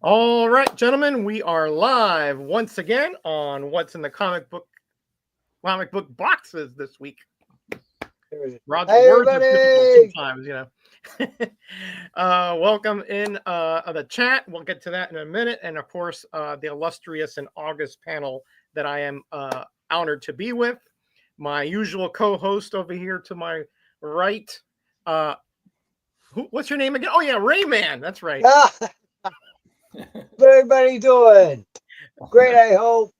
All right, gentlemen, we are live once again on what's in the comic book boxes this week. Rod's Hey, words are difficult everybody! sometimes, you know. Welcome in the chat. We'll get to that in a minute, and of course, the illustrious and august panel that I am honored to be with. My usual co-host over here to my right. What's your name again? Oh yeah, Greyman. That's right. What everybody doing? Great, I hope.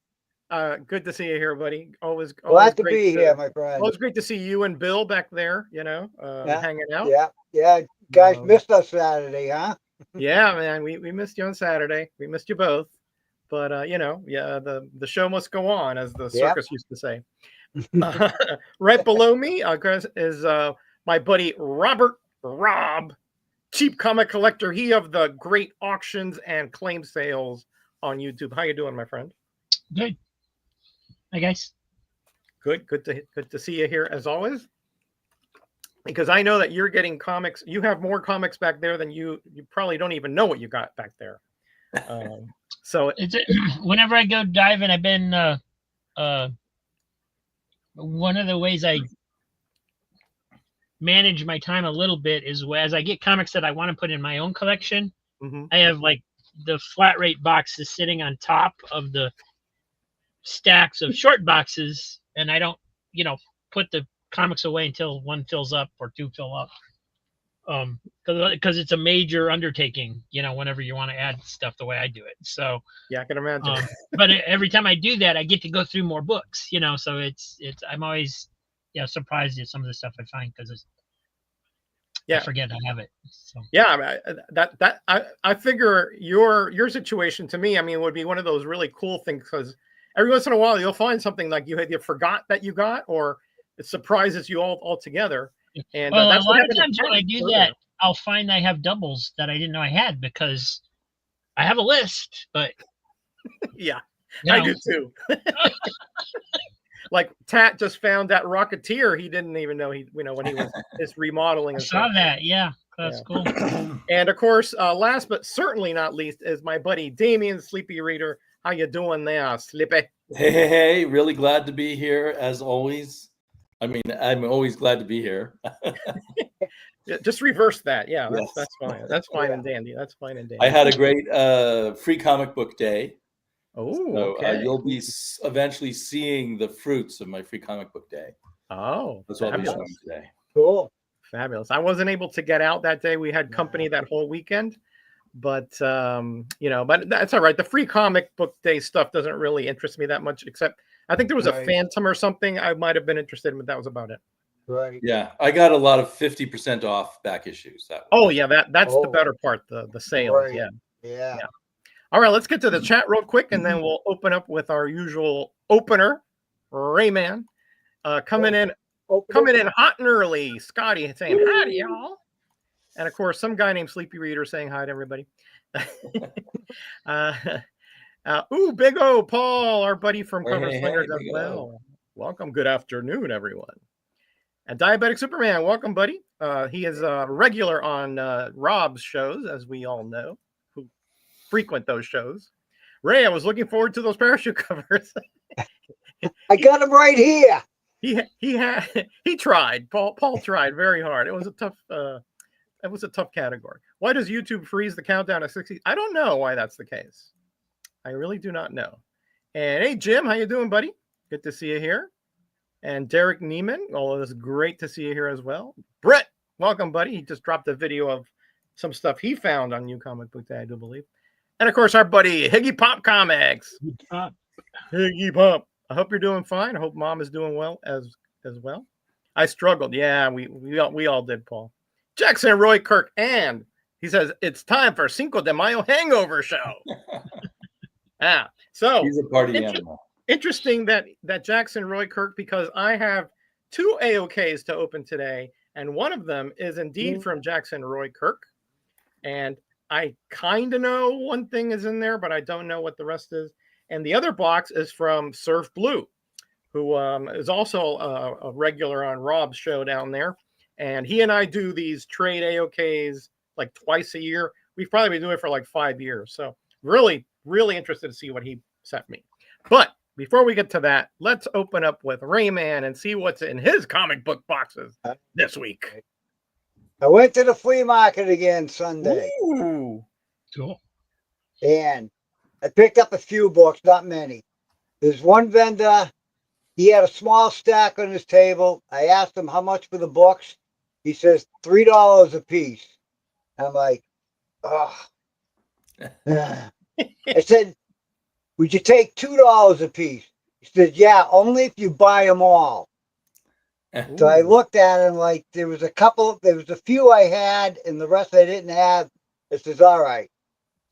Good to see you here, buddy. Always Glad to great be here, my friend. always great to see you and Bill back there, hanging out. Yeah. Guys missed us Saturday, huh? Yeah, man, we missed you on Saturday. We missed you both. But the show must go on, as the circus used to say. Right below me is my buddy Rob, cheap comic collector. He of the great auctions and claim sales on YouTube. How you doing, my friend? Good. Hi, guys. Good to see you here as always. Because I know that you're getting comics. You have more comics back there than you probably don't even know what you got back there. So whenever I go diving, I've been one of the ways I manage my time a little bit is as I get comics that I want to put in my own collection. Mm-hmm. I have like the flat rate boxes sitting on top of the stacks of short boxes, and I don't, put the comics away until one fills up or two fill up. Because it's a major undertaking, whenever you want to add stuff the way I do it. So yeah, I can imagine. But every time I do that, I get to go through more books, so it's I'm always surprised at some of the stuff I find because I forget I have it. So. Yeah, I figure your situation to me, would be one of those really cool things because every once in a while you'll find something like you forgot that you got, or it surprises you all together. And a lot of times when I do that, I'll find I have doubles that I didn't know I had because I have a list, but yeah, I do too. Like Tat just found that Rocketeer he didn't even know when he was just remodeling. I saw that, that's cool. And of course, last but certainly not least is my buddy Damien Sleepy Reader. How you doing there, Sleepy? Hey, really glad to be here as always. I'm always glad to be here. Just reverse that. Yeah, that's fine. That's fine and dandy. That's fine and dandy. I had a great free comic book day. Oh, okay. You'll be eventually seeing the fruits of my free comic book day. Oh, that's what I'll be showing today. Cool. Fabulous. I wasn't able to get out that day. We had company that whole weekend. But but that's all right. The free comic book day stuff doesn't really interest me that much, except I think there was a Phantom or something I might have been interested in, but that was about it. Right. Yeah, I got a lot of 50% off back issues. That's the better part, the sales. Right. Yeah. All right, let's get to the chat real quick, and then we'll open up with our usual opener, Greyman, coming in hot and early. Scotty saying hi to y'all. And of course, some guy named Sleepy Reader saying hi to everybody. Big O, Paul, our buddy from Cover Slingers as well. Welcome. Good afternoon, everyone. And Diabetic Superman, welcome, buddy. He is a regular on Rob's shows, as we all know, who frequent those shows. Ray, I was looking forward to those parachute covers. I got them right here. He tried. Paul tried very hard. It was a tough. It was a tough category. Why does YouTube freeze the countdown at 60? I don't know why that's the case. I really do not know. And hey, Jim, how you doing, buddy? Good to see you here. And Derek Neiman, it is great to see you here as well. Brett, welcome, buddy. He just dropped a video of some stuff he found on New Comic Book Day, I do believe. And of course, our buddy Higgy Pop Comics. Higgy Pop. I hope you're doing fine. I hope Mom is doing well as well. I struggled. Yeah, we all did, Paul. Jackson Roy Kirk, and he says it's time for Cinco de Mayo hangover show. So he's a party animal. Interesting that Jackson Roy Kirk, because I have 2 AOKs to open today, and one of them is indeed from Jackson Roy Kirk, and I kind of know one thing is in there, but I don't know what the rest is. And the other box is from Surfblue, who is also a regular on Rob's show down there. And he and I do these trade AOKs like twice a year. We've probably been doing it for like 5 years. So really, really interested to see what he sent me. But before we get to that, let's open up with Greyman and see what's in his comic book boxes this week. I went to the flea market again Sunday. Ooh. Cool. And I picked up a few books, not many. There's one vendor, he had a small stack on his table. I asked him how much for the books. He says $3 a piece. I'm like, oh. I said, would you take $2 a piece? He said, yeah, only if you buy them all. So I looked at it and like, there was a few I had and the rest I didn't have. I says, all right.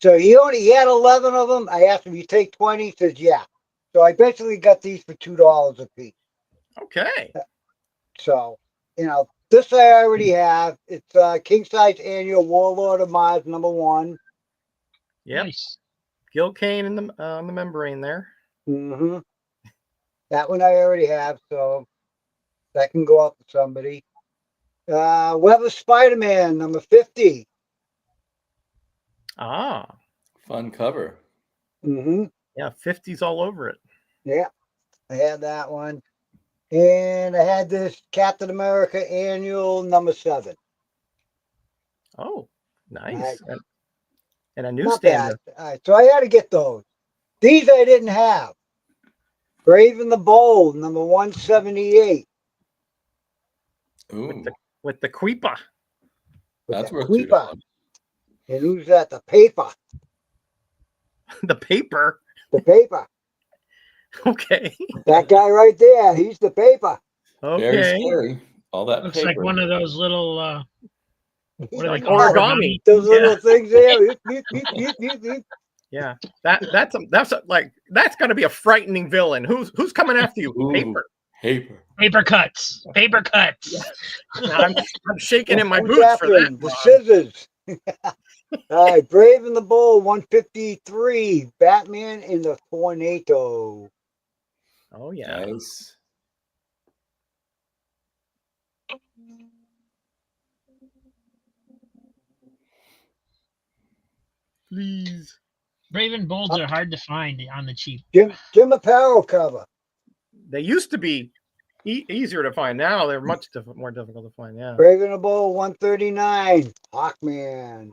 So he had 11 of them. I asked him, you take 20? He says, yeah. So I basically got these for $2 a piece. Okay. So, this I already have. It's King Size Annual Warlord of Mars #1. Yep. Nice. Gil Kane in the membrane there. Mm-hmm. That one I already have, so that can go out to somebody. Web of Spider-Man #50. Ah. Fun cover. Mm-hmm. Yeah, 50s all over it. Yeah, I had that one. And I had this Captain America Annual #7. Oh, nice. Right. And a Not newsstand. bad. All right, so I had to get those. These I didn't have. Brave and the Bold #178. Ooh, With the Queepa. that's worth Queeper. $2. And who's that? The paper. The paper. The paper. Okay. That guy right there. He's the paper. Very Okay. scary. All that Looks paper. like one of those little what do they Like call it? origami. Those little Yeah. things there. Yeah. That's gonna be a frightening villain. Who's coming after you? Ooh, Paper. paper. Paper cuts. Paper cuts. I'm shaking in my Who's boots for after that. him? The scissors. All right, Brave and the Bold 153. Batman in the Tornado. Oh yeah. Nice. Please. Brave and Bolds are hard to find on the cheap. Jim Apparel cover. They used to be easier to find. Now they're much more difficult to find. Yeah. Brave and the Bold 139. Hawkman.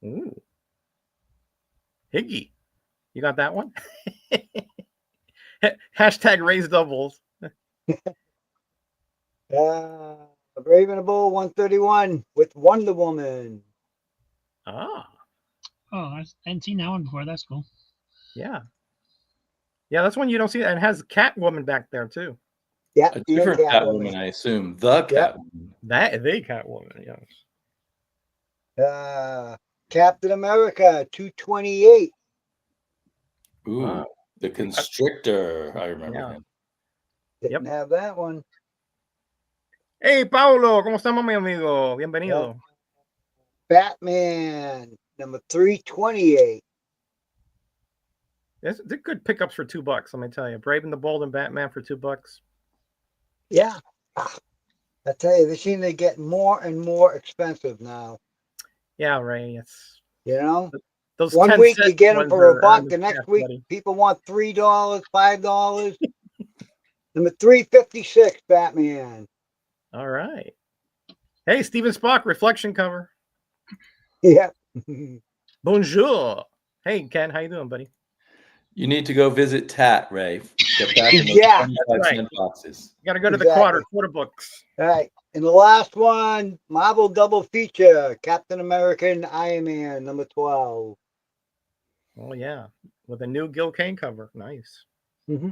Ooh. Higgy. You got that one? Hashtag raise doubles. Brave and the Bold 131 with Wonder Woman. Ah. Oh, I hadn't seen that one before. That's cool. Yeah. Yeah, that's one you don't see. And it has Catwoman back there too. Yeah, A different Catwoman, I assume. The Catwoman. The Catwoman, yes. Captain America 228. Ooh, Wow. the Constrictor. I remember him. Didn't have that one. Hey, Paulo, ¿cómo estamos, mi amigo? Bienvenido. Batman #328. They're good pickups for $2. Let me tell you, Brave and the Bold and Batman for $2. Yeah, I tell you, they seem to get more and more expensive now. Yeah, Ray. It's those one 10 week you get them for $1. The next week people want $3, $5. #356 Batman. All right. Hey, Steven Spock reflection cover. Yeah. Bonjour. Hey, Ken, how you doing, buddy? You need to go visit Tat, Ray. Get back in those 25-cent boxes. You got to go to the quarter books. All right. And the last one, Marvel double feature, Captain America and Iron Man #12. Oh, yeah. With a new Gil Kane cover. Nice. Mm-hmm.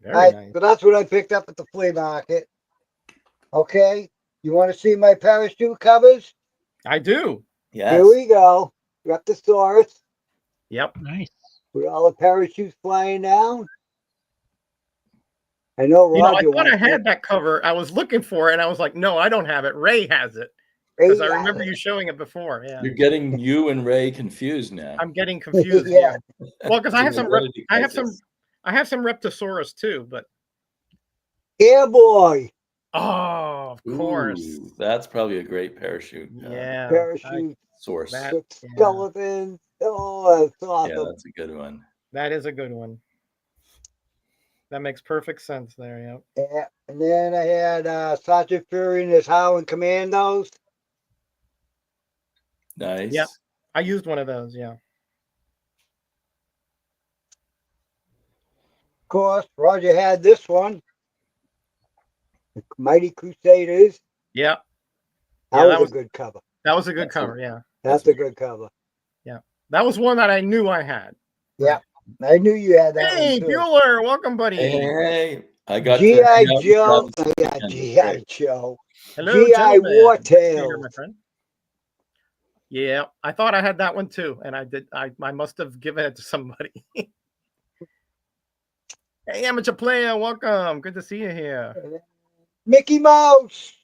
Very nice. So that's what I picked up at the flea market. Okay. You want to see my parachute covers? I do. Yes. Here we go. Reptosaurus. Yep. Nice. With all the parachutes flying down. I know Roger. I thought I had that cover. I was looking for it, and I was like, no, I don't have it. Ray has it. Because I remember you showing it before. Yeah. You're getting you and Ray confused now. I'm getting confused. Yeah. Well, because I have some Reptosaurus too, but Airboy. of course. Ooh, that's probably a great parachute. Yeah. Parachute. source. That- With yeah. skeletons. Oh, that's awesome. Yeah, that's a good one. That is a good one. That makes perfect sense there. Yep. Yeah. And then I had Sergeant Fury and his Howling Commandos. Nice. Yep. I used one of those. Yeah. Of course, Roger had this one. The Mighty Crusaders. Yeah. That Yeah, was that a was- good cover. That was a good That's a- cover. Yeah. That's a good cover. That was one that I knew I had. Yeah. I knew you had that Hey, one too. Bueller, welcome, buddy. Hey, I got G.I. to hang out with Joe. Travis Yeah, weekend. It was G.I. great. Joe. Hello, G.I. gentlemen. War Good to see you here, Tales. my friend. Yeah, I thought I had that one too, and I did. I must have given it to somebody. Hey, amateur player, welcome. Good to see you here. Mickey Mouse.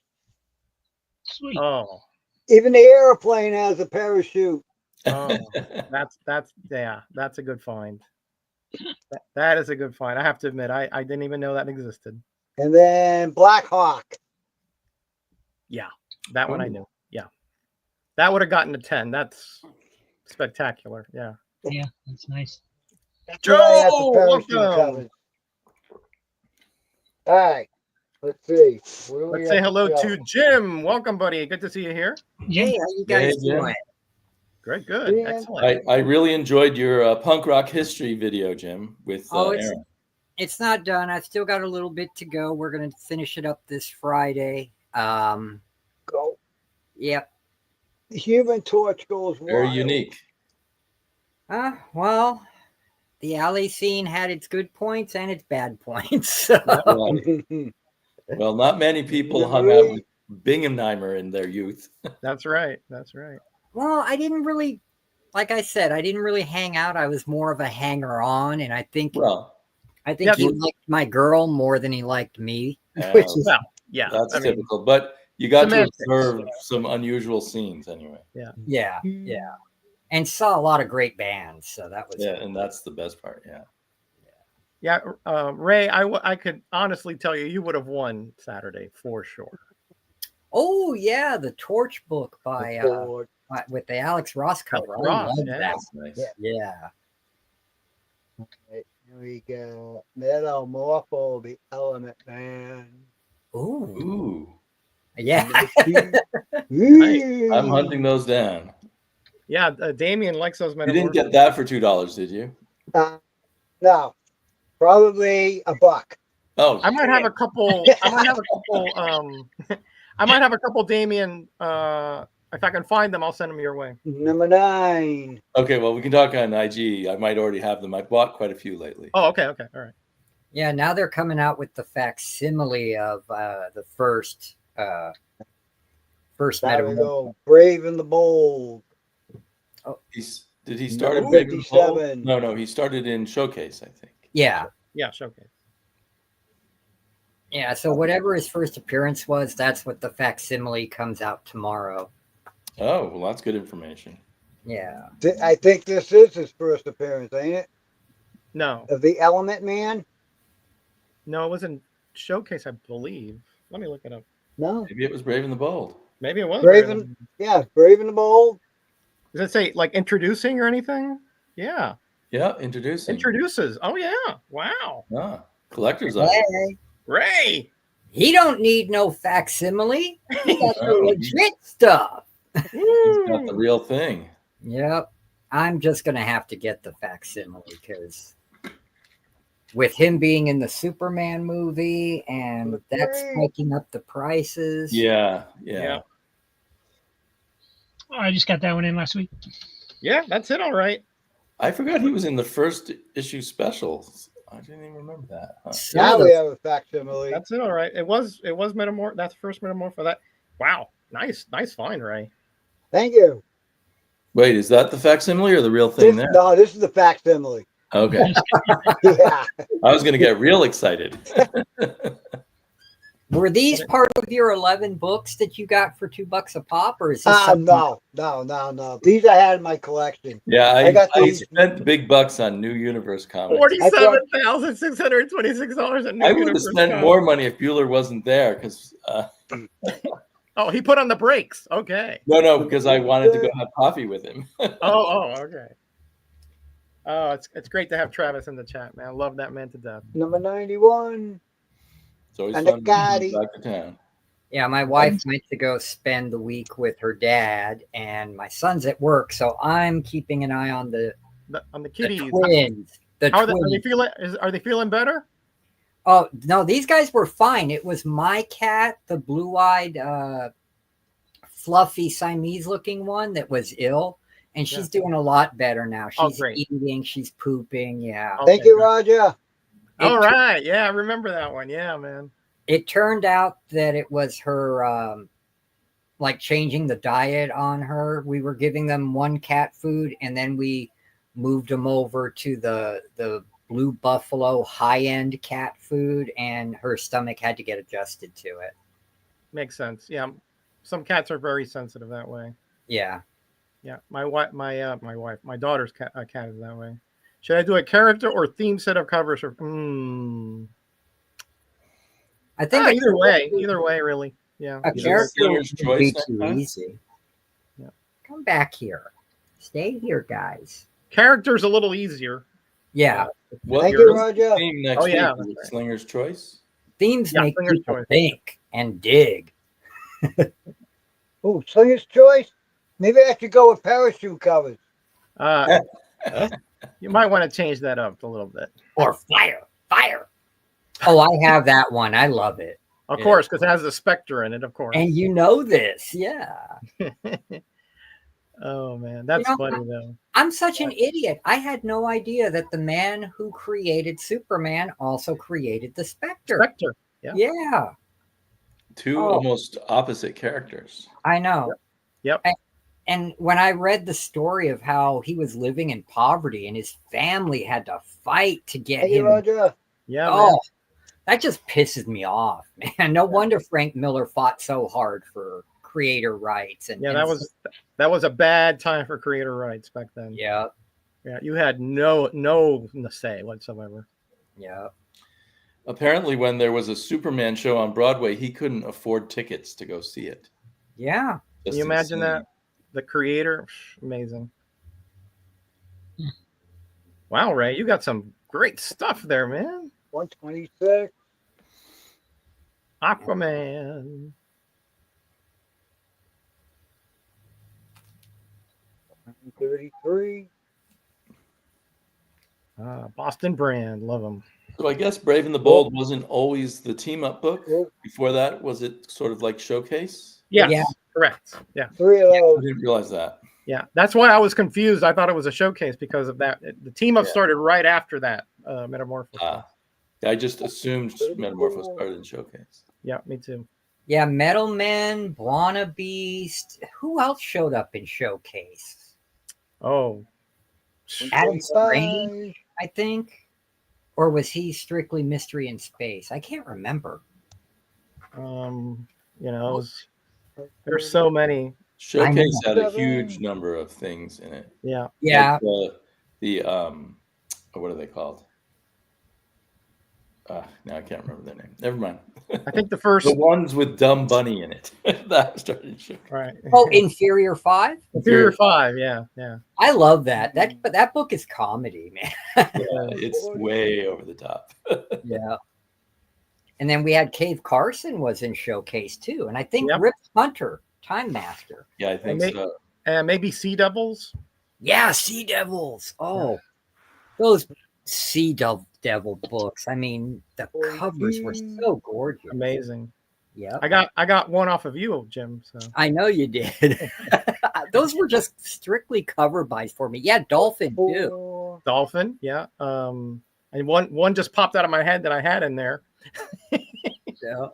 Sweet. Oh, Even the airplane has a parachute. oh, that's a good find. That is a good find. I have to admit, I didn't even know that existed. And then Black Hawk. Yeah, that one I Ooh. knew. Yeah, that would have gotten a 10. That's spectacular. Yeah. Yeah, that's nice. That's what I had Joe, the parachute welcome. covered. All right. Let's see. What do we Let's say have hello show? to Jim. Welcome, buddy. Good to see you here. Jim, Hey, how you Hey, guys Jim. doing? Good, good. Yeah. Excellent. I really enjoyed your punk rock history video, Jim, with Oh, it's Aaron. it's not done. I've still got a little bit to go. We're gonna finish it up this Friday. Go. Yep. The Human Torch goes Very wild. unique. Well, the alley scene had its good points and its bad points. So. Well, not many people hung out with Bingham-Nimer in their youth. That's right. That's right. Well, I didn't really, like I said, I didn't really hang out. I was more of a hanger-on, and I think Well, Yeah, he liked my girl more than he liked me, uh, which is Well, yeah. that's I mean, typical. But you got semantics. to observe some unusual scenes anyway. yeah, and saw a lot of great bands. So that was Yeah, and that's the best part. Yeah. yeah. Ray, I could honestly tell you would have won Saturday for sure. Oh yeah, the Torch book by Torch. with the Alex Ross cover. Alex Ross, I love yeah. that. That's nice. Yeah. Here we go. Metamorpho, the Element Man. Ooh. Ooh, Yeah. I'm hunting those down. Yeah, Damien likes those You metamorphoses. didn't get that for $2, did you? No, probably $1. Oh, I might have a couple. I might have a couple. I might have a couple Damien. If I can find them, I'll send them your way. Number 9. okay. Well, we can talk on IG. I might already have them. I bought quite a few lately. Oh, okay, okay, all right. Yeah, now they're coming out with the facsimile of the first There we metamorph. go. Brave and the Bold. Did he start in Number Brave and the Bold? 57. No. He started in Showcase, I think. Yeah. Yeah, showcase. Yeah, so whatever his first appearance was, that's what the facsimile comes out tomorrow. Oh, well, that's good information. Yeah. I think this is his first appearance, ain't it? No, Of the Element Man? no, it was in showcase, I believe. Let me look it up. No. Maybe it was Brave and the Bold. Maybe it was. Brave Brave. and- Yeah, Brave and the Bold. Does it say like introducing or anything? Yeah, Yeah, introducing. introduces. Oh yeah, wow. Collector's item. Hey, Ray. he don't need no facsimile. He got the Oh, legit stuff. He's got the real thing. Yep. I'm just going to have to get the facsimile because with him being in the Superman movie and that's spiking up the prices. Yeah. Yeah. Oh, I just got that one in last week. Yeah, that's it. All right. I forgot he was in the first issue specials. I didn't even remember that. Huh? Some Now of we the- have a facsimile. That's it. All right. It was metamorph. That's the first metamorph for that. Wow. Nice find, Ray. Thank you. Wait, is that the facsimile or the real thing there? No, this is the facsimile. Okay. Yeah. I was going to get real excited. Were these part of your 11 books that you got for $2 a pop, or is this something- No. These I had in my collection. Yeah, I got I these- spent big bucks on New Universe comics. $47,626 at New I would have Universe spent Comics. more money if Bueller wasn't there because Oh, he put on the brakes. Okay. No, because I wanted to go have coffee with him. Okay. Oh, it's great to have Travis in the chat, man. I love that man to death. Number 91. It's always And fun a to Gotti. be back to town. Yeah, my wife went to go spend the week with her dad, and my son's at work, so I'm keeping an eye on the kitties. twins. How are they feeling? Are they feeling better? Oh no, these guys were fine. It was my cat, the blue-eyed, fluffy Siamese-looking one, that was ill, and she's doing a lot better now. She's eating, she's pooping. Yeah. Thank you, Roger. All right. Yeah, I remember that one. Yeah, man. It turned out that it was her, like changing the diet on her. We were giving them one cat food, and then we moved them over to the Blue Buffalo high-end cat food, and her stomach had to get adjusted to it. Makes sense. Yeah, some cats are very sensitive that way. Yeah. Yeah, my daughter's cat is that way. Should I do a character or theme set of covers? Or I think either way, really. Yeah, a character would be too time? easy. Yeah. Come back here. Stay here, guys. Character's a little easier. Yeah. Thank you, Roger. Theme next week? Is it Slinger's Choice? Themes make people think and dig. Oh, Slinger's Choice? Maybe I should go with parachute covers. You might want to change that up a little bit. Or fire. Oh, I have that one. I love it. Of course, because it has the Spectre in it, of course. And you know this, yeah. Oh, man. That's funny, though. I'm such an idiot. I had no idea that the man who created Superman also created the Spectre. Yeah. Two almost opposite characters. I know. Yep. And when I read the story of how he was living in poverty and his family had to fight to get him. Roger. Yeah. Oh, that just pisses me off, man. No wonder Frank Miller fought so hard for creator rights. And that was a bad time for creator rights back then. Yeah. Yeah. You had no say whatsoever. Yeah. Apparently, when there was a Superman show on Broadway, he couldn't afford tickets to go see it. Yeah. Can you imagine that? The creator, amazing. Wow, Ray, you got some great stuff there, man. 126. Aquaman. 133. Boston Brand, love them. So I guess Brave and the Bold wasn't always the team-up book. Before that, was it sort of like Showcase? Yes, yeah. Correct. Yeah. 3 of those. I didn't realize that. Yeah, that's why I was confused. I thought it was a Showcase because of that. The team-up started right after that, Metamorphosis. I just assumed Metamorphosis started in Showcase. Yeah, me too. Yeah, Metal Man, Buona Beast. Who else showed up in Showcase? Oh. Adam Strange, I think. Or was he strictly Mystery in Space? I can't remember. There's so many. Showcase had a huge number of things in it. Yeah. Yeah. Like what are they called? Now I can't remember their name. Never mind. I think the first the ones with Dumb Bunny in it. That started showing. Right. Oh, Inferior 5? Inferior 5, yeah. I love that. But that book is comedy, man. Yeah, it's way over the top. Yeah. And then we had Cave Carson was in Showcase too. And I think Yep. Rip Hunter, Time Master. Yeah, I think so. And maybe Sea Devils. Yeah, Sea Devils. Oh, those Sea Devil books. I mean, the covers were so gorgeous. Amazing. Yeah. I got one off of you, Jim. So I know you did. Those were just strictly cover buys for me. Yeah, Dolphin too. Dolphin, yeah. And one just popped out of my head that I had in there. Yeah.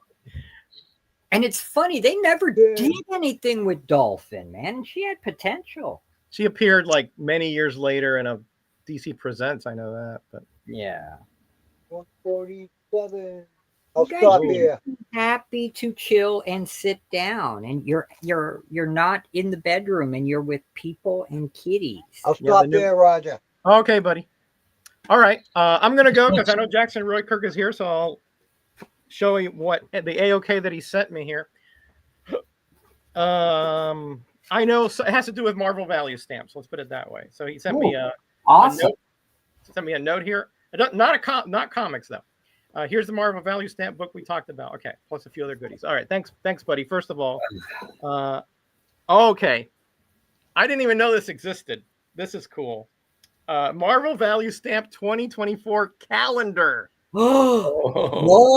And it's funny, they never did anything with Dolphin, man. She had potential. She appeared like many years later in a DC Presents. I know that, but yeah. 147. I'll stop here. Happy to chill and sit down, and you're not in the bedroom, and you're with people and kitties. I'll stop there, Roger. Okay, buddy. All right, I'm gonna go because I know Jackson Roy Kirk is here, so I'll show you what the AOK that he sent me here. I know, so it has to do with Marvel value stamps. Let's put it that way. So he sent me a Awesome. note. Sent me a note here. Not comics though. Here's the Marvel value stamp book we talked about. Okay, plus a few other goodies. All right, thanks, buddy. First of all, okay, I didn't even know this existed. This is cool. Marvel value stamp 2024 calendar. Whoa!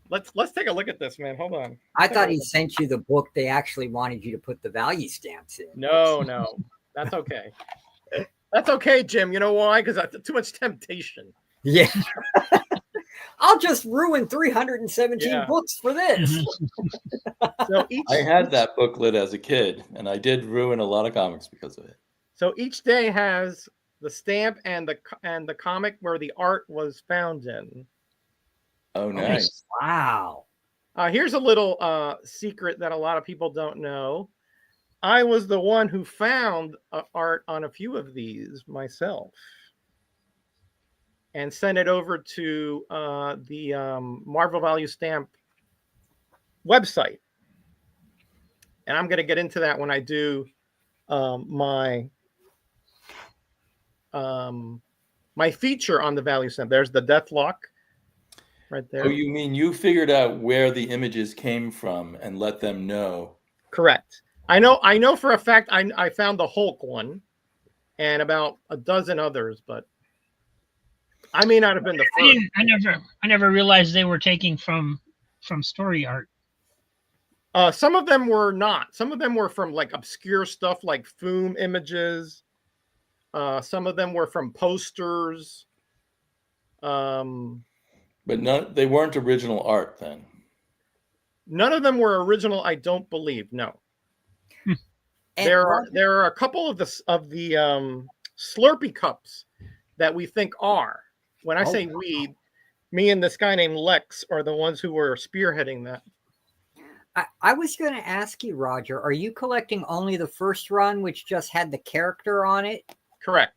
Let's take a look at this, man. Hold on. I thought he sent you the book. They actually wanted you to put the value stamps in. No, that's okay. That's okay, Jim. You know why? Because that's too much temptation. Yeah. I'll just ruin 317 books for this. So I had that booklet as a kid, and I did ruin a lot of comics because of it. So each day has the stamp and the comic where the art was found in. Oh, nice. Wow. Here's a little secret that a lot of people don't know. I was the one who found art on a few of these myself and sent it over to the Marvel Value Stamp website. And I'm going to get into that when I do my feature on the value stamp. There's the Deathlock right there. Oh, you mean you figured out where the images came from and let them know? Correct. I know for a fact I found the Hulk one and about a dozen others, but I may not have been the first. I never realized they were taking from story art. Some of them were not. Some of them were from like obscure stuff like Foom images. Some of them were from posters. But they weren't original art then. None of them were original, I don't believe. No. There are a couple of the Slurpee cups that we think are. When I say we, me and this guy named Lex are the ones who were spearheading that. I was going to ask you, Roger, are you collecting only the first run, which just had the character on it? Correct.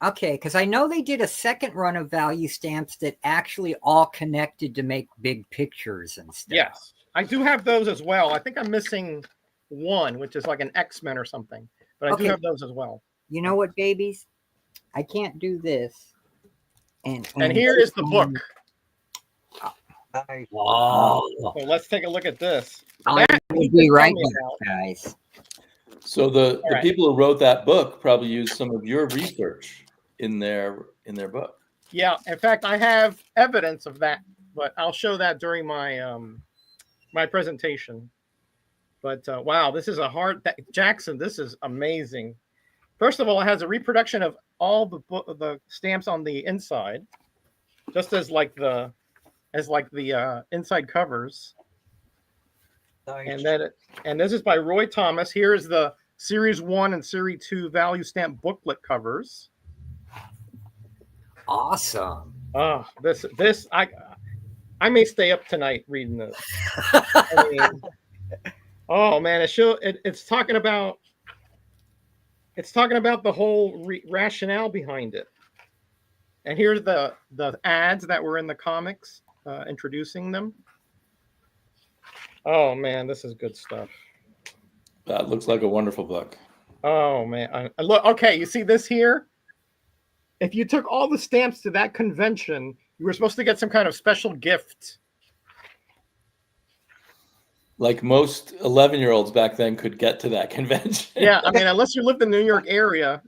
Okay, because I know they did a second run of value stamps that actually all connected to make big pictures and stuff. Yes, I do have those as well. I think I'm missing one, which is like an X-Men or something. But I do have those as well. You know what, babies? I can't do this. And here is the book. Nice. Wow. So let's take a look at this. I'll be right back, guys. So the people who wrote that book probably used some of your research in their book. Yeah, in fact, I have evidence of that, but I'll show that during my my presentation. But wow, this is Jackson. This is amazing. First of all, it has a reproduction of all the stamps on the inside, just as like the inside covers. Nice. And this is by Roy Thomas. Here's the Series 1 and Series 2 value stamp booklet covers. Awesome. Oh, this I may stay up tonight reading this. I mean, oh man, it's talking about the whole rationale behind it. And here's the ads that were in the comics introducing them. Oh man, this is good stuff. That looks like a wonderful book. Oh man, look. Okay, you see this here? If you took all the stamps to that convention, you were supposed to get some kind of special gift. Like most 11-year-olds back then could get to that convention. Yeah, I mean, unless you lived in the New York area,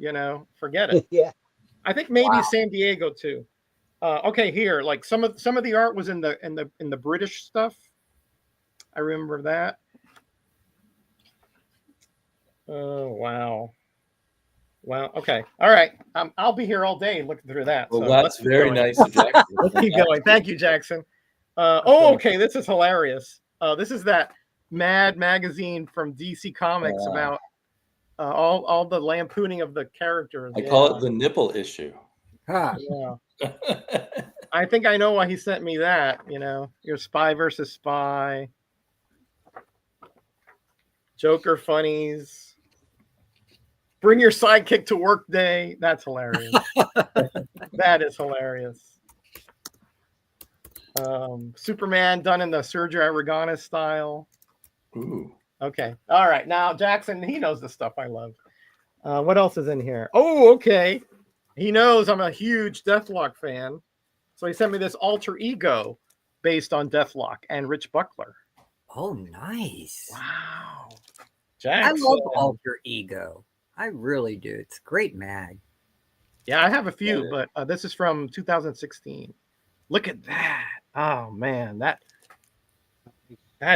forget it. Yeah. I think maybe San Diego too. Okay, here, like some of the art was in the British stuff. I remember that. Oh wow. Okay. All right. I'll be here all day looking through that. Well, so that's very nice, Jackson. Let's keep going. Thank you, Jackson. Okay. This is hilarious. This is that Mad magazine from DC Comics about all the lampooning of the characters. I call it the nipple issue. Huh. Yeah. I think I know why he sent me that. Your Spy versus Spy. Joker funnies. Bring your sidekick to work day. That's hilarious. That is hilarious. Superman done in the Sergio Aragonés style. Ooh. Okay. All right. Now Jackson, he knows the stuff I love. What else is in here? Oh, okay. He knows I'm a huge Deathlock fan, so he sent me this alter ego based on Deathlock and Rich Buckler. Oh, nice. Wow. I Jackson. love Alter Ego. I really do. It's a great mag. Yeah, I have a few, but this is from 2016. Look at that. Oh man, that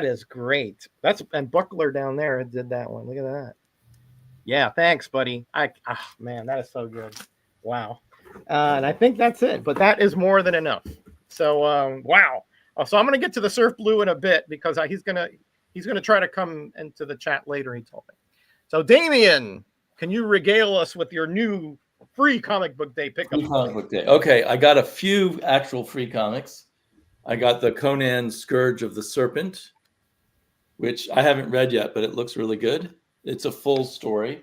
is great. And Buckler down there did that one. Look at that. Yeah, thanks, buddy. Man, that is so good. Wow. And I think that's it, but that is more than enough. So wow. So I'm gonna get to the Surfblue in a bit because he's gonna try to come into the chat later. He told me. So Damien, can you regale us with your new free comic book day pickup? Free comic book day. Okay, I got a few actual free comics. I got the Conan Scourge of the Serpent, which I haven't read yet, but it looks really good. It's a full story.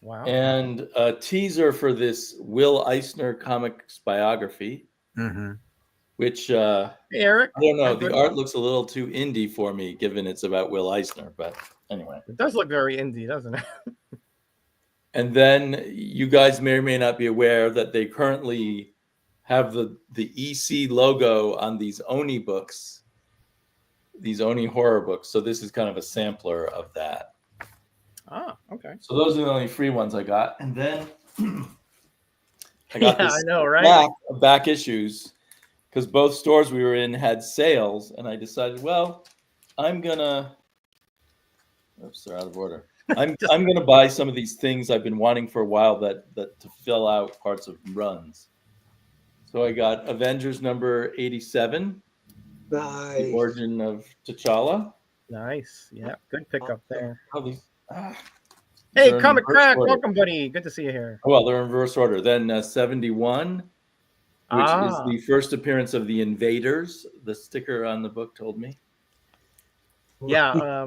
Wow. And a teaser for this Will Eisner comics biography, which Hey, Eric. I don't know. The art looks a little too indie for me, given it's about Will Eisner. But anyway. It does look very indie, doesn't it? And then you guys may or may not be aware that they currently have the EC logo on these Oni books, these Oni horror books. So this is kind of a sampler of that. Ah, okay. So those are the only free ones I got. And then I got this I know, right? back issues because both stores we were in had sales. And I decided, well, I'm going to, oops, they're out of order. I'm going to buy some of these things I've been wanting for a while that to fill out parts of runs. So I got Avengers number 87, Nice. The Origin of T'Challa. Nice. Yeah, good pickup there. How these? Hey, they're in Comic reverse Crack, order. welcome, buddy. Good to see you here. Well, they're in reverse order. Then 71, which is Ah. the first appearance of the Invaders. The sticker on the book told me. Yeah,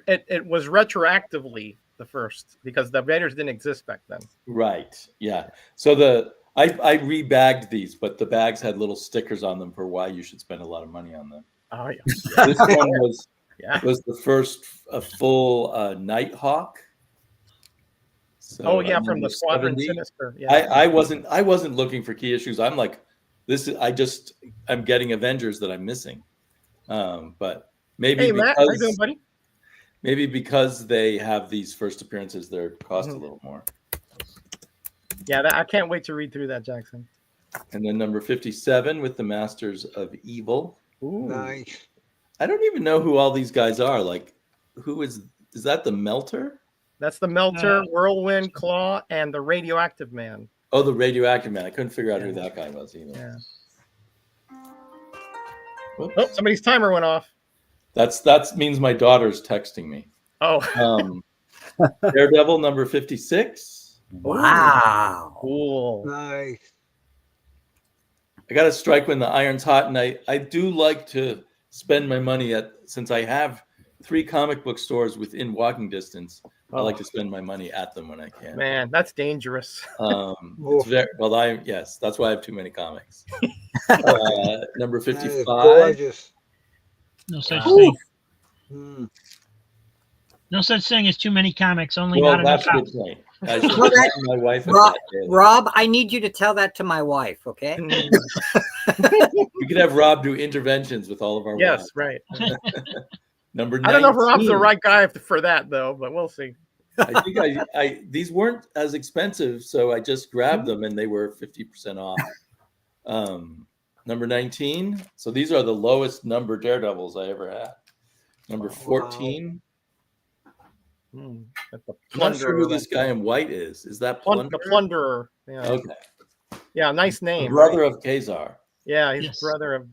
it was retroactively the first because the Invaders didn't exist back then. Right. Yeah. So I rebagged these, but the bags had little stickers on them for why you should spend a lot of money on them. Oh yeah. This one was Yeah. was the first full Nighthawk. So, Oh yeah, from the Squadron 70. Sinister. Yeah. I wasn't looking for key issues. I'm like, I'm getting Avengers that I'm missing. But maybe Hey because Matt, how you doing, buddy? maybe because they have these first appearances, they're cost a little more. Yeah, I can't wait to read through that, Jackson. And then number 57 with the Masters of Evil. Ooh. Nice. I don't even know who all these guys are. Like, who is that? The Melter? That's the Melter, Whirlwind, Claw, and the Radioactive Man. Oh, the Radioactive Man. I couldn't figure out who that guy was either. Yeah. Whoops. Oh, somebody's timer went off. That means my daughter's texting me. Oh. Daredevil number 56. Wow. Cool. Nice. I got to strike when the iron's hot, and I do like to spend my money since I have 3 comic book stores within walking distance. I like to spend my money at them when I can. Man, that's dangerous. It's very yes, that's why I have too many comics. Number 55. Gorgeous. No such thing. Mm. No such thing as too many comics. Only Well, not enough. that's a good point. I should Well, talk to my wife Rob, about that. Rob, I need you to tell that to my wife, okay? We could have Rob do interventions with all of our Yes, wives. right. Number 19. I don't know if Rob's the right guy for that though, but we'll see. I think these weren't as expensive, so I just grabbed them and they were 50% off. Number 19. So these are the lowest number Daredevils I ever had. Number 14. That's the I'm not sure who Plunderer. this guy in white is. Is that The Plunderer? Plunderer. Yeah. Okay. Yeah, nice The name. brother right? of Khazar. Yeah, he's Yes. brother of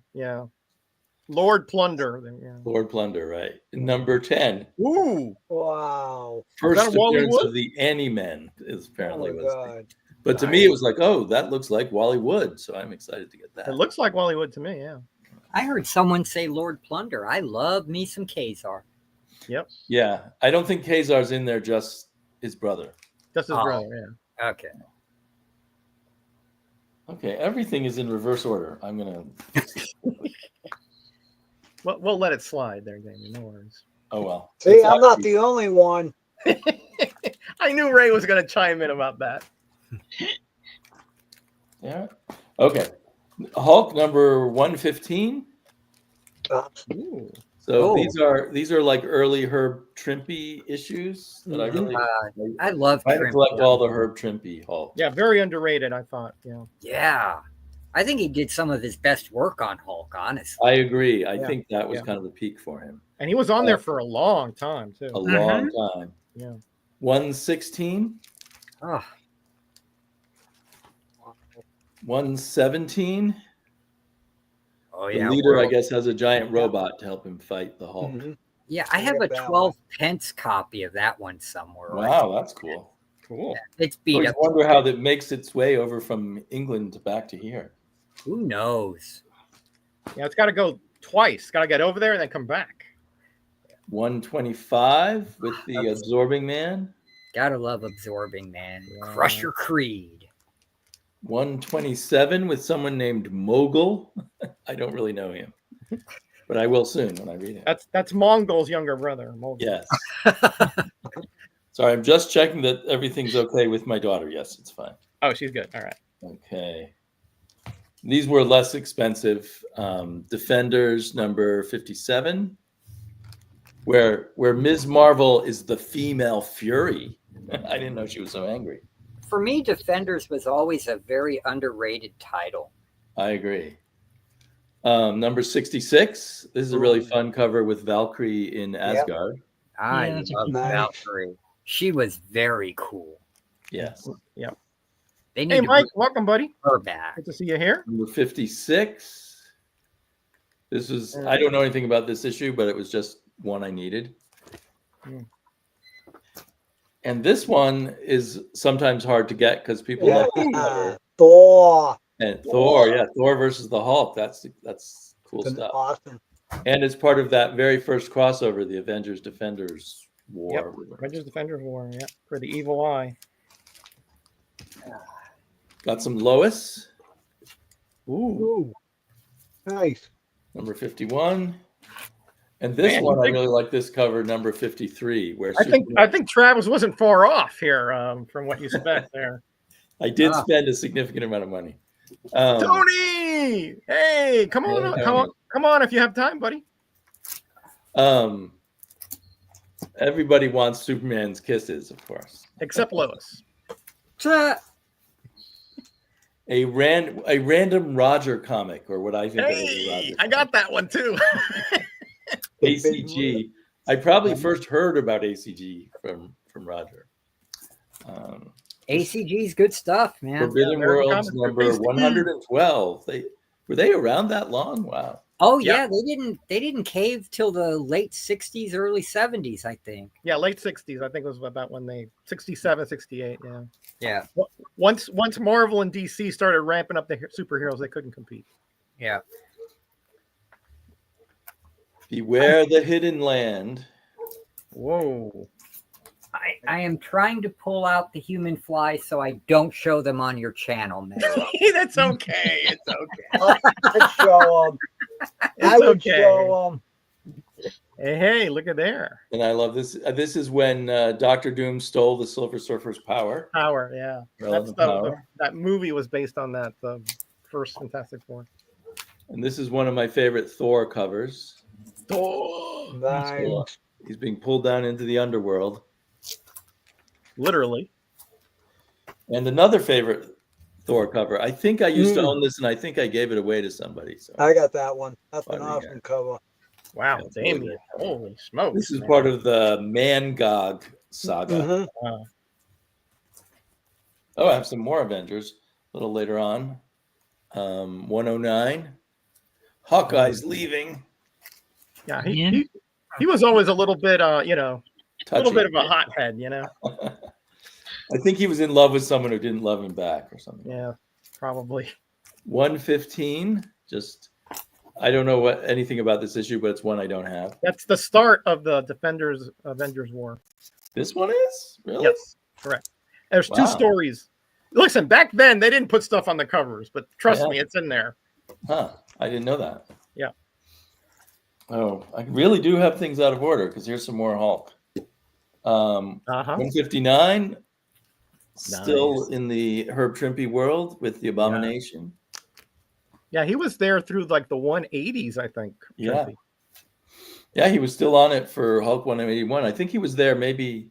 Lord Plunder. Yeah. Lord Plunder, right. Number 10. Ooh. Wow. First that Wally appearance Wood? of the Annie-Men is apparently Oh my was. God. But to me, it was like, oh, that looks like Wally Wood. So I'm excited to get that. It looks like Wally Wood to me, yeah. I heard someone say Lord Plunder. I love me some Khazar. Yep. Yeah. I don't think Khazar's in there, just his brother. Just his Oh. brother, yeah. Okay. Okay. Everything is in reverse order. I'm going to. We'll let it slide there, Damien. No worries. Oh well. See, It's I'm not actually- the only one. I knew Ray was going to chime in about that. Yeah. Okay. Hulk number 115. Ooh. So Oh. these are like early Herb Trimpe issues that I really I love trying to Trimpe. collect all the Herb Trimpe Hulk. Yeah, very underrated, I thought. Yeah. Yeah. I think he did some of his best work on Hulk, honestly. I agree. I Yeah, think that was yeah. kind of the peak for him. And he was on there for a long time, too. A long time. Yeah. 116, Oh, 117. oh The yeah. leader, I World- guess, has a giant robot to help him fight the Hulk. Mhm. Yeah, I have a 12 pence copy of that one somewhere. Wow, that's cool. Cool. It's I beat always up. wonder how that makes its way over from England back to here. Who knows? Yeah, it's got to go twice. Got to get over there and then come back. 125 with the Absorbing Man. Gotta love Absorbing Man. Yeah. Crusher Creed. 127 with someone named Mogul. I don't really know him, but I will soon when I read it. That's Mongol's younger brother. Mongol. Yes. Sorry, I'm just checking that everything's okay with my daughter. Yes, it's fine. Oh, she's good. All right. Okay. These were less expensive. Defenders number 57, where Ms. Marvel is the female Fury. I didn't know she was so angry. For me, Defenders was always a very underrated title. I agree. Number 66. This is a really fun cover with Valkyrie in Asgard. I Yeah, that's a love cool one. Valkyrie. She was very cool. Yes. Yeah. They need Hey, to Mike, bring welcome, buddy. her back. Good to see you here. Number 56. This is, I don't know anything about this issue, but it was just one I needed. Mm. And this one is sometimes hard to get because people love this cover. Thor. And Thor, yeah, Thor versus the Hulk. That's cool Been stuff. awesome. And it's part of that very first crossover, the Avengers Defenders War. Avengers Defenders War. Yeah. For the evil eye. Got some Lois, Ooh. Ooh. Nice. number 51. And this Man, one, you I think- really like this cover, number 53, where I think Travis wasn't far off here from what you spent there. I did spend a significant amount of money. Tony, hey, come on, Tony. come on, if you have time, buddy. Everybody wants Superman's kisses, of course. Except Lois. A random Roger comic, or what I think of as a Hey, Roger I got that one too. ACG. I probably first heard about ACG from Roger. ACG's good stuff, man. Forbidden American Worlds Comics number Group, ACG. 112. Were they around that long? Wow. Oh Yeah. yeah, they didn't cave till the late 60s, early 70s, I think. Yeah, late 60s. I think it was about when they 67, 68. Yeah. Yeah. Once Marvel and DC started ramping up the superheroes, they couldn't compete. Yeah. Beware the Hidden Land. Whoa. I am trying to pull out the human fly so I don't show them on your channel, man. That's okay. It's okay. I'd show them. I would okay. show them. Hey, look at there. And I love this. This is when Dr. Doom stole the Silver Surfer's power. Power, yeah. That's Relevant power. that movie was based on that, the first Fantastic Four. And this is one of my favorite Thor covers. Oh, Nice. He's being pulled down into the underworld. literally. And another favorite Thor cover. I think I used to own this, and I think I gave it away to somebody. So I got that one. That's an Funny awesome cover. Wow, That's Damien. really Holy smokes. this is man. part of the Mangog saga. Mhm. Oh, I have some more Avengers a little later on. 109. Hawkeye's leaving. Yeah, Yeah. he was always a little bit, a little Touchy. bit of a hothead, I think he was in love with someone who didn't love him back or something. Yeah, probably. 115. Just, I don't know anything about this issue, but it's one I don't have. That's the start of the Avengers War. This one is? Really? Yes, correct. There's two Wow. stories. Listen, back then they didn't put stuff on the covers, but trust Yeah. me, it's in there. Huh. I didn't know that. Yeah. Oh, I really do have things out of order because here's some more Hulk. 159, still in the Herb Trimpe world with the Abomination. Yeah, he was there through like the 180s, I think. Yeah. Trimpe. Yeah, he was still on it for Hulk 181. I think he was there maybe,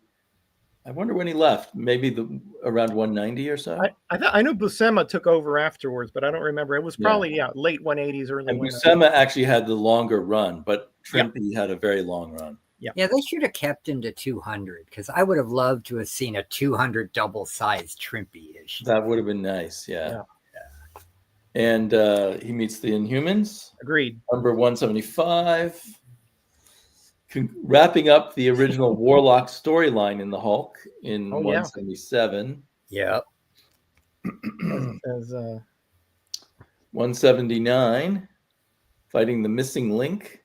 I wonder when he left, maybe around 190 or so. I know Buscema took over afterwards, but I don't remember. It was probably late 180s, early 190s. And Buscema actually had the longer run, but Trimpe had a very long run. Yeah, they should have kept him to 200 because I would have loved to have seen a 200 double-sized Trimpe issue. That would have been nice, yeah. And he meets the Inhumans. Agreed. Number 175. Wrapping up the original Warlock storyline in the Hulk in 177. Yep. As 179. Fighting the Missing Link.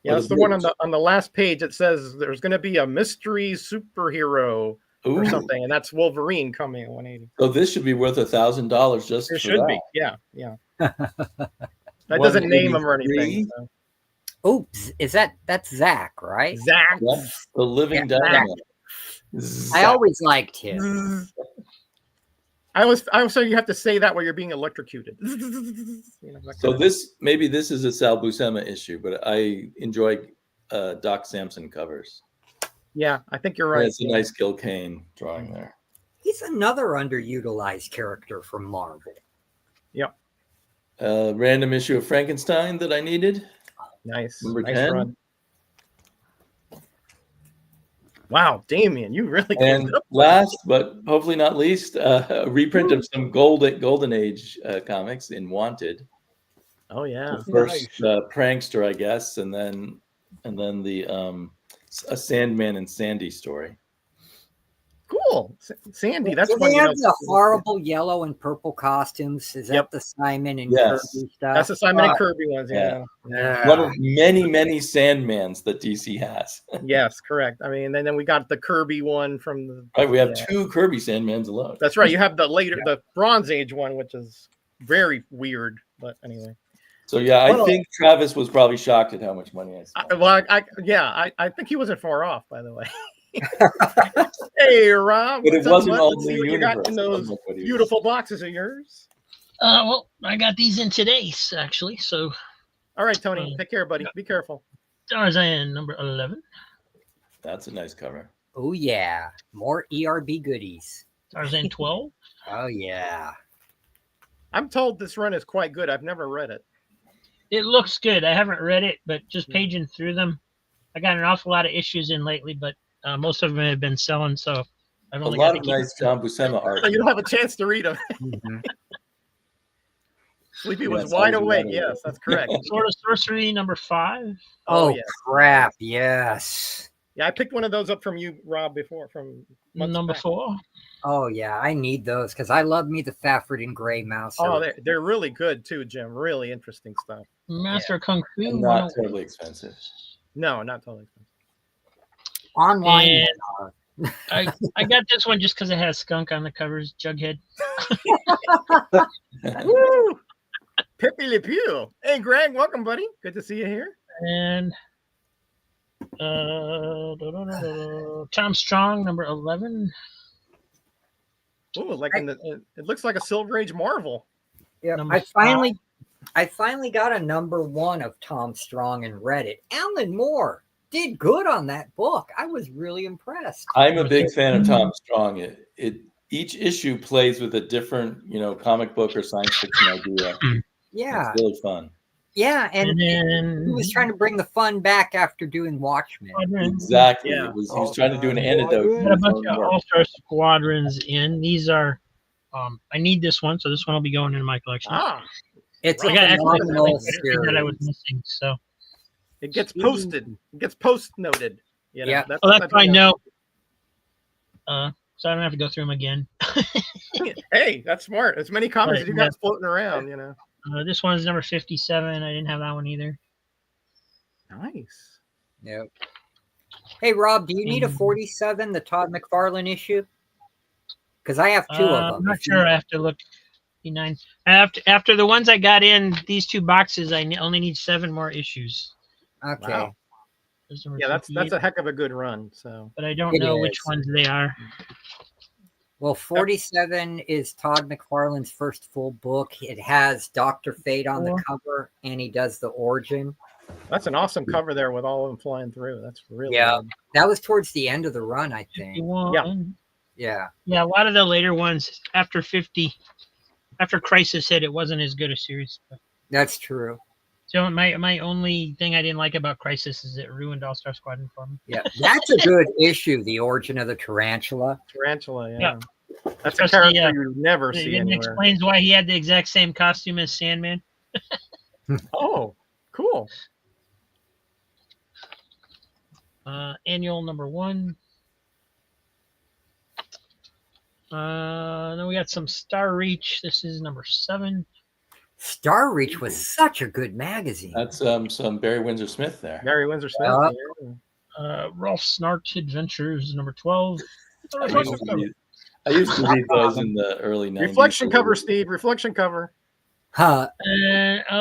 Yeah, that's the one on the last page. It says there's going to be a mystery superhero or something, and that's Wolverine coming at 180. So this should be worth $1,000 just for It should that. be, yeah. That doesn't name him or anything. So. Oops, that's Zach, right? Zach, the living dynamite. I always liked him. I also you have to say that while you're being electrocuted. So maybe this is a Sal Buscema issue, but I enjoy Doc Samson covers. Yeah, I think you're right. Yeah, it's a nice Gil Kane drawing there. He's another underutilized character from Marvel. Yep. Random issue of Frankenstein that I needed. Nice. Number nice 10. Run. Wow, Damien, you really. And last, but hopefully not least, a reprint of some Golden Age comics in Wanted. Oh yeah. The first prankster, I guess, and then the a Sandman and Sandy story. Cool, Sandy. That's do when they have the horrible yellow and purple costumes. Is that the Simon and Kirby stuff? That's the Simon and Kirby ones. Yeah. One of many Sandmans that DC has. Yes, correct. I mean, and then we got the Kirby one from the. Right, we have 2 Kirby Sandmans alone. That's right. You have the Bronze Age one, which is very weird. But anyway. So yeah, I think Travis was probably shocked at how much money I spent. I think he wasn't far off, by the way. Hey, Rob. But it wasn't all the New you got in Universe. those beautiful boxes of yours. Well, I got these in today's actually. So, all right, Tony, take care, buddy. Be careful. Tarzan number 11. That's a nice cover. Oh yeah, more ERB goodies. Tarzan 12. Oh yeah. I'm told this run is quite good. I've never read it. It looks good. I haven't read it, but just paging through them, I got an awful lot of issues in lately, but most of them have been selling, so I've only got a lot of nice John Buscema art. So you don't have a chance to read them. Sleepy was wide awake. Yes, that's correct. Sword of Sorcery number 5. Oh yes. crap! Yes. Yeah, I picked one of those up from you, Rob, before from number 4. Oh yeah, I need those because I love me the Fafford and Gray Mouse. Oh, they're really good too, Jim. Really interesting stuff. Master of Kung Fu. Not totally expensive. No, not totally expensive. Online. I got this one just because it has skunk on the covers. Jughead. Woo! Pepe Le Pew. Hey, Greg, welcome, buddy. Good to see you here. And Tom Strong, number 11. Oh, like it looks like a Silver Age Marvel. Yeah, I finally got a number 1 of Tom Strong and read it. Alan Moore did good on that book. I was really impressed. I'm a big fan of Tom Strong. Each issue plays with a different, comic book or science fiction idea. Yeah, it's really fun. Yeah, and then he was trying to bring the fun back after doing Watchmen. Exactly. Yeah. He was trying to do an antidote. Got a bunch of All-Star Squadrons in. These are, I need this one, so this one will be going into my collection. It's a phenomenal series that I was missing, so. It gets posted. It gets post-noted. Yeah. That's I know. So I don't have to go through them again. Hey, that's smart. As many comics as you got floating around, This one's number 57. I didn't have that one either. Nice. Yep. Hey, Rob, do you need a 47, the Todd McFarlane issue? Because I have 2 of them. I'm not sure. I have to look. 9. After the ones I got in these 2 boxes, I only need 7 more issues. Okay. Wow. There's number Yeah, that's 58, a heck of a good run. So but I don't It know which is. ones they are. Well, 47 is Todd McFarlane's first full book. It has Dr. Fate on the Four. cover, and he does the origin. that's an awesome cover there with all of them flying through. That's really Yeah. good. That was towards the end of the run, I think. 51. Yeah. Yeah, a lot of the later ones after 50, after Crisis hit, it wasn't as good a series. But That's true. so my only thing I didn't like about Crisis is it ruined All Star Squadron for me. Yeah. That's a good issue, The Origin of the Tarantula. Tarantula, yeah. Yeah. That's a Especially, character you never It see even anywhere. explains why he had the exact same costume as Sandman. Oh, cool. Annual number 1. Then we got some Star Reach. This is number 7. Star Reach was such a good magazine. That's some Barry Windsor Smith there. Gary Windsor Smith. Yeah. Yeah. Ralph Snart Adventures number 12. I used to read those in the early 90s. Reflection cover, Steve. Reflection cover. Huh.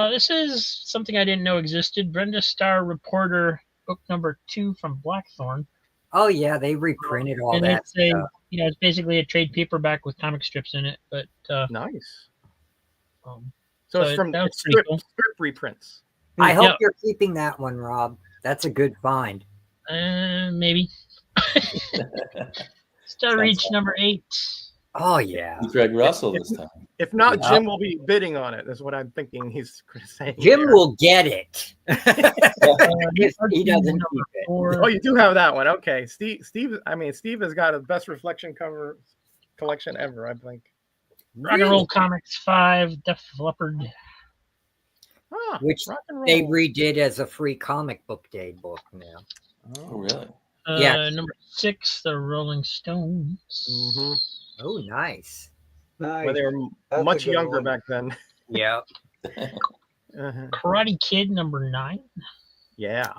This is something I didn't know existed. Brenda Starr Reporter, book number 2 from Blackthorn. Oh, yeah. They reprinted all And that it's a, stuff. it's basically a trade paperback with comic strips in it. But Nice. um, So So it's from that was it's pretty script, cool. script reprints. I hope Yeah. you're keeping that one, Rob. That's a good find. maybe. Star Reach number 8. Oh, yeah. Greg Russell this time. If not, Yeah. Jim will be bidding on it. Is what I'm thinking. He's saying. Jim there. will get it. If he doesn't Number keep it. 4. Oh, you do have that one. Okay, Steve. Steve has got a best reflection cover collection ever. I think. Rock and Roll Comics 5. Def Leopard. Ah, Which rock and roll. they redid as a free comic book day book now. Oh, really? Yeah. Number 6. The Rolling Stones. Mhm. Oh, nice. When Nice. they were That's a much good younger one. back then. Yeah. Uh-huh. Karate Kid number 9. Yeah.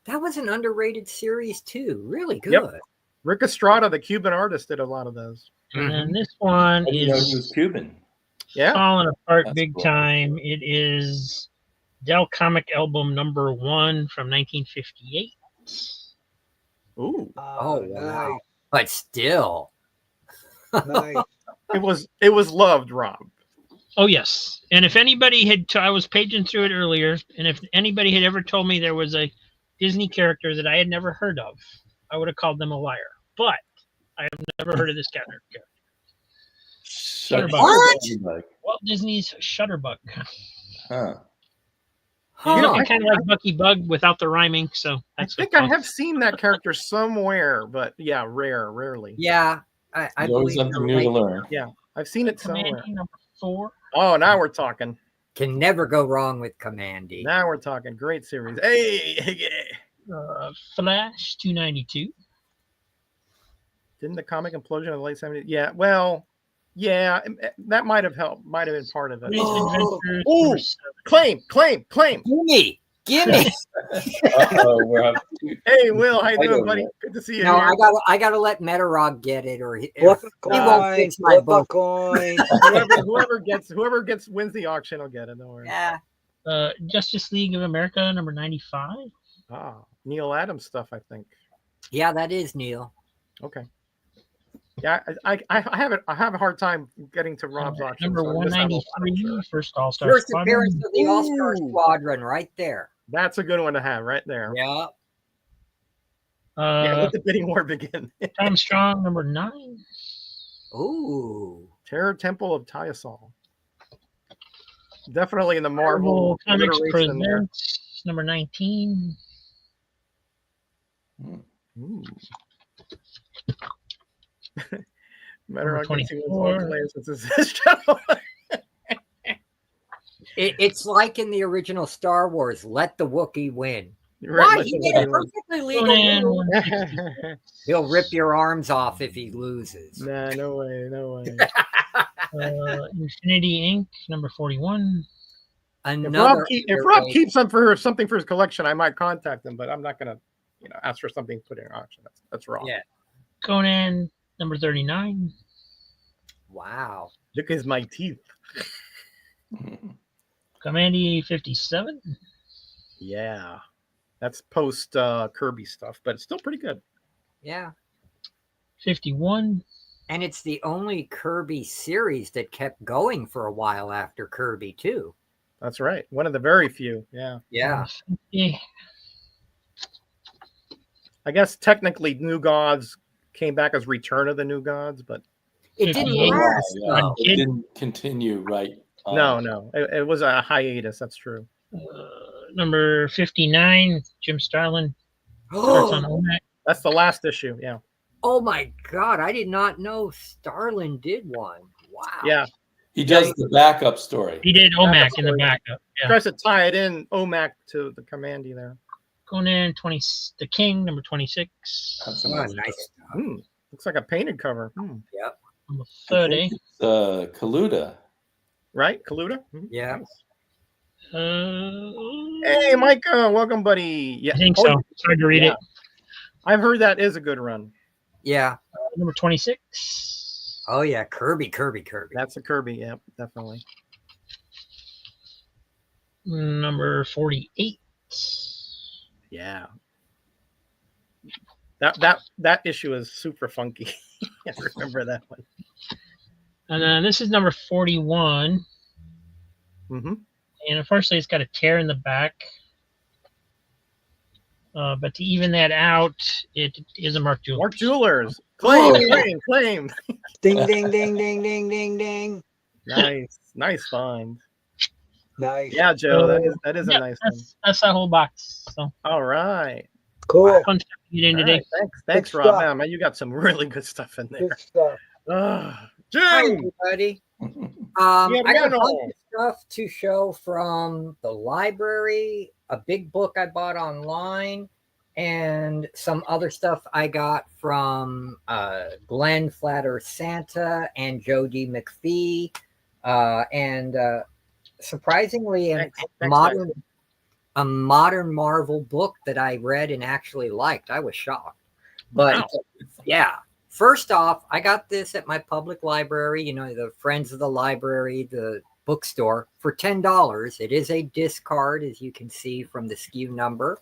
That was an underrated series, too. Really good. Yep. Rick Estrada, the Cuban artist, did a lot of those. And then this one I didn't know he was is Cuban. Yeah. falling apart That's big cool. time. It is Dell Comic Album number 1 from 1958. Ooh. Oh, wow. But still. Nice. It was loved, Rob. Oh, yes. And if anybody had, I was paging through it earlier, and if anybody had ever told me there was a Disney character that I had never heard of, I would have called them a liar. But I have never heard of this character. Shutterbug. What? Walt Disney's Shutterbug. Huh. He's You know, looking kind of like Bucky Bug without the rhyming, so I that's think what's I fun. have seen that character somewhere, but yeah, rarely. Yeah. I There's always believe something you're new to right. learn. I've seen it somewhere. Commandy number 4. Oh, now we're talking. Can never go wrong with Commandy. Now we're talking. Great series. Hey, yeah. Flash 292. Didn't the comic implosion of the late 70s? Yeah, well, yeah, that might have helped. Might have been part of it. Amazing Adventures Ooh. number 7. Claim. Gimme. Uh-oh, we're having Hey, Will, how you I doing, know buddy? that. Good to see you. No, here. I gotta let Metarog get it, or he Flip a won't coin. fix my Flip a book. coin. whoever wins the auction will get it. Don't worry. Yeah. Justice League of America number 95. Ah, Neil Adams stuff, I think. Yeah, that is Neil. Okay. Yeah, I have a hard time getting to Rob's auction. Number so I missed out on a lot, I'm 193, sure. first All Star First Squadron. appearance of the All Star Ooh. Squadron, right there. That's a good one to have right there. Yeah. Yeah, let the bidding war begin. Tom Strong number 9. Ooh. Terror Temple of Tyasol. Definitely in the Marvel Marvel Comics iteration in there. presents number 19. Ooh. Number Metarog thinks he wins 24. all claims since it's his show. It's like in the original Star Wars, let the Wookiee win. Right, Why? He made a perfectly legal Conan rule. 166. He'll rip your arms off if he loses. Nah, no way. Infinity Inc. number 41. Another If Rob keeps something for his collection, I might contact him, but I'm not gonna, ask for something to put in auction. That's wrong. Yeah. Conan number 39. Wow. Look at my teeth. Commandy 57. Yeah. That's post Kirby stuff, but it's still pretty good. Yeah. 51. And it's the only Kirby series that kept going for a while after Kirby, too. That's right. One of the very few. Yeah. Yeah. 50. I guess technically New Gods came back as Return of the New Gods, but It didn't 58. last, Yeah, though. it didn't continue right. no. It was a hiatus. That's true. Number 59, Jim Starlin. Starts on OMAC. That's the last issue. Yeah. Oh my God. I did not know Starlin did one. Wow. Yeah. He does the backup story. He did OMAC in the story. backup. Yeah. Tries to tie it in OMAC to the Commandy there. Conan 20, the King, number 26. That's a Oh, nice nice. Looks like a painted cover. Number I think 30. it's, Kaluta. Right? Kaluta? Yeah. Hey, Micah. Welcome, buddy. Yeah. I think so. It's hard to read yeah. it. I've heard that is a good run. Yeah. Number 26. Oh, yeah. Kirby. That's a Kirby. Yep, definitely. Number 48. Yeah. That issue is super funky. I remember that one. And then this is number 41. Mm-hmm. And unfortunately, it's got a tear in the back. But to even that out, it is a Mark Jewelers. Mark Jewelers. Claim. Ding, ding, ding, ding, ding, ding, ding. Nice find. Nice. Yeah, Joe, that is Yeah, a nice one. that's that whole box. So All right. Cool. fun stuff to get in All today. right. Thanks, Good Rob. stuff. Man, you got some really good stuff in there. Good stuff. Hi, Jim. everybody. Yeah, I got a no. bunch of stuff to show from the library, a big book I bought online, and some other stuff I got from Glenn Flat Earth Santa and Joe D. McPhee, and surprisingly, Thanks, a modern Marvel book that I read and actually liked. I was shocked, but Wow. yeah. First off, I got this at my public library, the Friends of the Library, the bookstore, for $10. It is a discard, as you can see from the SKU number.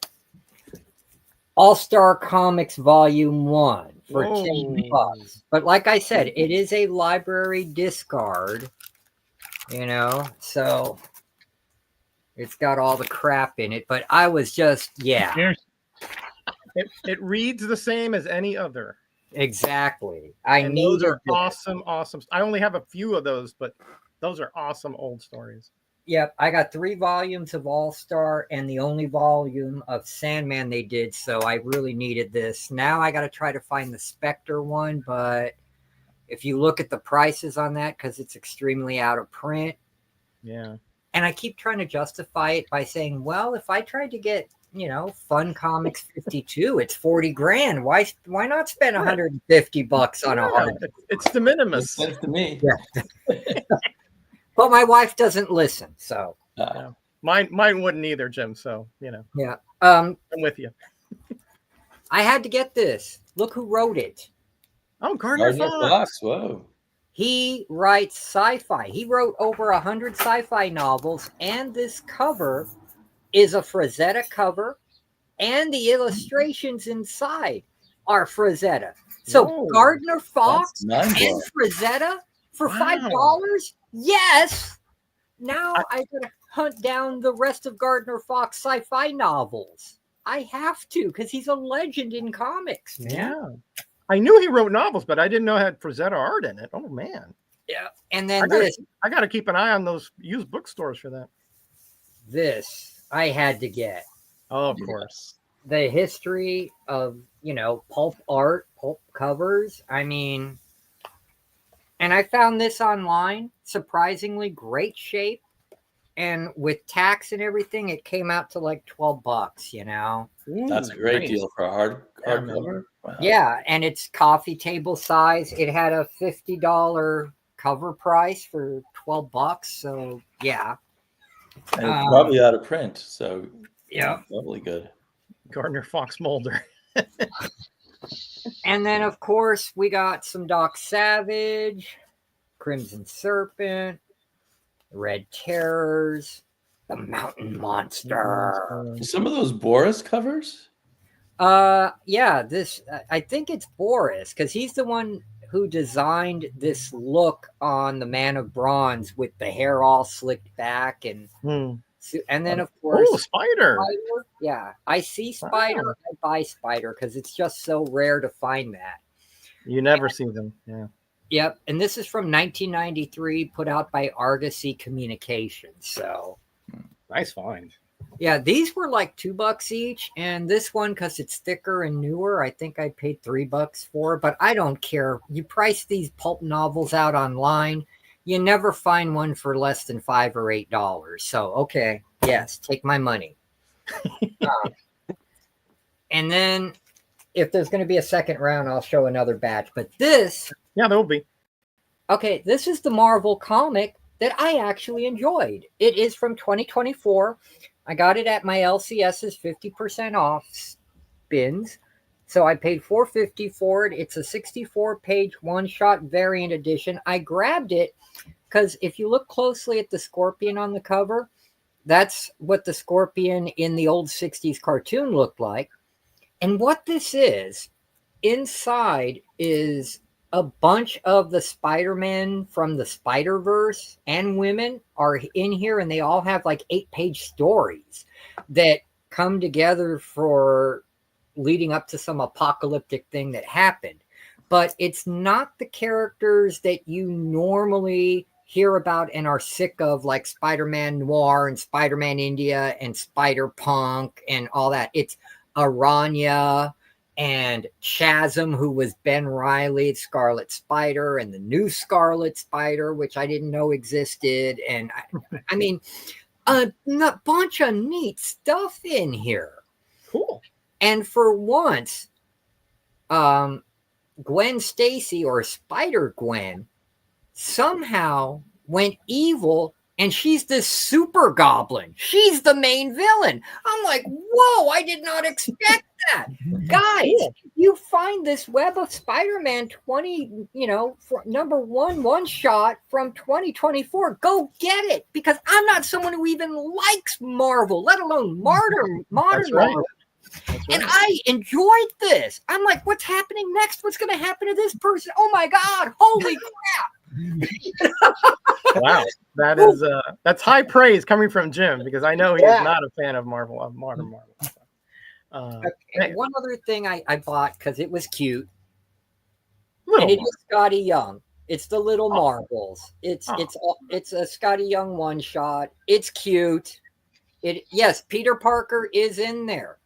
All-Star Comics Volume 1 for $10. But like I said, it is a library discard, so it's got all the crap in it. But I was just, yeah. Cheers. It reads the same as any other. Exactly. Those are awesome. I only have a few of those, but those are awesome old stories. Yep, I got 3 volumes of All-Star and the only volume of Sandman they did, so I really needed this. Now I got to try to find the Spectre one, but if you look at the prices on that, because it's extremely out of print, Yeah. and I keep trying to justify it by saying, well, if I tried to get Fun Comics 52, it's $40,000. Why not spend $150 on a hard? It's de minimis. Makes sense to me. Yeah. But my wife doesn't listen, so Mine wouldn't either, Jim. So yeah. I'm with you. I had to get this. Look who wrote it. Oh, Gardner Fox. Whoa. He writes sci-fi. He wrote over 100 sci-fi novels, and this cover is a Frazetta cover, and the illustrations inside are Frazetta. So Whoa, Gardner Fox that's mind-blowing. and Frazetta for Wow. $5? Yes. Now I gotta hunt down the rest of Gardner Fox sci-fi novels. I have to, because he's a legend in comics, man. Yeah. I knew he wrote novels, but I didn't know it had Frazetta art in it. Oh man. Yeah. And then this I gotta keep an eye on those used bookstores for that. I had to get. Oh, of course. The history of, pulp art, pulp covers. I mean, and I found this online, surprisingly great shape. And with tax and everything, it came out to like $12, That's a great nice. deal for a hardcover. Wow. Yeah, and it's coffee table size. It had a $50 cover price for $12. So yeah. And it's probably out of print, so Yeah. probably good. Gardner Fox Mulder. And then, of course, we got some Doc Savage, Crimson Serpent, Red Terrors, The Mountain Monster. Some of those Boris covers. Yeah, this I think it's Boris because he's the one who designed this look on the Man of Bronze with the hair all slicked back and then of course Spider. Yeah, I see Spider. Wow. I buy Spider because it's just so rare to find that. You never see them. Yeah. Yep, and this is from 1993, put out by Argosy Communications. So nice find. Yeah, these were like $2 each, and this one, because it's thicker and newer, I think I paid $3 for. But I don't care. You price these pulp novels out online, you never find one for less than $5 or $8. So okay, yes, take my money. And then, if there's going to be a second round, I'll show another batch. But this, yeah, there will be. Okay, this is the Marvel comic that I actually enjoyed. It is from 2024. I got it at my LCS's 50% off bins. So I paid $4.50 for it. It's a 64-page one-shot variant edition. I grabbed it because if you look closely at the Scorpion on the cover, that's what the Scorpion in the old 60s cartoon looked like. And what this is, inside is a bunch of the Spider-Men from the Spider-Verse and women are in here, and they all have like 8-page stories that come together for leading up to some apocalyptic thing that happened. But it's not the characters that you normally hear about and are sick of, like Spider-Man Noir and Spider-Man India and Spider-Punk and all that. It's Aranya and Chasm, who was Ben Reilly, Scarlet Spider, and the new Scarlet Spider, which I didn't know existed. And I mean, a bunch of neat stuff in here. Cool. And for once, Gwen Stacy, or Spider Gwen, somehow went evil, and she's this super goblin. She's the main villain. I'm like, whoa, I did not expect that. Guys, you find this Web of Spider-Man 20, number one shot from 2024. Go get it, because I'm not someone who even likes Marvel, let alone modern right. Marvel. And I enjoyed this. I'm like, what's happening next? What's going to happen to this person? Oh my God, holy crap. Wow, that's high praise coming from Jim, because I know he is not a fan of modern Marvel. And one other thing I bought because it was cute, and it is Scotty Young. It's the Little Marvels. It's a Scotty Young one shot. It's cute. Yes, Peter Parker is in there.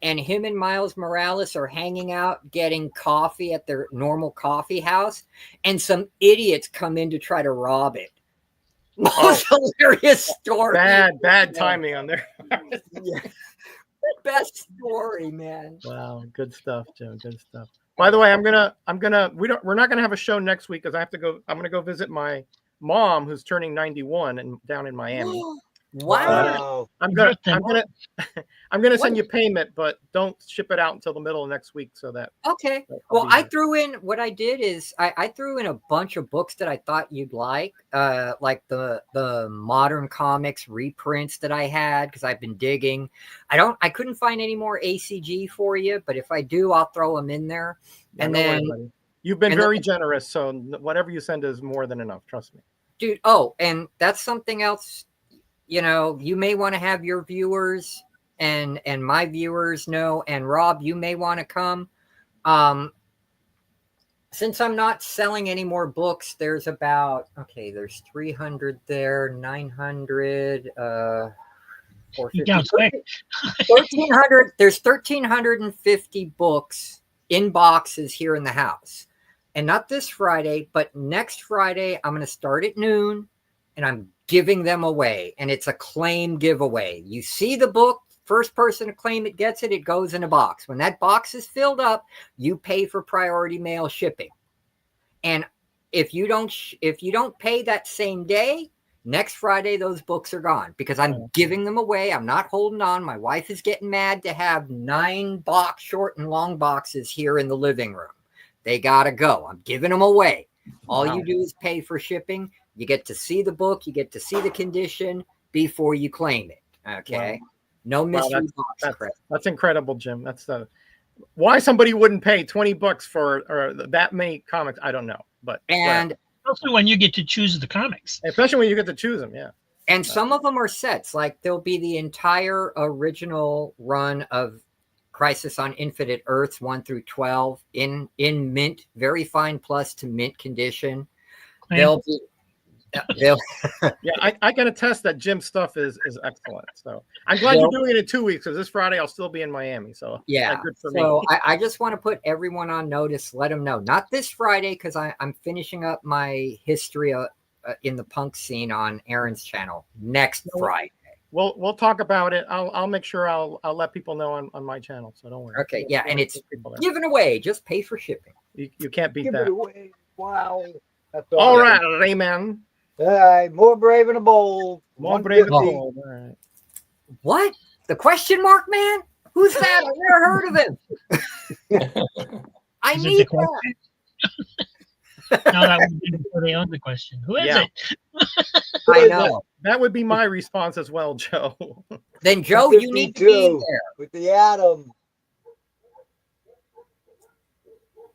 And him and Miles Morales are hanging out, getting coffee at their normal coffee house. And some idiots come in to try to rob it. Most hilarious story. Bad timing on there. Best story, man. Wow, good stuff, Jim. Good stuff. By the way, we're not gonna have a show next week because I'm gonna go visit my mom, who's turning 91 and down in Miami. Wow. I'm gonna send you payment, but don't ship it out until the middle of next week, so that. Okay. Well, I threw in what I did is I threw in a bunch of books that I thought you'd like the modern comics reprints that I had, because I've been digging. I couldn't find any more ACG for you, but if I do, I'll throw them in there. Yeah, and then you've been very generous, so whatever you send is more than enough. Trust me, dude. Oh, and that's something else. You may want to have your viewers and my viewers know, and Rob, you may want to come. Since I'm not selling any more books, there's 300 there, 900, 1,300. There's 1,350 books in boxes here in the house. And not this Friday, but next Friday, I'm going to start at noon, and I'm giving them away, and it's a claim giveaway. You see the book, first person to claim it gets it. It goes in a box. When that box is filled up, you pay for priority mail shipping. And if you don't pay that same day, next Friday those books are gone, because I'm giving them away. I'm not holding on. My wife is getting mad to have 9 short and long boxes here in the living room. They gotta go. I'm giving them away. All you do is pay for shipping. You get to see the book. You get to see the condition. before you claim it. Okay. Wow. No mystery box credit. That's incredible, Jim. That's why somebody wouldn't pay $20 for that many comics. I don't know, but And especially when you get to choose the comics. especially when you get to choose them. Yeah. And some of them are sets. Like there'll be the entire original run of Crisis on Infinite Earths 1 through 12 in mint, very fine plus to mint condition. They'll be. Yeah, I can attest that Jim's stuff is excellent. So I'm glad you're doing it in 2 weeks, because this Friday I'll still be in Miami. So yeah, good for so me. I just want to put everyone on notice. Let them know. Not this Friday, because I'm finishing up my history in the punk scene on Aaron's channel next Friday. We'll talk about it. I'll make sure I'll let people know on my channel. So don't worry. Okay, yeah, and it's given away. Just pay for shipping. You can't beat Give that. it away. Wow. That's All awesome. right, Greyman. All right, more brave and bold. More brave and 150. bold. All right. What? The question mark man? Who's that? I've never heard of him. I Is it need the that. question? No, that would be before they own the question. Who is it? I know. That would be my response as well, Joe. Then Joe, you need to be in 152 there, with the atom.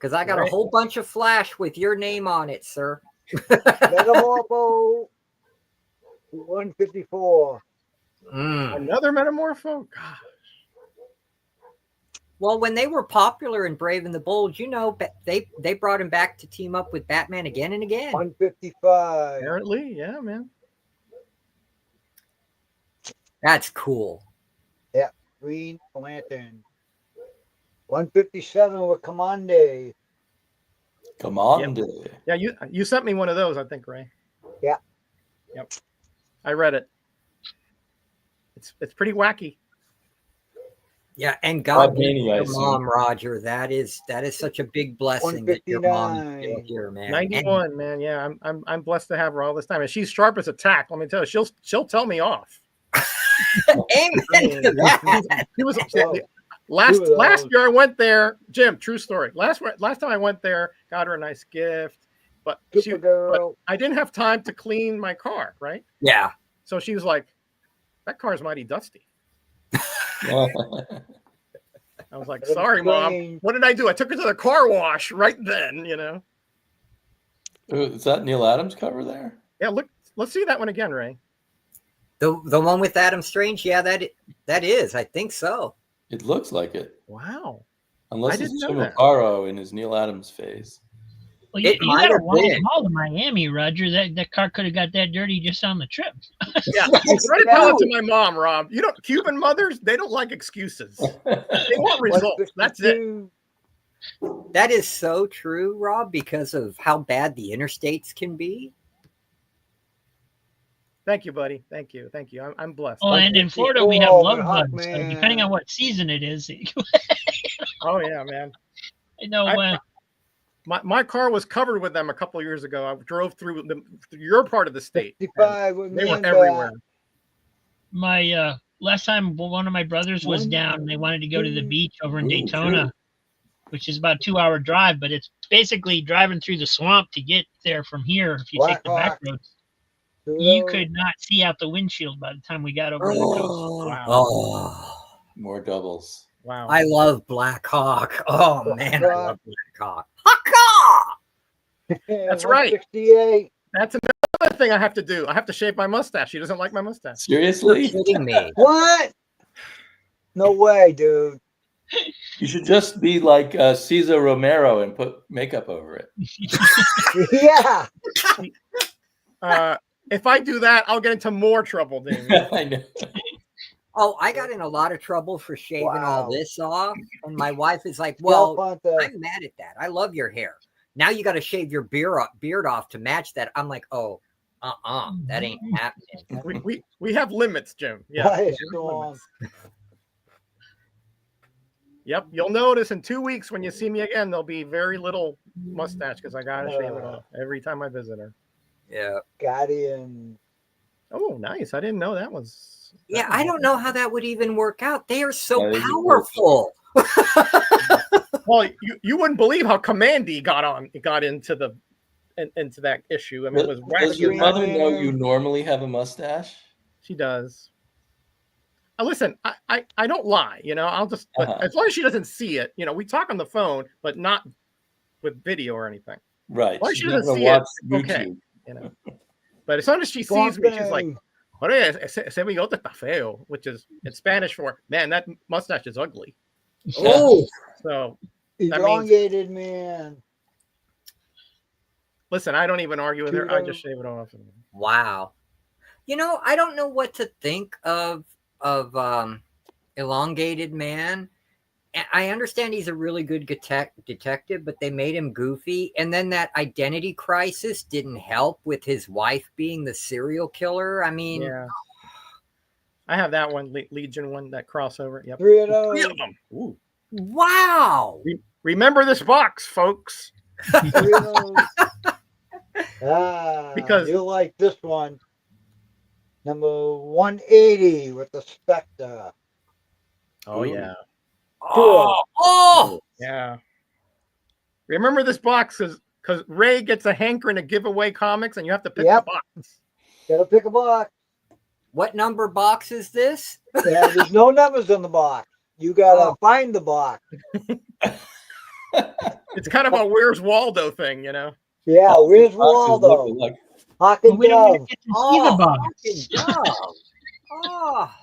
because I got a Right. whole bunch of flash with your name on it, sir. Metamorpho 154. Another Metamorpho? Gosh. Well, when they were popular in Brave and the Bold, you know, they brought him back to team up with Batman again and again. 155. Apparently, yeah, man. That's cool. Green Lantern. 157 with Commande. Come on, dude. Yeah, you sent me one of those, I think, Ray. Yeah. Yep. I read it. It's pretty wacky. Yeah, and God bless Mania, I your assume. mom, Roger. That is such a big blessing that your mom is still 159. here, man. 91, man. Yeah, I'm blessed to have her all this time, and she's sharp as a tack. Let me tell you, she'll tell me off. Amen to that. He was Oh, last year I went there, Jim. True story. Last time I went there, got her a nice gift, but Supergirl. I didn't have time to clean my car, right? Yeah. So she was like, "That car's mighty dusty." I was like, "Sorry, Mom. What did I do? I took her to the car wash right then, you know." Ooh, is that Neil Adams cover there? Yeah, look. Let's see that one again, Ray. The one with Adam Strange, yeah, that is. I think so. It looks like it. Wow. Unless I it's didn't know Jim that. Aparo in his Neil Adams phase. Well, It you might got to have walk been. all to Miami, Roger. That car could have got that dirty just on the trip. Yeah, you try to tell it to my mom, Rob. You know, Cuban mothers, they don't like excuses. They want results. That's it. 152. That is so true, Rob, because of how bad the interstates can be. Thank you, buddy. Thank you. I'm blessed. Oh, and in Florida we have 154 love with bugs. So Hawkman. depending on what season it is, Oh yeah, man. My car was covered with them a couple of years ago. I drove through your part of the state. 55 with They were Man everywhere. my last time one of my brothers was down, they wanted to go to the beach over in Daytona, which is about a 2-hour drive, but it's basically driving through the swamp to get there from here. If you take the back roads, you could not see out the windshield by the time we got over the coast. Wow. Oh, More doubles. Wow. I love Black Hawk. Oh man, I love Black Hawk. That's right. 168. That's another thing I have to do. I have to shave my mustache. She doesn't like my mustache. Seriously? You're kidding me. What? No way, dude. You should just be like Cesar Romero and put makeup over it. Yeah. If I do that, I'll get into more trouble, Damien. I know. Oh, I got in a lot of trouble for shaving Wow. all this off. And my wife is like, well, Delphonte. I'm mad at that. I love your hair. Now you got to shave your beard off to match that. I'm like, oh, that ain't happening. We have limits, Jim. Yeah. Quiet storm. Yep. You'll notice in 2 weeks when you see me again, there'll be very little mustache because I gotta shave it off every time I visit her. Yeah. Guardian. Oh, nice. I didn't know that was. Yeah, I don't know how that would even work out. They are so That is powerful. Well, you wouldn't believe how Commandy got into that issue. I mean, it was Does your wacky. mother know you normally have a mustache? She does. Listen, I don't lie, you know. I'll just, but as long as she doesn't see it, you know, we talk on the phone, but not with video or anything. Right. As long as She's she not doesn't gonna see watch it, YouTube. okay, you know. But as soon as she sees me, she's like, "Ore, ese bigote está feo," which is in Spanish for, man, that mustache is ugly. Oh, So that means, elongated man. listen, I don't even argue with her. I just shave it off. wow. You know, I don't know what to think of Elongated Man. I understand he's a really good detective, but they made him goofy. And then that identity crisis didn't help with his wife being the serial killer. I mean, yeah. I have that one, Legion one, that crossover. Yep. 3 of those. 3 of them. Ooh. wow. Remember this box, folks. 3 of those. Because you'll like this one. Number 180 with the Spectre. oh, Ooh. yeah. Oh, Yeah. Remember this box because Ray gets a hankering to give away comics and you have to pick the box. Gotta pick a box. what number box is this? Yeah, there's no numbers on the box. You gotta find the box. It's kind of a Where's Waldo thing, you know? Yeah, where's Boxes Waldo? look like- Hawk But and we don't even Dove. get to see the box. fucking dove. Oh,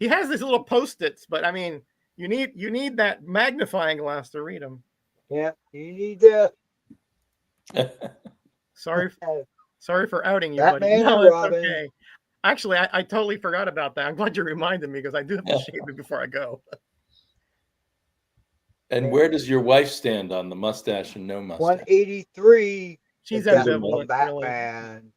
He has these little Post-its, but I mean, you need that magnifying glass to read them. Yeah, you need this. Sorry for outing you, Batman buddy. and No, it's Robin. okay. Actually, I totally forgot about that. I'm glad you reminded me because I do have to shave it before I go. And where does your wife stand on the mustache and no mustache? 183. She's the ambivalent, really. Batman.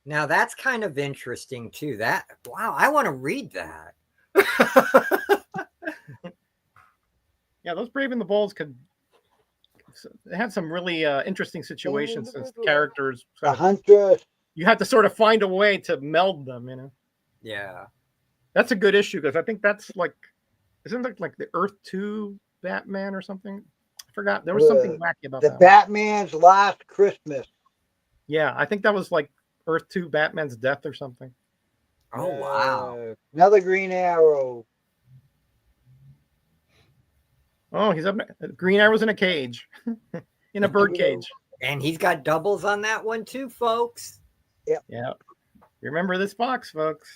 now that's kind of interesting too. That wow, I want to read that. Yeah, those Brave and the Bulls they had some really interesting situations since the characters. The Huntress. You had to sort of find a way to meld them, you know. Yeah. That's a good issue because I think that's like, isn't it like the Earth 2 Batman or something? I forgot. There was something wacky about The that. Batman's Last Christmas. Yeah, I think that was like Earth 2 Batman's death or something. Oh wow. Another Green Arrow. Oh, he's up. Green Arrow's in a cage, in a bird cage. And he's got doubles on that one too, folks. Yeah. Remember this box, folks.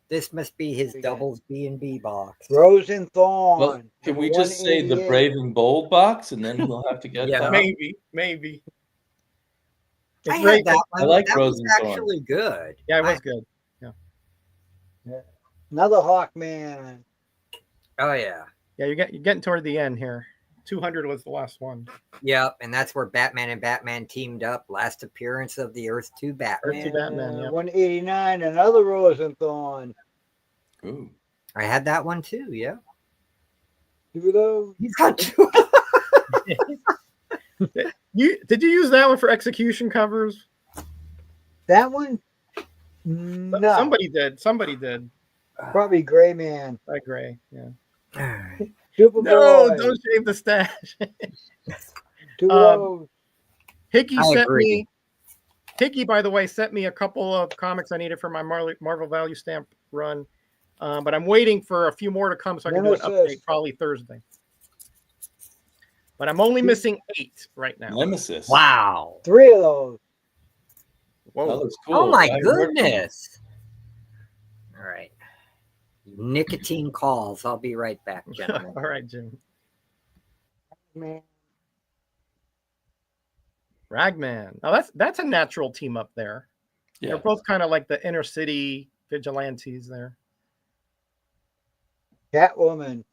This must be his doubles B&B box. Rose and Thorn. Well, can we just say the 188. Brave and Bold box, and then we'll have to get Yeah. that? Maybe. I It's had great. that one. I like that Rose was and Thorn. actually good. Yeah, it was good. Another Hawkman. Oh yeah. Yeah, you're getting toward the end here. 200 was the last one. Yep, and that's where Batman and Batman teamed up. Last appearance of the Earth 2 Batman. Earth 2 Batman, yeah. 189. Another Rose and Thorn. Ooh. I had that one too. Yeah. 2 of those. He's got two. Did you use that one for execution covers? That one? No. Somebody did. Probably Greyman. I agree. Yeah. Superboy. No, don't shave the stash. 2 of those. Hickey I sent agree. me. Hickey, by the way, sent me a couple of comics I needed for my Marvel Value Stamp run, but I'm waiting for a few more to come so I can do an Nemesis. update probably Thursday. But I'm only missing 8 right now. Nemesis. Wow. 3 of those. That Whoa! looks cool. Oh my I haven't heard of him. goodness. All right. Nicotine calls. I'll be right back, gentlemen. All right, Jim. Man. Ragman. Now that's a natural team up there. Yeah. They're both kind of like the inner city vigilantes there. Catwoman.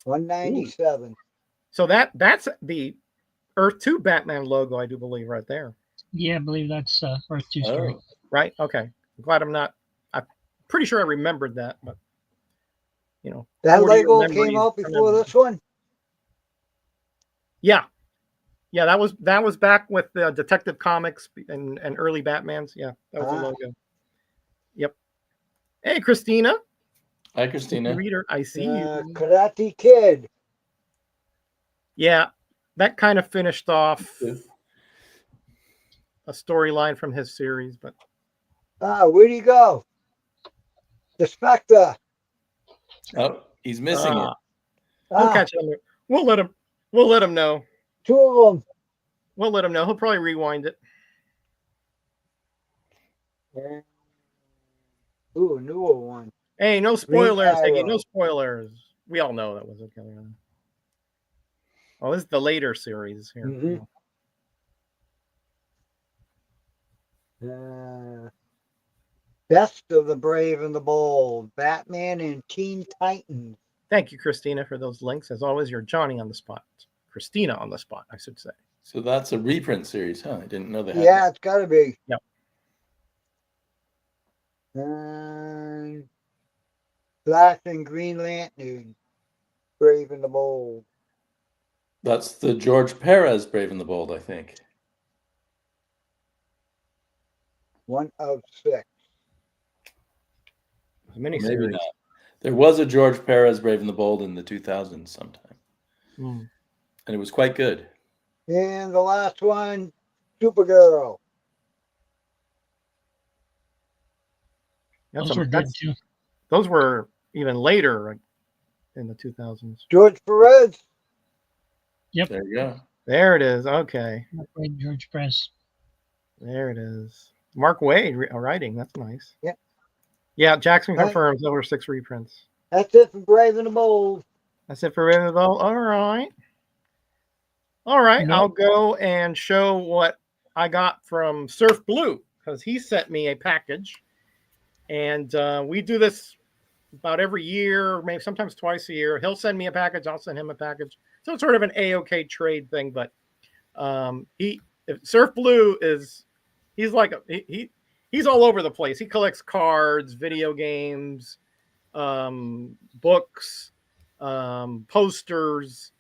197. So that's the Earth 2 Batman logo, I do believe, right there. Yeah, I believe that's Earth 2 story. Oh. Right? Okay. I'm glad I'm pretty sure I remembered that, but you know. That 40-year Lego memory came out is before remembered. this one? Yeah. Yeah, that was back with the Detective Comics and early Batmans. Yeah, that was the logo. Yep. Hey, Christina. Hi, Christina. Reader, I see you. Karate Kid. Yeah, that kind of finished off. storyline from his series, but Where'd he go? The Spectre. Oh, he's missing it. We'll catch him. We'll let him know. Two of them. We'll let him know. He'll probably rewind it. Ooh, a newer one. Hey, no spoilers, Green Iggy. Arrow. No spoilers. We all know that was okay. Oh, this is the later series here. Mhm. Best of the Brave and the Bold. Batman and Teen Titans. Thank you, Christina, for those links. As always, you're Johnny on the spot. Christina on the spot, I should say. So that's a reprint series, huh? I didn't know they had Yeah, it's got to be. Yep. Flash and Green Lantern. Brave and the Bold. That's the George Perez Brave and the Bold, I think. 1 of 6. Mini Maybe series. not. There was a George Perez Brave and the Bold in the 2000s sometime. And it was quite good. And the last one, Supergirl. Those were good too. Those were even later in the 2000s. George Perez. Yep. There you go. There it is. Okay. George Press. There it is. Mark Wade writing. That's nice. Yep. Yeah, Jackson Right. confirms over 6 reprints. That's it for Brave and the Bold. That's it for Ravenville. All right. All right. No. I'll go and show what I got from Surfblue because he sent me a package. And we do this about every year, maybe sometimes twice a year. He'll send me a package. I'll send him a package. So it's sort of an AOK trade thing. But Surfblue is, he's like, he's all over the place. He collects cards, video games, books, posters,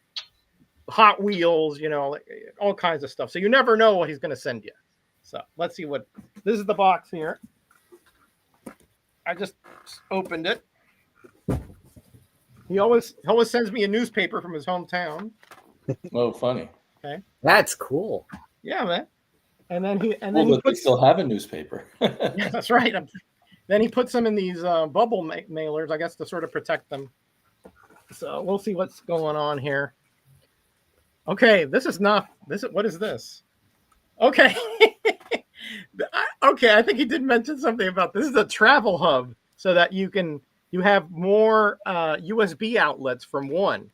Hot Wheels, all kinds of stuff. So you never know what he's going to send you. So let's see what, this is the box here. I just opened it. He always sends me a newspaper from his hometown. Oh, funny. Okay. That's cool. Yeah, man. And then he But they still have a newspaper. Yeah, that's right. Then he puts them in these bubble mailers, I guess, to sort of protect them. So we'll see what's going on here. Okay, what is this? Okay. Okay, I think he did mention something about this. This is a travel hub so that you have more USB outlets from one.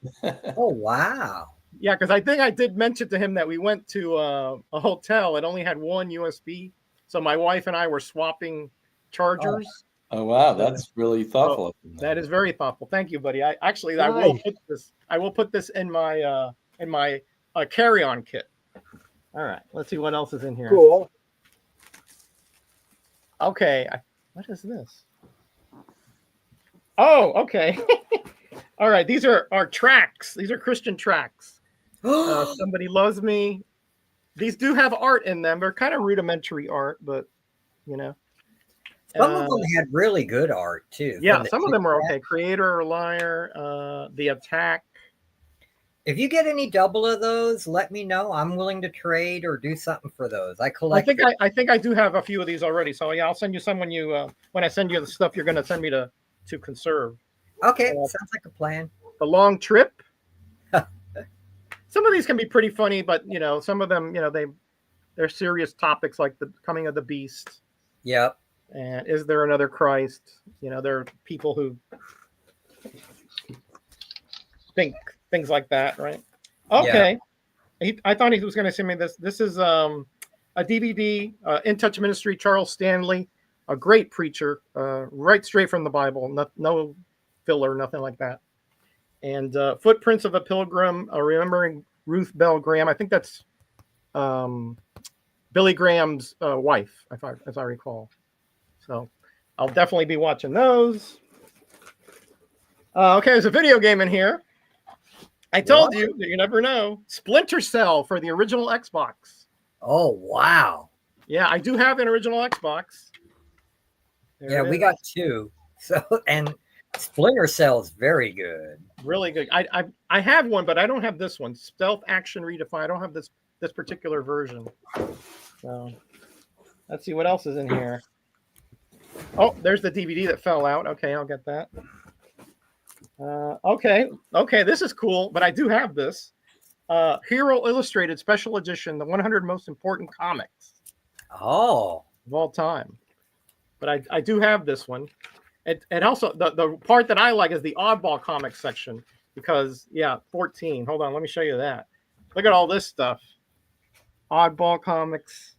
Oh, wow. Yeah, because I think I did mention to him that we went to a hotel. It only had one USB. So my wife and I were swapping chargers. Oh, wow. That's really thoughtful. So that is very thoughtful. Thank you, buddy. I will put this in my carry-on kit. All right. Let's see what else is in here. Cool. Okay. What is this? Oh, okay. All right. These are our tracks. These are Christian tracks. Somebody Loves Me. These do have art in them. They're kind of rudimentary art, but Some of them had really good art too. Yeah, some of them were okay. Creator or Liar, The Attack. If you get any double of those, let me know. I'm willing to trade or do something for those. I collect. I think I do have a few of these already. So yeah, I'll send you some when I send you the stuff you're going to send me to conserve. Okay, sounds like a plan. The Long Trip. Some of these can be pretty funny, but some of them, they're serious topics like the coming of the beast. Yep. And is there another Christ? There are people who think things like that, right? Okay. Yeah. I thought he was going to send me this. This is a DVD, In Touch Ministry, Charles Stanley, a great preacher, right straight from the Bible. No filler, nothing like that. And Footprints of a Pilgrim, Remembering Ruth Bell Graham. I think that's Billy Graham's wife, as I recall. So I'll definitely be watching those. Okay, there's a video game in here. I told you that you never know. Splinter Cell for the original Xbox. Oh, wow. Yeah, I do have an original Xbox. There we got 2. So, and Splinter Cell is very good. Really good. I have one, but I don't have this one. Stealth Action Redefined. I don't have this particular version. So Let's see what else is in here. Oh, there's the DVD that fell out. Okay, I'll get that. Okay, this is cool, but I do have this. Hero Illustrated Special Edition, the 100 Most Important Comics Oh, of all time. But I do have this one. It also, the part that I like is the oddball comics section because, 14. Hold on, let me show you that. Look at all this stuff. Oddball comics.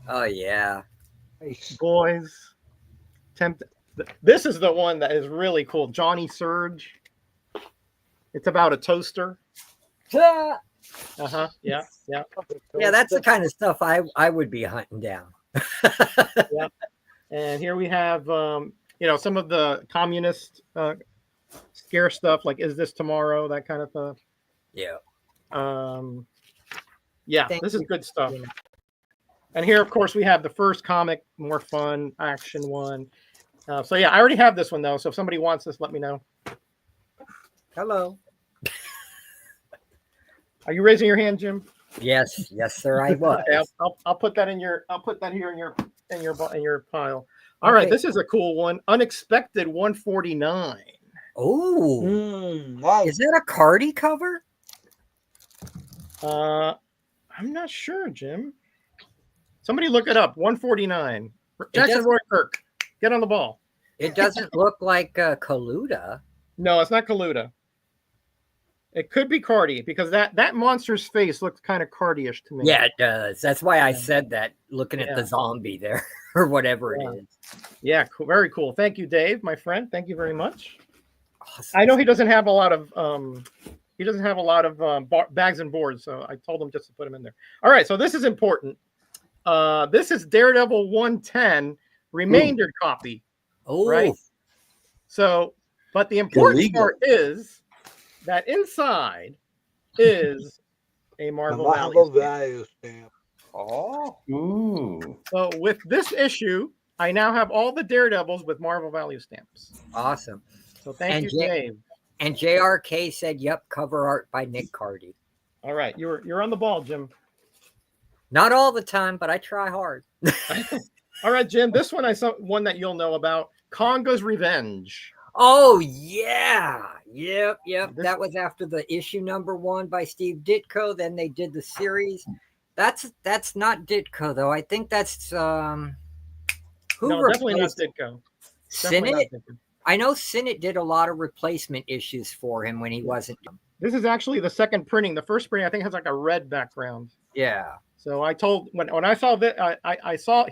oh yeah. Nice. Boys. This is the one that is really cool. Johnny Surge. It's about a toaster. Yeah, Yeah. that's the kind of stuff I would be hunting down. Yeah. And here we have, some of the communist scare stuff, like "Is This Tomorrow?" That kind of stuff. Yeah. This is good stuff. And here, of course, we have the first comic, more fun action one. I already have this one though. So if somebody wants this, let me know. Hello. Are you raising your hand, Jim? Yes, sir, I was. Okay, I'll put that in your. I'll put that here in your pile. All right, this is a cool one. Unexpected 149. Oh, Nice. is that a Cardi cover? I'm not sure, Jim. Somebody look it up. 149. Jackson does- Roy Kirk, get on the ball. It doesn't look like Kaluta. No, it's not Kaluta. It could be Cardi because that monster's face looks kind of Cardi-ish to me. Yeah, it does. That's why I said that. Looking at the zombie there, or whatever it is. Yeah, cool. Very cool. Thank you, Dave, my friend. Thank you very much. Awesome. I know he doesn't have a lot of bags and boards, so I told him just to put them in there. All right, so this is important. This is Daredevil 110 remainder copy. Oh, Right. So, but the important Illegal. part is that inside is a The Marvel Marvel Valley. value stamp. Oh, Ooh. So with this issue, I now have all the Daredevils with Marvel value stamps. awesome. So thank And you, Dave. And JRK said, "Yep, cover art by Nick Cardy." All right, you're on the ball, Jim. Not all the time, but I try hard. All right, Jim. This one I saw one that you'll know about. Conga's Revenge. Oh yeah, yep. This- That was after the issue #1 by Steve Ditko. Then they did the series. That's not Ditko though. I think that's who No, definitely not replaced Ditko. Definitely not Sinnott. Ditko. I know Sinnott did a lot of replacement issues for him when he wasn't. This is actually the second printing. The first printing I think has like a red background. Yeah. So I told when I saw that I saw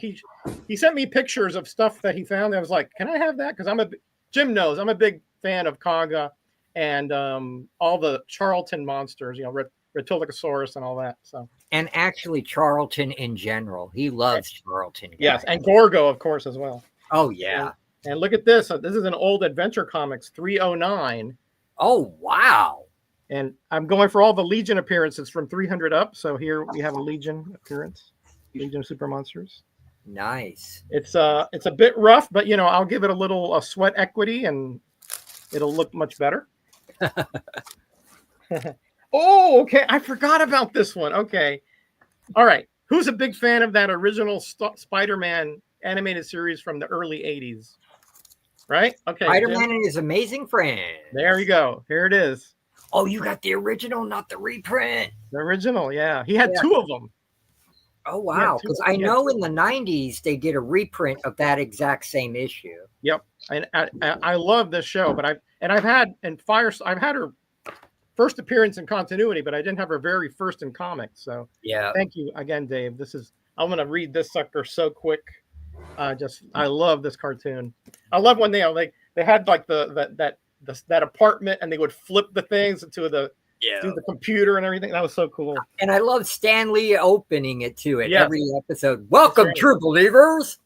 he sent me pictures of stuff that he found. I was like, can I have that? Because Jim knows I'm a big fan of Conga and all the Charlton monsters. Reptilosaurus and all that. So And actually, Charlton in general, he loves Charlton. Guys. yes, and Gorgo of course as well. Oh yeah. And look at this. This is an old Adventure Comics 309. Oh wow. And I'm going for all the Legion appearances from 300 up. So here we have a Legion appearance, Legion of Super Monsters. Nice. It's a bit rough, but I'll give it a little sweat equity, and it'll look much better. Oh, okay. I forgot about this one. Okay, all right. Who's a big fan of that original Spider-Man animated series from the early '80s? Right. Okay. Spider-Man Jim. and his amazing friends. There you go. Here it is. Oh, you got the original, not the reprint. The original, yeah. He had Yeah. two of them. Oh wow! Because I know in the '90s they did a reprint of that exact same issue. Yep, and I love this show, but I've had her first appearance in continuity, but I didn't have her very first in comics. So Yeah. thank you again, Dave. I'm gonna read this sucker so quick. I love this cartoon. I love when they had like that apartment and they would flip the things into do the computer and everything. That was so cool. And I love Stan Lee opening it too at Yes. every episode. Welcome, right. true believers.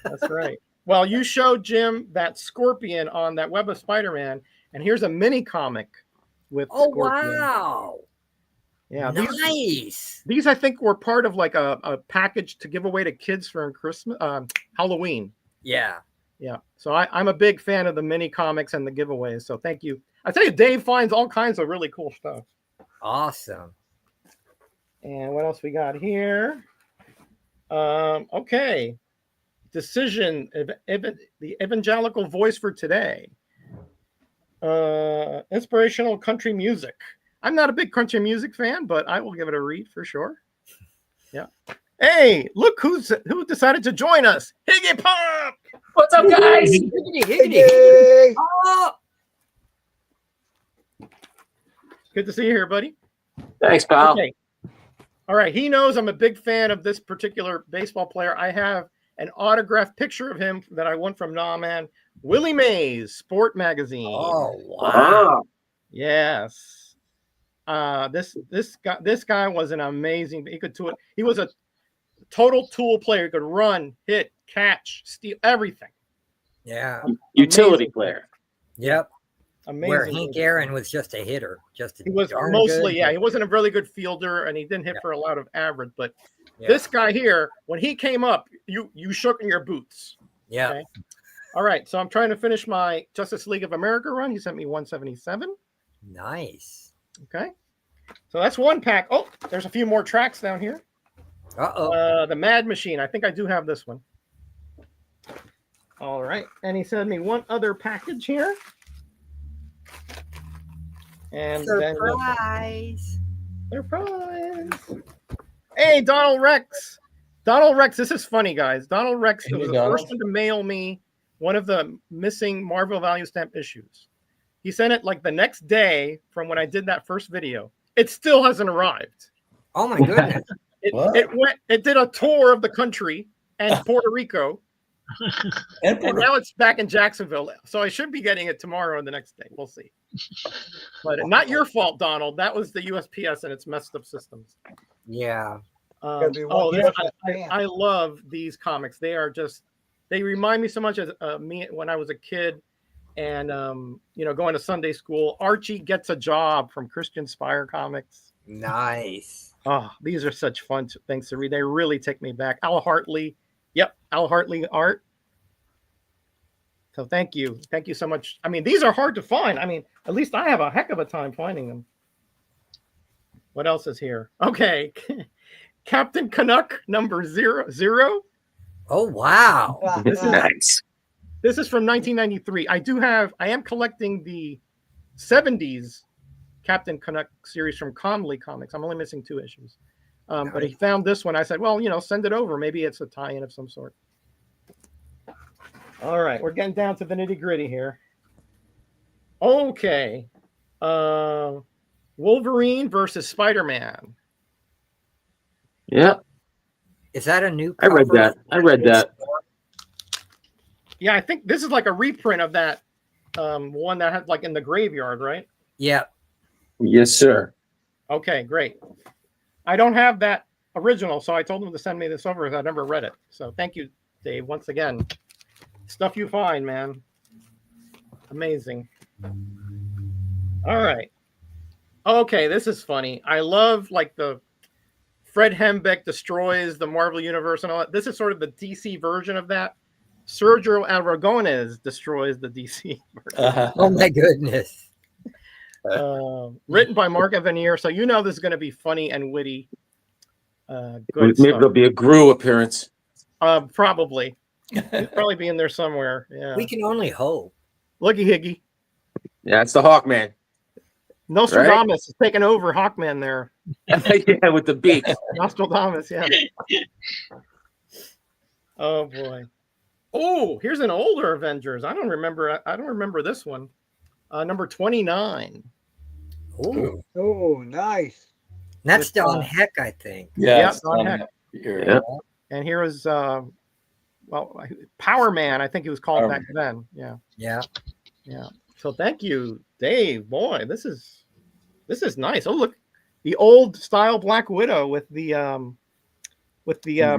That's right. Well, you showed Jim that Scorpion on that Web of Spider-Man, and here's a mini comic with Oh Scorpion. wow! Yeah, Nice. these I think were part of like a package to give away to kids for Christmas, Halloween. Yeah. Yeah, so I'm a big fan of the mini comics and the giveaways. So thank you. I tell you, Dave finds all kinds of really cool stuff. Awesome. And what else we got here? Okay. Decision, the evangelical voice for today. Inspirational country music. I'm not a big country music fan, but I will give it a read for sure. Yeah. Hey, look who decided to join us. Higgy Pop! What's up, guys? Higgity, higgity. Yay! Oh, Good to see you here, buddy. Thanks, pal. Okay. All right. He knows I'm a big fan of this particular baseball player. I have an autographed picture of him that I won from Man, Willie Mays, Sport Magazine. oh wow. Wow. Yes. This guy was an amazing. He could do it. He was a total tool player. He could run, hit, catch, steal, everything. Yeah. Utility Amazing. player. Yep. Amazing. Where Hank Aaron was just a hitter. Just a He was darn mostly, good yeah. He hitter. wasn't a really good fielder, and he didn't hit Yeah. for a lot of average. But Yeah. this guy here, when he came up, you shook in your boots. Yeah. Okay. All right, so I'm trying to finish my Justice League of America run. He sent me 177. Nice. Okay, so that's one pack. Oh, there's a few more tracks down here. Uh-oh. The Mad Machine. I think I do have this one. All right, and he sent me one other package here. And Surprise. surprise. Hey, Donald Rex. Donald Rex, this is funny, guys. Donald Rex Hey, was the Donald. first one to mail me one of the missing Marvel Value Stamp issues. He sent it like the next day from when I did that first video. It still hasn't arrived. Oh my goodness. What? It did a tour of the country and Puerto Rico, And and now it's back in Jacksonville. So I should be getting it tomorrow and the next day. We'll see. But not your fault, Donald. That was the USPS and its messed up systems. Yeah. Gotta be one This, different fan. I love these comics. They are just, they remind me so much of me when I was a kid and, going to Sunday school. Archie Gets a Job from Christian Spire Comics. Nice. Oh, these are such fun things to read. They really take me back. Al Hartley. Yep. Al Hartley art. So thank you. Thank you so much. I mean, these are hard to find. I mean, at least I have a heck of a time finding them. What else is here? Okay. Captain Canuck number 00. Oh wow. This is Nice. This is from 1993. I am collecting the 70s Captain Canuck series from Conley Comics. I'm only missing 2 issues. But he found this one. I said, well, send it over. Maybe it's a tie-in of some sort. All right, we're getting down to the nitty-gritty here. Okay. Wolverine versus Spider-Man. Yeah, Is that a new I read cover? that. I read that. Yeah, I think this is like a reprint of that one that had like in the graveyard, right? Yeah. Yes, sir. Okay, great. I don't have that original, so I told him to send me this over because I never read it. So thank you, Dave, once again. Stuff you find, man. Amazing. All right. Okay, this is funny. I love like the Fred Hembeck destroys the Marvel Universe and all that. This is sort of the DC version of that. Sergio Aragonés destroys the DC version. Oh my goodness. Written by Mark Evanier, so this is going to be funny and witty. Good Maybe stuff. there'll be a Gru appearance. Probably. He'll probably be in there somewhere. Yeah. We can only hope. Looky Higgy. Yeah, it's the Hawkman. Nostradamus is taking over Hawkman there. Yeah, with the beak. Nostradamus, yeah. Oh boy. Oh, here's an older Avengers. I don't remember this one. Number 29. Ooh. Oh, nice. That's With, Don Heck, I think. Yeah, it's Don on Heck. here. Yeah. And here is Power Man, I think he was called Power back then. Yeah. Yeah. Yeah. So thank you, Dave. Boy, this is nice. Oh, look, the old style Black Widow with the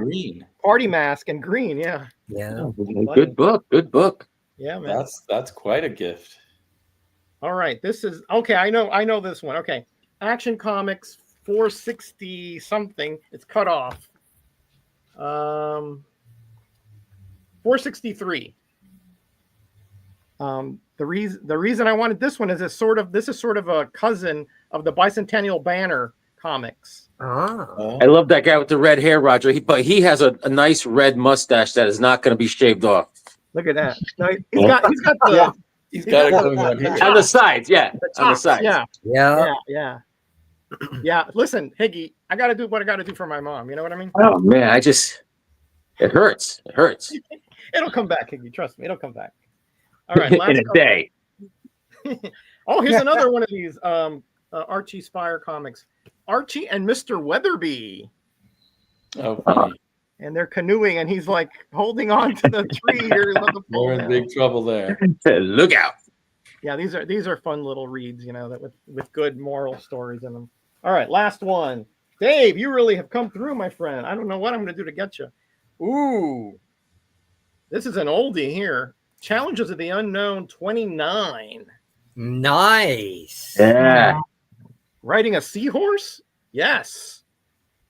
Green. party mask and green. Yeah. Yeah. Good book. Good book. Yeah, man. That's quite a gift. All right. This is okay. I know this one. Okay. Action Comics 460 something. It's cut off. 463. The reason I wanted this one is this is sort of a cousin of the Bicentennial Banner Comics. Ah. I love that guy with the red hair, Roger. But he has a nice red mustache that is not going to be shaved off. Look at that. No, he's got the Yeah. He's got it got going on here. On the sides, yeah. the On the tops, sides. yeah. Yeah. Yeah. Yeah. Listen, Higgy, I got to do what I got to do for my mom. You know what I mean? Oh man, it hurts. It hurts. It'll come back, Higgy. Trust me, it'll come back. All right, last In a day. Oh, here's another one of these Archie Spire comics. Archie and Mr. Weatherby. Oh, funny. And they're canoeing, and he's like holding on to the tree here. We're in big trouble there. Look out. Yeah, these are fun little reads, you know, that with good moral stories in them. All right, last one. Dave, you really have come through, my friend. I don't know what I'm going to do to get you. Ooh, this is an oldie here. Challenges of the Unknown 29. Nice. Yeah. Riding a seahorse? Yes.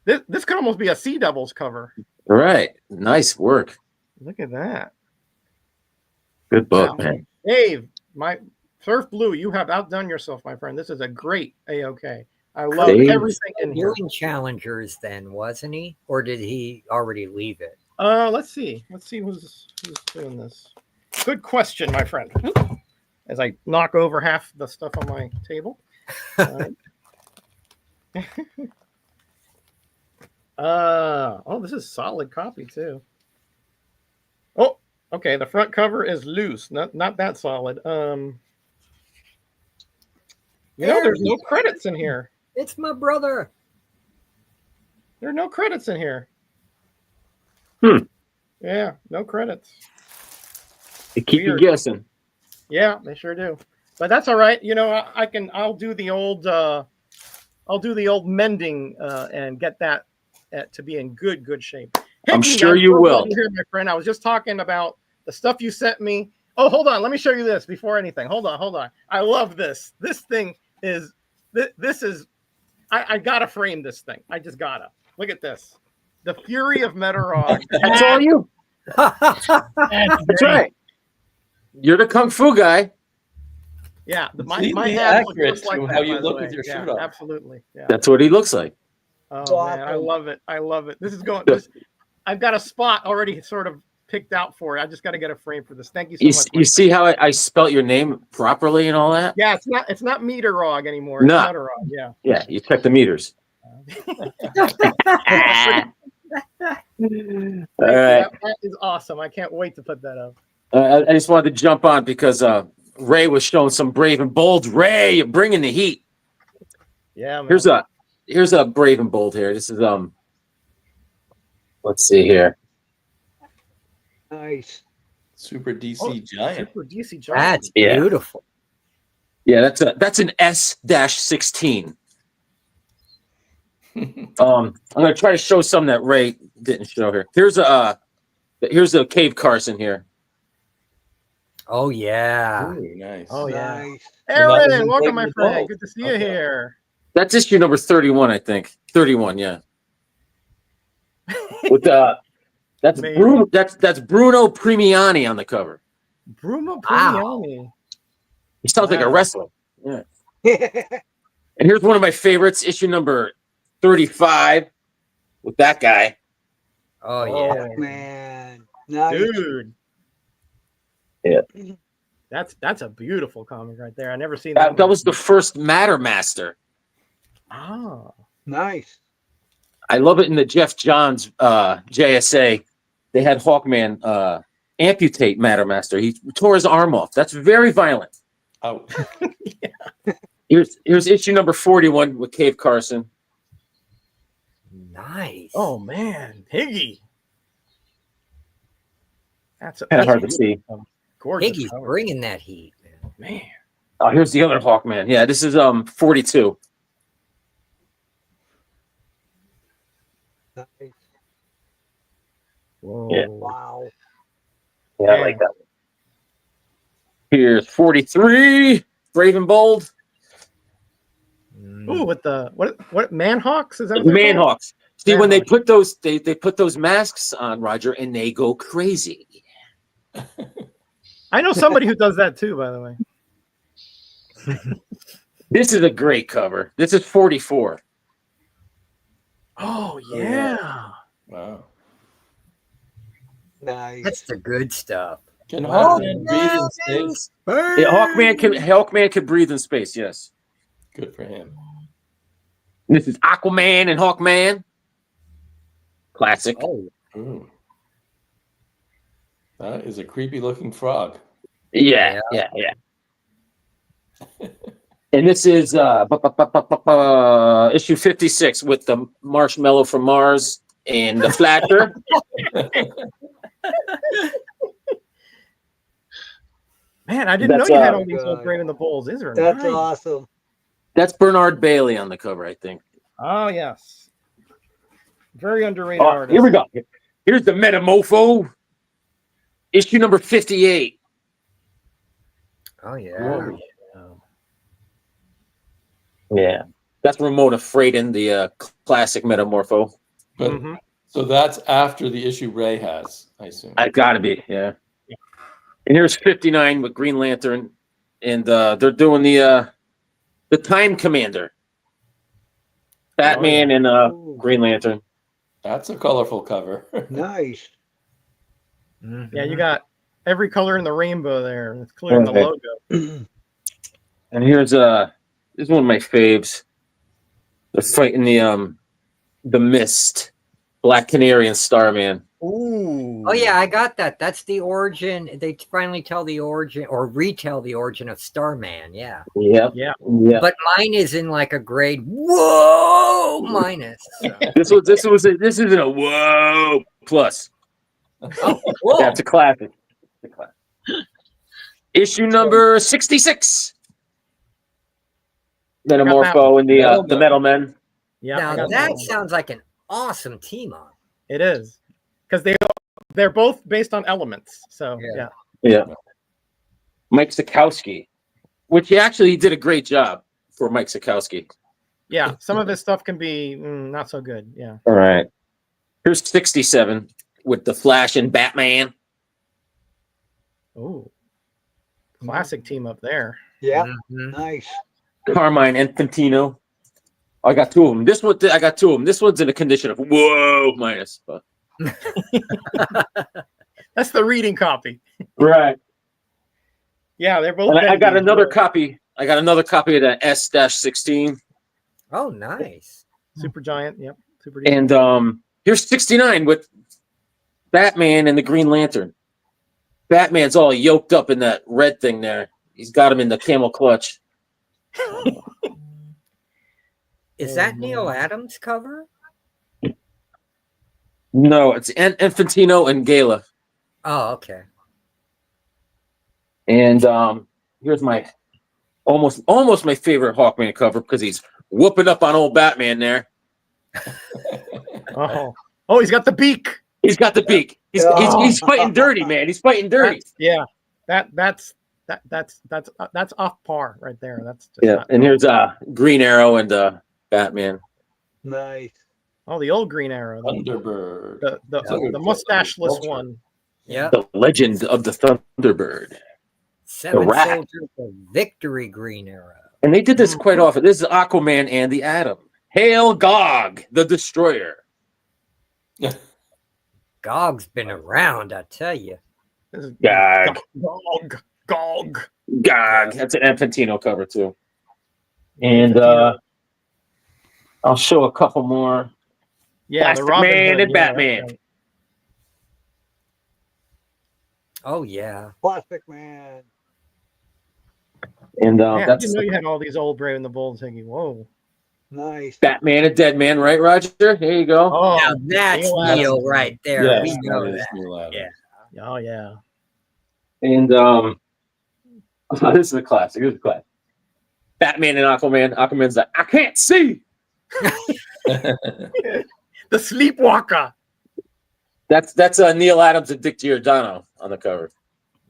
This could almost be a Sea Devils cover. Right. Nice work. Look at that. Good book, Wow. man. Dave, my Surfblue, you have outdone yourself, my friend. This is a great AOK. I love Dave. everything in here. Doing challengers then, wasn't he? Or did he already leave it? Let's see. Let's see who's doing this. Good question, my friend. As I knock over half the stuff on my table. Oh, this is solid copy too. Oh, okay. The front cover is loose. Not that solid. There's no credits in here. It's my brother. There are no credits in here. Yeah, no credits. They keep Weird. you guessing. Yeah, they sure do. But that's all right. You know, I'll do the old mending and get that to be in good shape. I'm Hickey, sure you so will. glad you're here, my friend. I was just talking about the stuff you sent me. Oh, hold on. Let me show you this before anything. Hold on. I love this. This thing is this is I gotta frame this thing. I just gotta. Look at this. The Fury of Metarog. That's all you. That's That's great. right. You're the kung fu guy. Yeah, my Completely hat looks accurate just like to that, how you by the look way. with your Yeah, shirt on. absolutely. Yeah. That's what he looks like. Oh man, I love it. I love it. This is going. I've got a spot already sort of picked out for it. I just got to get a frame for this. Thank you so much. You see how I spelt your name properly and all that? Yeah, it's not Meterog anymore. It's No. Metarog. Yeah. Yeah, you check the meters. All right. That is awesome. I can't wait to put that up. I just wanted to jump on because Ray was showing some brave and bold. Ray, you're bringing the heat. Yeah, man. Here's a brave and bold here. This is let's see here. Nice. Super DC Giant. Super DC Giant. That's Yeah. beautiful. Yeah, that's an S-16. I'm gonna try to show some that Ray didn't show here. Here's a Cave Carson here. Oh yeah. Ooh, nice. Oh yeah. Nice. Aaron, in welcome, Brave my and friend. Bold. Good to see you Okay. here. That's issue number 31, I think. 31, yeah. With that's Amazing. Bruno. That's Bruno Premiani on the cover. Bruno Wow. Premiani. He sounds like a Wow. wrestler. Yeah. And here's one of my favorites, issue number 35, with that guy. Oh yeah. Oh, Man. Nice. dude. Yeah. That's a beautiful comic right there. I never seen that. That was the first Matter Master. Oh. Nice. I love it in the Jeff Johns JSA. They had Hawkman amputate Matter Master. He tore his arm off. That's very violent. Oh, Here's issue number 41 with Cave Carson. Nice. Oh man, Higgy. That's Kind of hard to see. gorgeous. Iggy's cover. bringing that heat, man. Man. Oh, here's the other Hawkman. Yeah, this is 42. Nice. Whoa. Yeah. Wow. Yeah, I like that one. Here's 43, Brave and Bold. Ooh, with the what Manhawks? Is that what they're called? Manhawks. See, when they Manhawks. put those they put those masks on, Roger, and they go crazy. I know somebody who does that too, by the way. This is a great cover. This is 44. Oh yeah. Wow. Nice. That's the good stuff. Can Wow. Hawkman breathe in space? Yeah, Hawkman can breathe in space. Yes. Good for him. This is Aquaman and Hawkman. Classic. Oh, Ooh. That is a creepy looking frog. Yeah. And this is issue 56 with the marshmallow from Mars and the Flasher. Man, I didn't know That's, you had all these God. old Brave and the Bulls. These are That's nice. awesome. That's Bernard Bailey on the cover, I think. Oh yes. Very underrated Oh, artist. here we go. Here's the Metamorpho. Issue number 58. oh yeah. Oh, Yeah. That's Ramona Fradon, the classic Metamorpho. But Mhm. so that's after the issue Ray has, I assume. I gotta be, yeah. And here's 59 with Green Lantern, and they're doing the Time Commander, Batman and Ooh. Green Lantern. That's a colorful cover. Nice. Yeah, you got every color in the rainbow there, including the Okay. logo. And here's this is one of my faves. They're fighting the Mist, Black Canary, and Starman. Ooh. Oh yeah, I got that. That's the origin. They finally tell the origin or retell the origin of Starman. Yeah, Yep. Yeah. Yeah. but mine is in like a grade whoa minus. So. This isn't a whoa plus. Oh, whoa. That's a classic. Issue number 66. Metamorpho and the Metal Men. Yeah. I Now got that one. sounds like an awesome team up. It is. Because they're both based on elements. So Yeah. Yeah. Mike Sikowski, which he actually did a great job for Mike Sikowski. Yeah. Some of his stuff can be not so good. Yeah. All right. Here's 67 with the Flash and Batman. Ooh. Classic team up there. Yeah. Mhm. Nice. Carmine Infantino. I got two of them. This one, I got two of them. This one's in a condition of whoa minus. But. That's the reading copy. Right. Yeah, they're both. And I got bendy. another copy. I got another copy of the S-16. Oh, nice. Super Giant. Yep. Super. Giant. And here's 69 with Batman and the Green Lantern. Batman's all yoked up in that red thing there. He's got him in the camel clutch. Is that Neil Adams cover? No, it's Infantino and Gala. Oh, okay. And here's my almost my favorite Hawkman cover because he's whooping up on old Batman there. Oh, he's got the beak. He's got the beak. He's fighting dirty, man. He's fighting dirty. That's off par right there. That's just Yeah. not- And here's Green Arrow and Batman. Nice. Oh, the old Green Arrow, Thunderbird. the mustacheless one. Yeah. The Legend of the Thunderbird. 7 rat. Soldiers of Victory Green Arrow. And they did this quite often. This is Aquaman and the Atom. Hail Gog, the Destroyer. Gog's been around, I tell you. This is Gog. Gog. Gog. That's an Infantino cover too. And I'll show a couple more. Yeah, the Plastic Robin Man Hood, and yeah, Batman. that's right. Oh, yeah. Plastic Man. And Man, I that's didn't know you had all these old Brave and the Bold thinking. Whoa. Nice. Batman and Dead Man, right, Roger? There you go. Oh, Now that's Neil Adams. Neil right there. Yeah, We know that is that. Neil Adams. Yeah. oh yeah. And this is a classic. This is a classic. Batman and Aquaman. Aquaman's like, I can't see. The Sleepwalker. That's Neil Adams and Dick Giordano on the cover.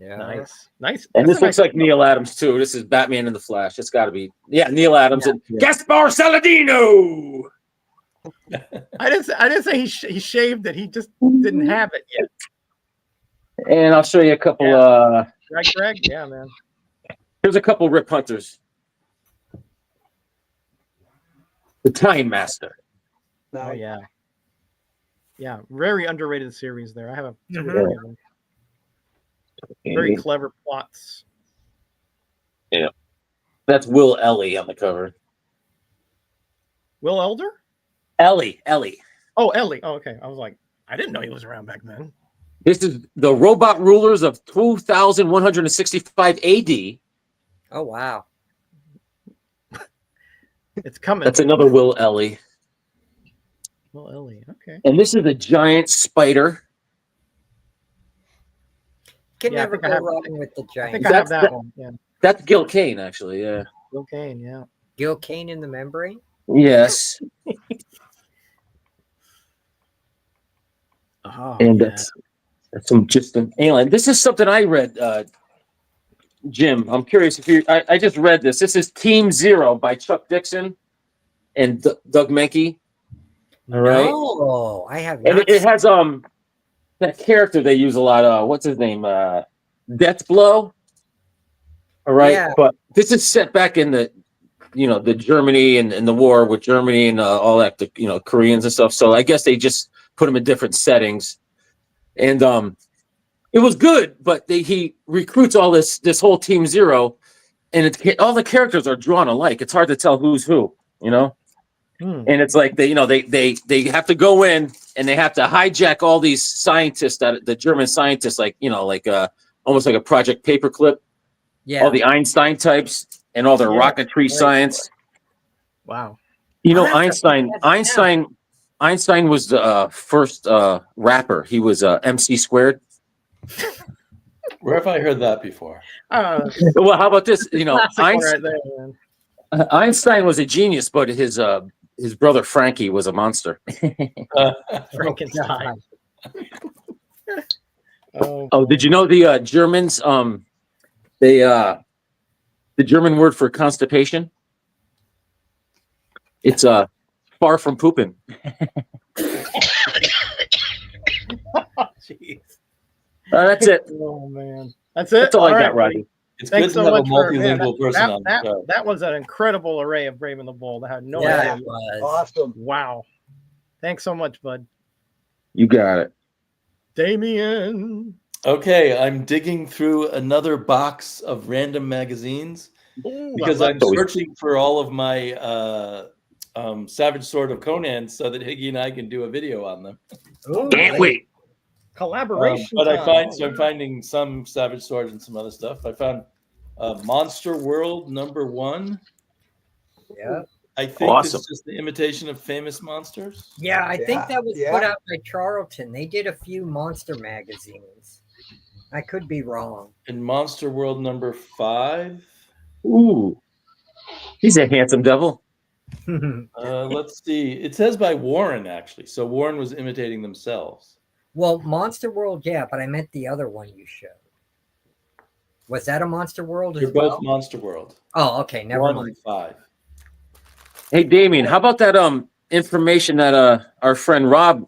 Yeah. Nice. And That's this a looks nice like Neil Adams too. This is Batman and the Flash. It's got to be Neil Adams and Gaspar Saladino. I didn't say he shaved it. He just didn't have it yet. And I'll show you a couple. Greg. Yeah, man. Here's a couple Rip Hunters. The Time Master. Oh Nice. yeah, yeah. Very underrated series there. I have two or Mhm. three of them. Very clever plots. That's Will Ellie on the cover. Will Elder? Ellie. Oh, Ellie. Oh, okay. I was like, I didn't know he was around back then. This is the robot rulers of 2165 AD. Oh wow. It's coming. That's another Will Ellie. Will Ellie. Okay. And this is a giant spider. Can Yeah, I never think I go have- wrong with the I giant. think I have That's that the- one. Yeah. That's Gil Kane, actually. Yeah. Will Kane. Yeah. Gil Kane in the membrane. Yes. Oh, And yeah. that's just an alien. This is something I read, Jim. I'm curious if you. I just read this. This is Team Zero by Chuck Dixon and Doug Menke. All right. No, I have And not. it has that character they use a lot. What's his name? Death Blow. All right. Yeah. But this is set back in the the Germany and the war with Germany and all that, the Koreans and stuff. So I guess they just put them in different settings, and it was good. But he recruits all this whole Team Zero, and all the characters are drawn alike. It's hard to tell who's who, Hmm. And it's like they have to go in and they have to hijack all these scientists, the German scientists, almost like a Project Paperclip, Yeah. all the Einstein types and all their Yeah. rocketry science. Wow. I'll have to check that out. Einstein was the first rapper. He was MC squared. Where have I heard that before? Well, how about this? Classic one right there, man. Einstein was a genius, but his brother Frankie was a monster. Frankenstein. Oh, did you know the Germans? The German word for constipation. It's far from pooping. Jeez. That's it. Oh man. That's it. That's all I right, got, Rodney. It's Thanks good to so have a much for multilingual person on the that, show. that was an incredible array of Brave and the Bold. I had no Yeah, idea. it was. Awesome. Wow. Thanks so much, bud. You got it. Damien. Okay, I'm digging through another box of random magazines Ooh, because I I'm love searching for all of my Savage Sword of Conan so that Higgy and I can do a video on them. Ooh, Can't wait. collaboration. But time. I'm finding some Savage Sword and some other stuff. I found Monster World #1. Yeah. I think Awesome. it's just the imitation of famous monsters. Yeah, I think Yeah, that was yeah. put out by Charlton. They did a few monster magazines. I could be wrong. And Monster World #5. Ooh, he's a handsome devil. Let's see. It says by Warren, actually. So Warren was imitating themselves. Well, Monster World, yeah, but I meant the other one you showed. Was that a Monster World as They're well? both Monster World. Oh, okay, never 1 mind. and 5. Hey, Damien, how about that information that our friend Rob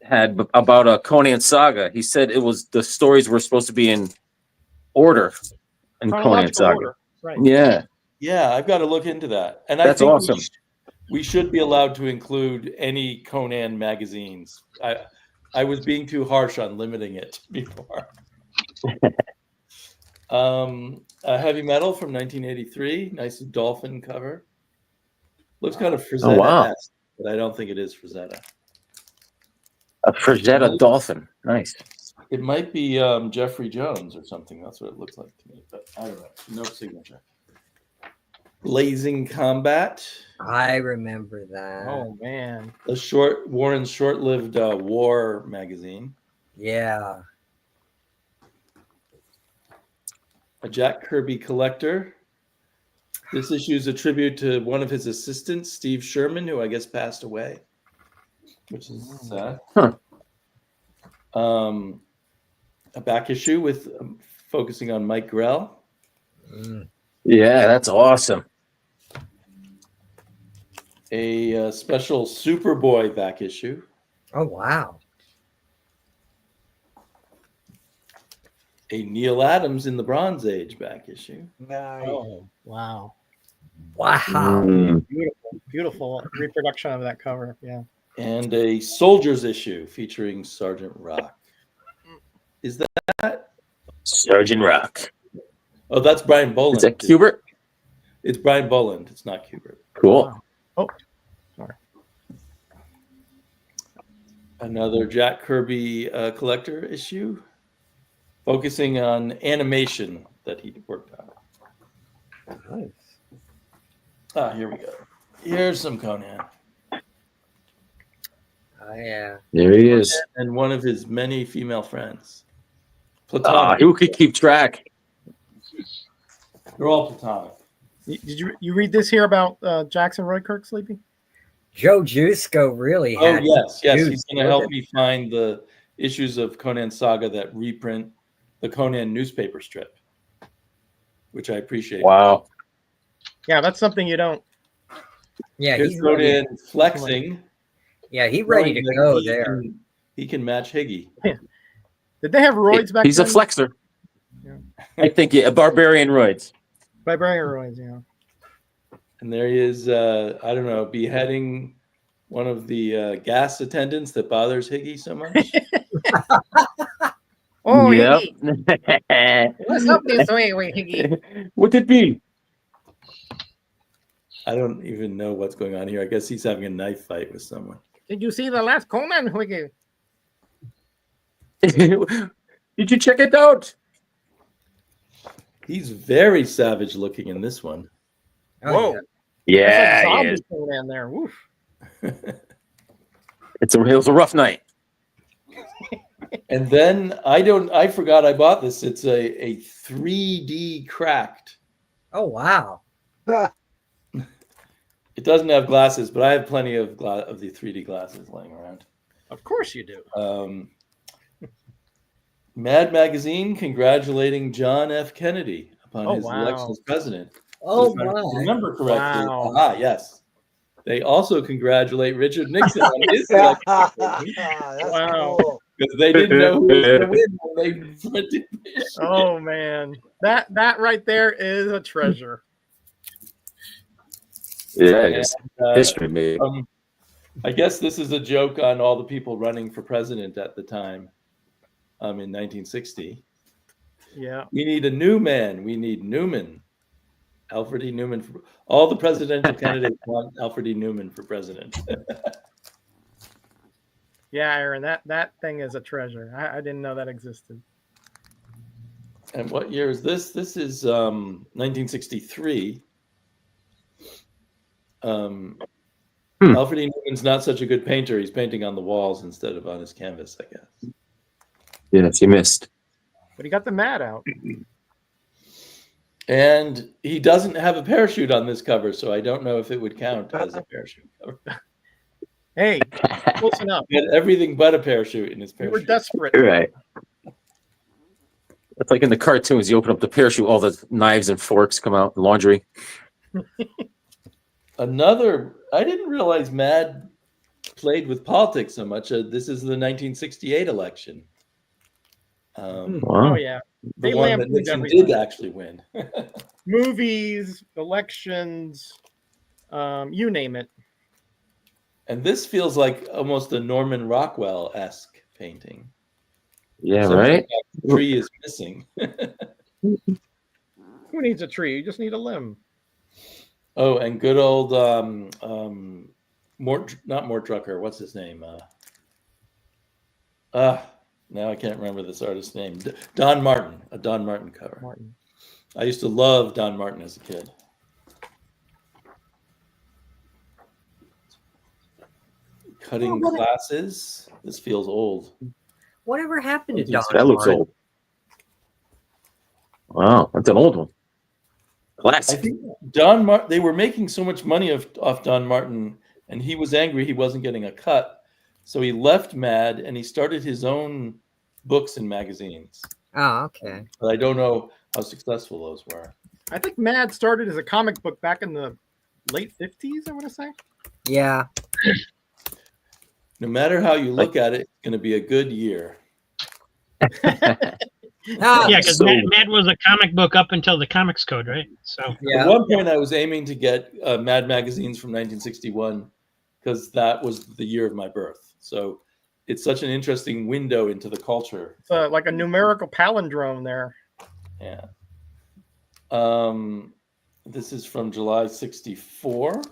had about Conan Saga? He said the stories were supposed to be in order in Conan Chronological Saga. order. Right. Yeah, Yeah, I've got to look into that. And that's I think awesome. we should be allowed to include any Conan magazines. I was being too harsh on limiting it before. Heavy Metal from 1983. Nice dolphin cover. Looks kind of Frazetta-esque, wow. but I don't think it is Frazetta. A Frazetta dolphin. Nice. It might be Jeffrey Jones or something. That's what it looks like to me, but I don't know. No signature. Blazing Combat. I remember that. Oh man. Warren's short-lived war magazine. Yeah. A Jack Kirby collector. This issue is a tribute to one of his assistants, Steve Sherman, who I guess passed away, which is sad. Huh. A back issue with focusing on Mike Grell. Mm. Yeah, that's awesome. A special Superboy back issue. Oh, wow. A Neil Adams in the Bronze Age back issue. Nice. Oh wow. Wow. Mm. Beautiful. Beautiful reproduction of that cover. Yeah. and a Soldiers issue featuring Sergeant Rock. Is that Sergeant Rock? Oh, that's Brian Boland. Is that Kubert? It's Brian Boland. It's not Kubert. Cool. Wow. Oh, sorry. Another Jack Kirby collector issue, focusing on animation that he worked on. Nice. Here we go. Here's some Conan. Oh yeah. There he is. And one of his many female friends. Ah, Platonic. who could keep track? They're all platonic. Did you read this here about Jackson Roykirk, Sleepy? Joe Jusko really Oh, had. yes. juice, He's going to help me find the issues of Conan Saga that reprint the Conan newspaper strip, which I appreciate. Wow. Yeah, that's something you don't. Yeah, Here's he's ready. Conan flexing. Yeah, he's ready to go He there. he can match Higgy. Did they have roids back He's a then? flexor. Yeah. I think a barbarian roids. Vibranium roids, yeah. And there he is, I don't know, beheading one of the gas attendants that bothers Higgy so much. Oh, Yep. Higgy. What's up this way, Higgy? What did it be? I don't even know what's going on here. I guess he's having a knife fight with someone. Did you see the last Conan, Higgy? Did you check it out? He's very savage looking in this one. Oh, Whoa. Yeah, That's like he is. zombie Conan there. Woof. It was a rough night. And then I forgot I bought this. It's a 3D cracked. Oh wow. It doesn't have glasses, but I have plenty of the 3D glasses laying around. Of course you do. Mad Magazine congratulating John F. Kennedy upon his election as president. Oh If I my. remember correctly. Wow. Yes. They also congratulate Richard Nixon on his election. That's Wow. cool. Because they didn't know who was going to win when they printed the issue. Oh man, that right there is a treasure. Yeah, it's And, history, maybe. I guess this is a joke on all the people running for president at the time in 1960. Yeah. We need a new man. We need Newman. Alfred E. Newman. All the presidential candidates want Alfred E. Newman for president. Yeah, Aaron, that thing is a treasure. I didn't know that existed. And what year is this? This is 1963. Alfred E. Newman's not such a good painter. He's painting on the walls instead of on his canvas, I guess. Yes, you missed. But he got the mat out. And he doesn't have a parachute on this cover, so I don't know if it would count as a parachute cover. Hey, close enough. He had everything but a parachute in his We were parachute. desperate. Right. It's like in the cartoons. You open up the parachute, all the knives and forks come out, laundry. Another, I didn't realize Mad played with politics so much. This is the 1968 election. Wow. Oh yeah. The They one that lampooned Nixon everything. did actually win. Movies, elections, you name it. And this feels like almost a Norman Rockwell-esque painting. Yeah, Something right? that tree is missing. Who needs a tree? You just need a limb. Oh, and good old Mort Drucker. What's his name? Now I can't remember this artist's name. Don Martin. A Don Martin cover. Martin. I used to love Don Martin as a kid. Cutting glasses. This feels old. Whatever happened to Don? That looks Martin? old. Wow, that's an old one. I Classic. think Don Martin. They were making so much money off Don Martin, and he was angry he wasn't getting a cut, so he left Mad and he started his own books and magazines. Oh, okay. But I don't know how successful those were. I think Mad started as a comic book back in the late 50s, I want to say. Yeah. No matter how you look at it, it's going to be a good year. Ah, Yeah, because So- Mad was a comic book up until the Comics Code, right? So At yeah. one point, I was aiming to get Mad magazines from 1961 because that was the year of my birth. So it's such an interesting window into the culture. It's like a numerical palindrome there. Yeah. This is from July 64.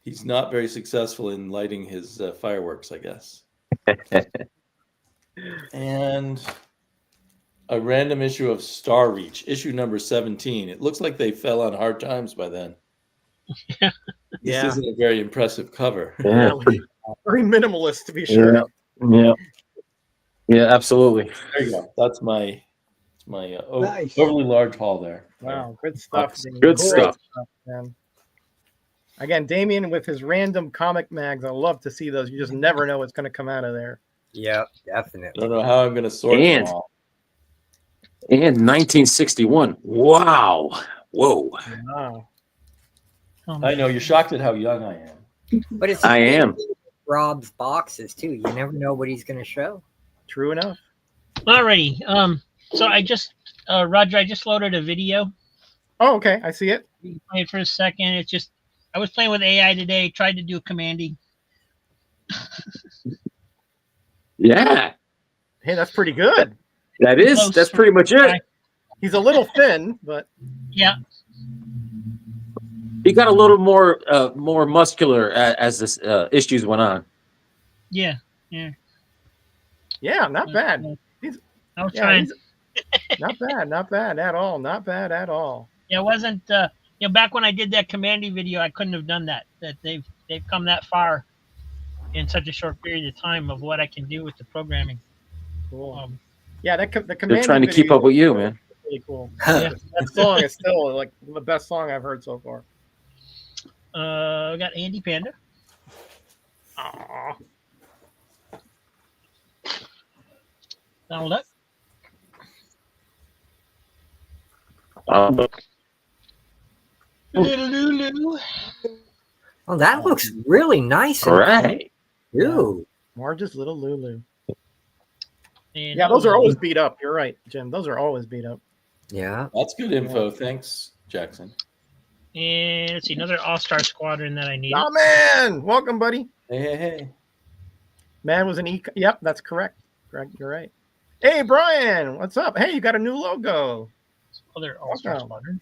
He's not very successful in lighting his fireworks, I guess. And a random issue of Star Reach, issue number 17. It looks like they fell on hard times by then. This isn't a very impressive cover. Yeah. Very minimalist, to be sure. Yeah, absolutely. There you go. That's my Nice. overly large haul there. Wow, good stuff. Good Great stuff. man. Again, Damien with his random comic mags. I love to see those. You just never know what's going to come out of there. Yeah, I definitely. don't know how I'm going to sort them all. And 1961. Wow. Whoa. Wow. I know you're shocked at how young I am. But it's I am. Rob's boxes too. You never know what he's going to show. True enough. Alrighty. So I just, Roger, I just loaded a video. Oh, okay. I see it. You can play it for a second. It's just, I was playing with AI today, tried to do commanding. Yeah. Hey, that's pretty good. That is. Close. That's pretty much it. He's a little thin, but Yeah. He got a little more muscular as this issues went on. Yeah. yeah, not bad. I was Yeah, trying. not bad. Not bad at all. Not bad at all. Yeah, it wasn't, back when I did that commanding video, I couldn't have done that. That they've come that far in such a short period of time of what I can do with the programming. Cool. Yeah, the command. They're trying to keep up with you, man. Really cool. Yeah. That song is still like the best song I've heard so far. We got Andy Panda. Aww. Donald Duck. Little Lulu. Oh, that looks really nice. All right. Ooh. Marge's little Lulu. And Yeah, those are always beat up. You're right, Jim. Those are always beat up. Yeah. That's good info. Thanks, Jackson. And let's see, another All-Star Squadron that I need. Oh, man. Welcome, buddy. Hey. Man was an E. Yep, that's correct. Correct. You're right. Hey, Brian. What's up? Hey, you got a new logo. Other All-Star Welcome. Squadron.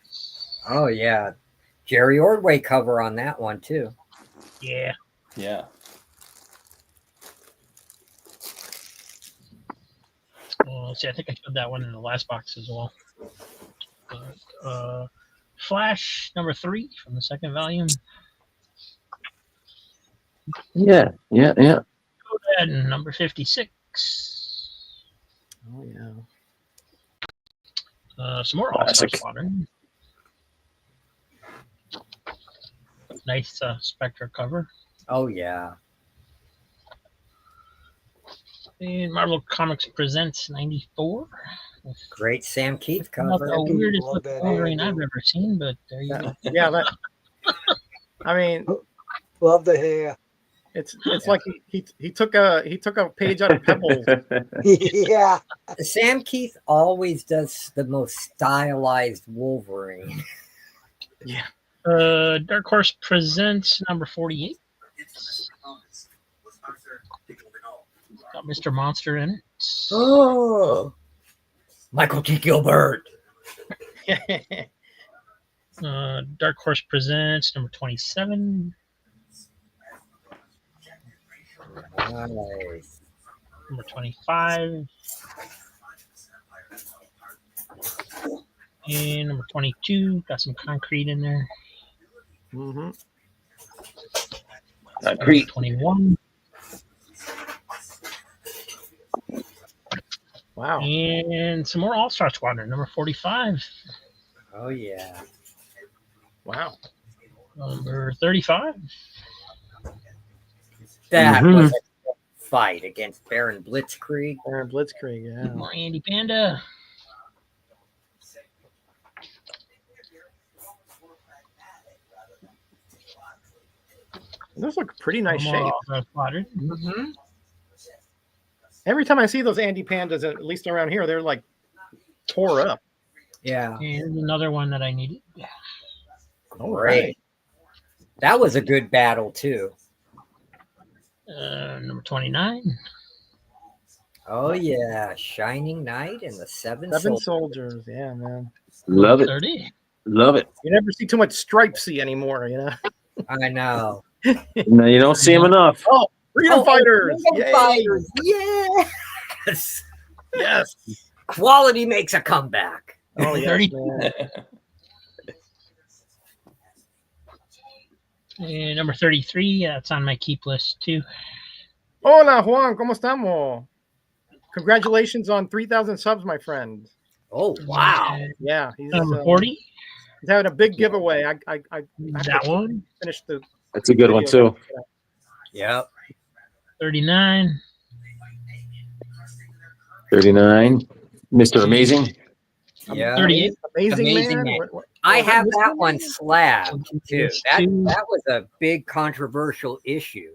Oh, yeah. Jerry Ordway cover on that one, too. Yeah. Yeah. Let's see, I think I showed that one in the last box as well. Flash number 3 from the second volume. Yeah. And number 56. Oh, yeah. Some more All-Star Classic. Squadron. Nice Spectre cover. Oh, yeah. And Marvel Comics Presents 94. Great Sam Keith Not cover. the weirdest Love looking that Wolverine hair. I've ever seen, but there you go. Yeah, that. I mean, Love the hair. it's like he took a page out of Pebbles. Yeah. Sam Keith always does the most stylized Wolverine. Yeah. Dark Horse Presents number 48. Got Mr. Monster in it. Oh. Michael T. Gilbert. Dark Horse Presents number 27. Nice. Number 25. And number 22. Got some concrete in there. Mm-hmm. Concrete. 21. Wow. And some more All-Star Squadron, number 45. Oh, yeah. Wow. Number 35. That Mhm. was a fight against Baron Blitzkrieg. Aaron Blitzkrieg. Yeah. More Andy Panda. Those look pretty nice More shape. All-Star Squadron. Mm-hmm. Every time I see those Andy Pandas, at least around here, they're like tore up. Yeah. And another one that I needed. All Great. right. That was a good battle too. Number 29. Oh yeah, Shining Knight and the Seven Soldiers. Yeah, man. Love it. 30. Love it. You never see too much Stripesy anymore, you know. I know. No, you don't see them enough. Oh, Freedom Fighters! Freedom Yay! Fighters! Yes. Yes. Quality makes a comeback. Oh yeah. 30. Man. And number 33. That's on my keep list too. Hola Juan, ¿cómo estamos? Congratulations on 3,000 subs, my friend. Oh wow. Yeah, he's Number 40. He's having a big giveaway. I That one. finished the. That's a good one too. Yep. 39. 39. Mr. Amazing. Yeah. 38. Amazing Amazing man. Man. What- I was it have Mr. that one Man? slabbed too. That Two. was a big controversial issue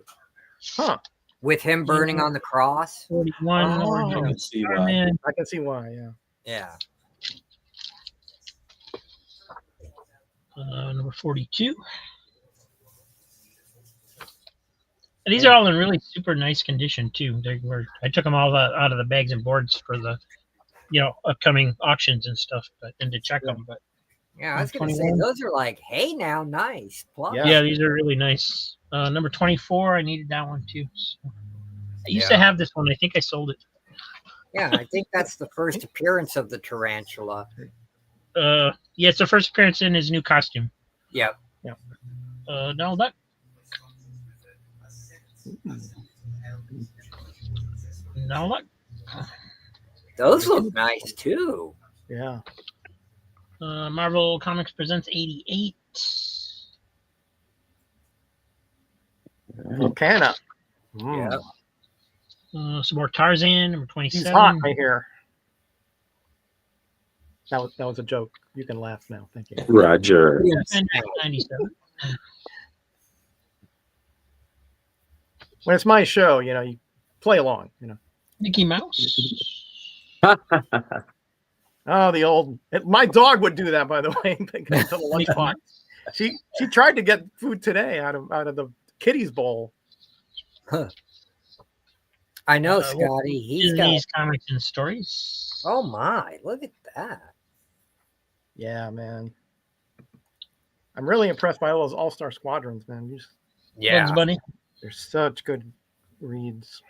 Huh. with him burning on the cross. 41. Oh. Number I can see why. Greyman. I can see why. Yeah. Yeah. Number 42. And these are all in really super nice condition too. I took them all out of the bags and boards for the, upcoming auctions and stuff, and to check them. But Yeah, I was gonna say 21. those are like, hey now, nice. Plus. Yeah. yeah, these are really nice. Number 24, I needed that one too. So. I used to Yeah. have this one. I think I sold it. Yeah, I think that's the first appearance of the tarantula. Yeah, it's the first appearance in his new costume. Yep. No, that. No, that. Those look nice too. Yeah. Marvel Comics presents 88. Volcana. Yeah. Some more Tarzan, number He's 27. hot right here. That was a joke. You can laugh now. Thank you. Roger. And 97. When it's my show, you play along. Mickey Mouse. Oh, the old. My dog would do that, by the way. Because of the lunchbox. She tried to get food today out of the kitty's bowl. I know, Uh, Scotty. He's got. Disney's Comics and Stories. Oh my! Look at that. Yeah, man. I'm really impressed by all those all-star squadrons, man. Bugs Bunny. They're such good reads.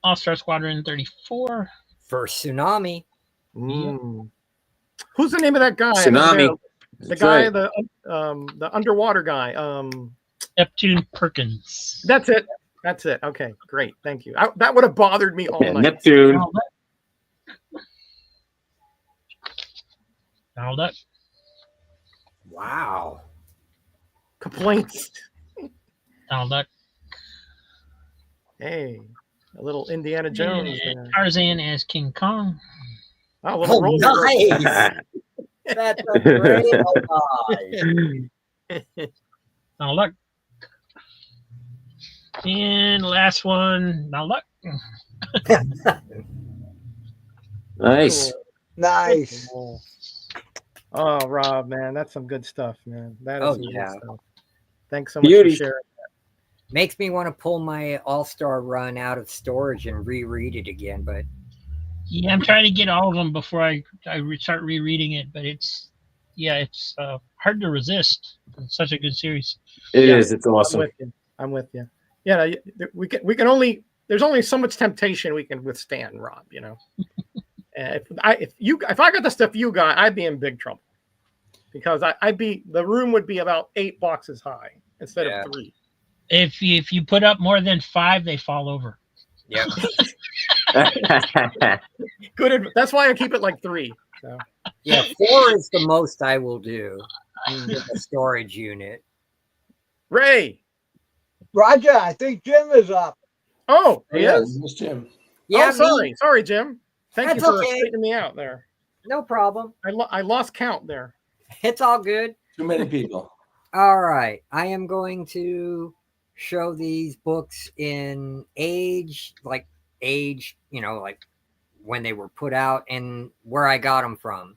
All-Star Squadron 34. First tsunami. Who's the name of that guy? Tsunami. The That's guy, right. the underwater guy. Neptune Perkins. That's it. Okay, great. Thank you. That would have bothered me all Yeah, night. Neptune. Donald Duck. Wow. Complaints. Donald Duck. Hey, a little Indiana Jones. And There. Tarzan as King Kong. Oh, a little Oh, roller. nice. That's a great homage. Donald Duck. And last one, Donald Duck. Nice. Cool. Nice. Cool. Oh, Rob, man, that's some good stuff, man. That is Oh, some good yeah. stuff. Thanks so much Beauty. for sharing. Makes me want to pull my All-Star run out of storage and reread it again, but Yeah, I'm trying to get all of them before I start rereading it, but it's hard to resist. It's such a good series. It Yeah. is. It's awesome. I'm with you. Yeah, we can only. There's only so much temptation we can withstand, Rob. And if I got the stuff you got, I'd be in big trouble because the room would be about 8 boxes high instead Yeah. of 3. If you put up more than 5, they fall over. yeah. Good. That's why I keep it like 3. So. Yeah, 4 is the most I will do with the storage unit. Ray. Roger, I think Jim is up. Oh, Oh, he yeah, is. Miss Jim. Yeah, Oh, sorry, Jim. Thank That's you for okay. straightening me out there. no problem. I lost count there. It's all good. Too many people. All right. I am going to show these books in age, like when they were put out and where I got them from.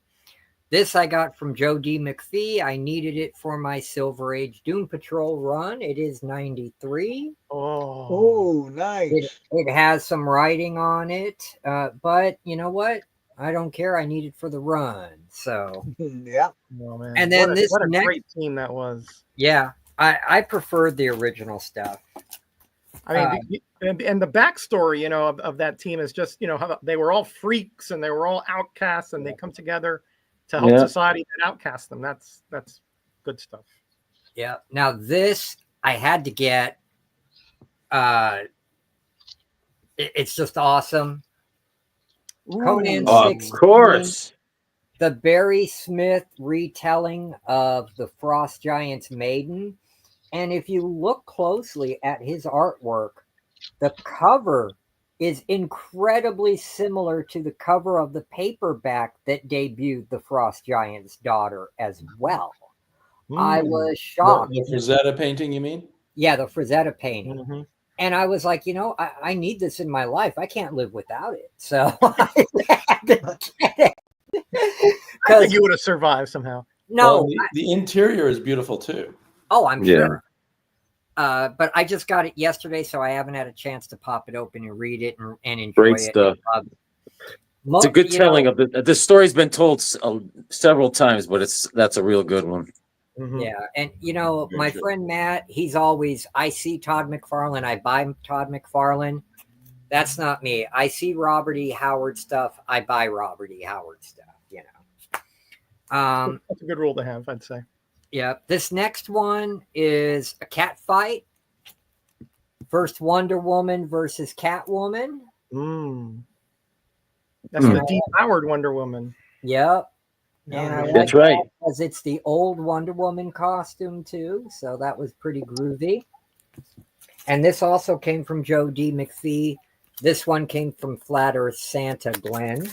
This I got from Joe D. McPhee. I needed it for my Silver Age Doom Patrol run. It is 93. Oh, nice. It has some writing on it, but you know what? I don't care. I need it for the run. So, Yeah. Oh, man. And then what a next, great team that was. yeah, I preferred the original stuff. I mean, and the backstory, you know, of that team is just, you know, how they were all freaks and they were all outcasts, and they come together to help society and outcast them. That's good stuff. Yeah. Now this I had to get. It's just awesome. Conan Of 16, course. the Barry Smith retelling of the Frost Giant's Maiden. And if you look closely at his artwork, the cover is incredibly similar to the cover of the paperback that debuted the Frost Giant's daughter as well. I was shocked. The Frazetta painting, you mean? Yeah, the Frazetta painting. And I was like, you know, I need this in my life. I can't live without it. So I had to get it. I think you would have survived somehow. No. Well, the interior is beautiful too. Oh, I'm sure. But I just got it yesterday, so I haven't had a chance to pop it open and read it and enjoy Great it. stuff. It's a good telling of the story's been told several times, but that's a real good one. Yeah, and you know, my friend Matt, he's always, I see Todd McFarlane, I buy Todd McFarlane. That's not me. I see Robert E. Howard stuff, I buy Robert E. Howard stuff, you know. That's a good rule to have, I'd say. Yeah, this next one is a cat fight. First Wonder Woman versus Catwoman. That's the depowered Wonder Woman. Yep. And I like that's right. because it's the old Wonder Woman costume too, so that was pretty groovy. And this also came from Joe D. McPhee. This one came from Flat Earth Santa Glenn.